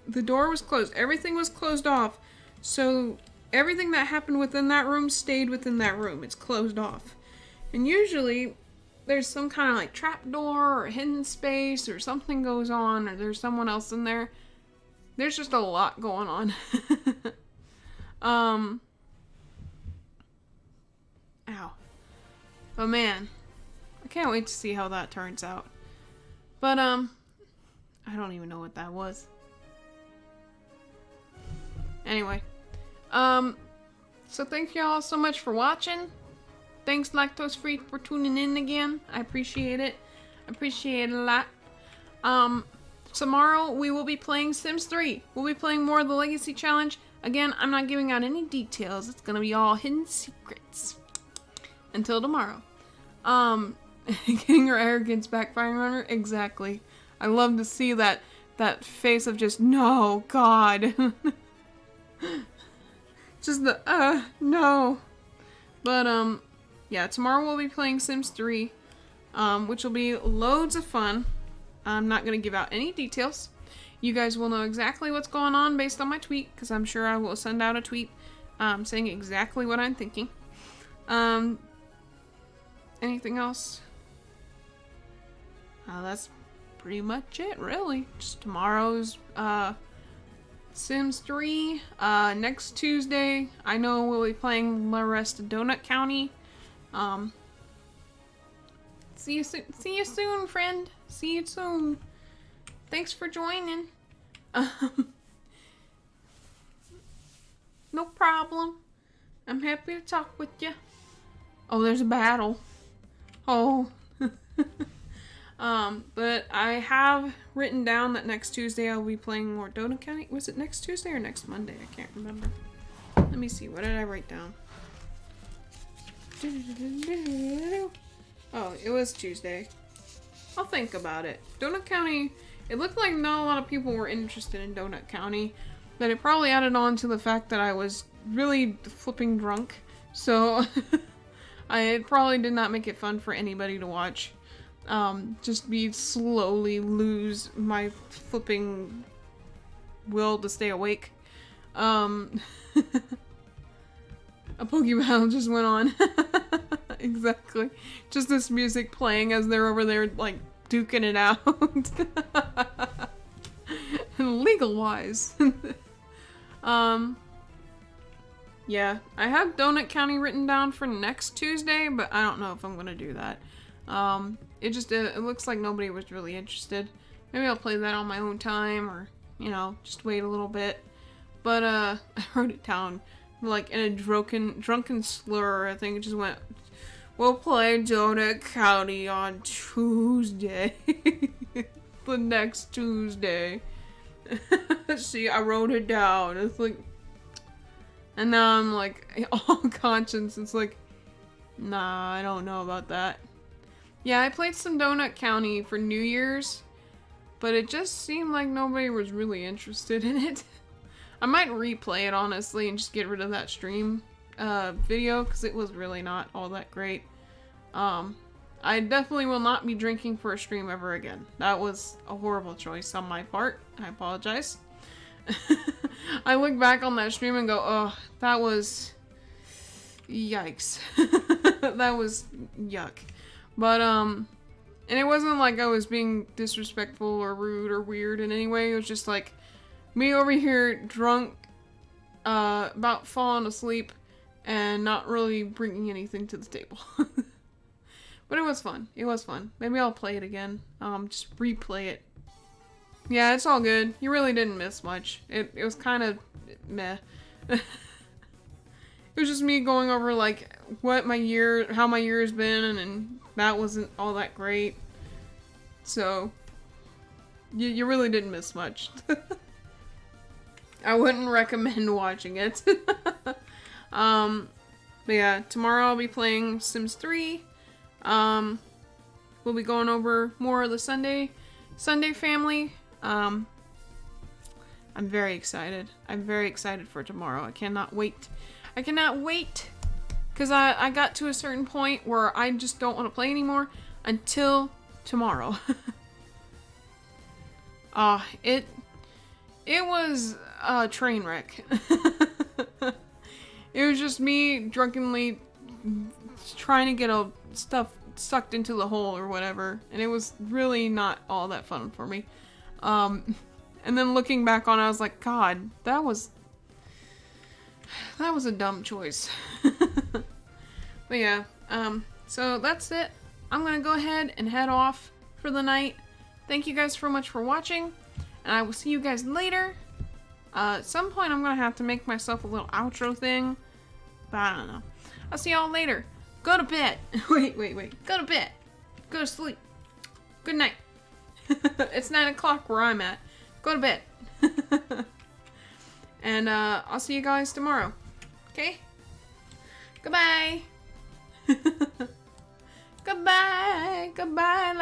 the door was closed. Everything was closed off. So everything that happened within that room stayed within that room. It's closed off. And usually there's some kind of like trapdoor or hidden space or something goes on or there's someone else in there. There's just a lot going on. Ow. But man, I can't wait to see how that turns out. But I don't even know what that was. Anyway, so thank y'all so much for watching. Thanks Lactose Free for tuning in again. I appreciate it. I appreciate it a lot. Tomorrow we will be playing Sims 3. We'll be playing more of the Legacy Challenge. Again, I'm not giving out any details. It's gonna be all hidden secrets. Until tomorrow. Getting her arrogance backfiring on her? Exactly. I love to see that face of just, no, God. Just the, no. But, yeah, tomorrow we'll be playing Sims 3, which will be loads of fun. I'm not going to give out any details. You guys will know exactly what's going on based on my tweet, because I'm sure I will send out a tweet saying exactly what I'm thinking. Anything else? That's pretty much it, really. Just tomorrow's Sims 3. Next Tuesday, I know we'll be playing the rest of Donut County. See you soon. See you soon, friend. See you soon. Thanks for joining. No problem. I'm happy to talk with you. Oh, there's a battle. Oh. But I have written down that next Tuesday I'll be playing more Donut County. Was it next Tuesday or next Monday? I can't remember. Let me see. What did I write down? Oh, it was Tuesday. I'll think about it. Donut County, it looked like not a lot of people were interested in Donut County, but it probably added on to the fact that I was really flipping drunk. So it probably did not make it fun for anybody to watch. Just me slowly lose my flipping will to stay awake. A Pokeball just went on. Exactly. Just this music playing as they're over there, like, duking it out. Legal-wise. Yeah, I have Donut County written down for next Tuesday, but I don't know if I'm gonna do that. It looks like nobody was really interested. Maybe I'll play that on my own time, or, you know, just wait a little bit. But, I wrote it down, like, in a drunken slur. I think it just went, we'll play Donut County on Tuesday. The next Tuesday. See, I wrote it down. It's like, and now I'm like, all conscious. It's like, nah, I don't know about that. Yeah, I played some Donut County for New Year's, but it just seemed like nobody was really interested in it. I might replay it, honestly, and just get rid of that stream video, because it was really not all that great. I definitely will not be drinking for a stream ever again. That was a horrible choice on my part. I apologize. I look back on that stream and go, oh, that was... yikes. That was yuck. But, and it wasn't like I was being disrespectful or rude or weird in any way. It was just like me over here drunk, about falling asleep, and not really bringing anything to the table. But it was fun. It was fun. Maybe I'll play it again. Just replay it. Yeah, it's all good. You really didn't miss much. It was kind of meh. It was just me going over, like, how my year has been, and that wasn't all that great. So, you really didn't miss much. I wouldn't recommend watching it. But yeah, tomorrow I'll be playing Sims 3. We'll be going over more of the Sunday family. I'm very excited. I'm very excited for tomorrow. I cannot wait. I cannot wait, because I got to a certain point where I just don't want to play anymore until tomorrow. It was a train wreck. It was just me drunkenly trying to get stuff sucked into the hole or whatever, and it was really not all that fun for me. And then looking back on it, I was like, God, that was a dumb choice. But yeah, so that's it. I'm gonna go ahead and head off for the night. Thank you guys so much for watching, and I will see you guys later. At some point, I'm gonna have to make myself a little outro thing, but I don't know. I'll see y'all later. Go to bed. Wait. Go to bed. Go to sleep. Good night. It's 9 o'clock where I'm at. Go to bed. And I'll see you guys tomorrow. Okay? Goodbye. Goodbye.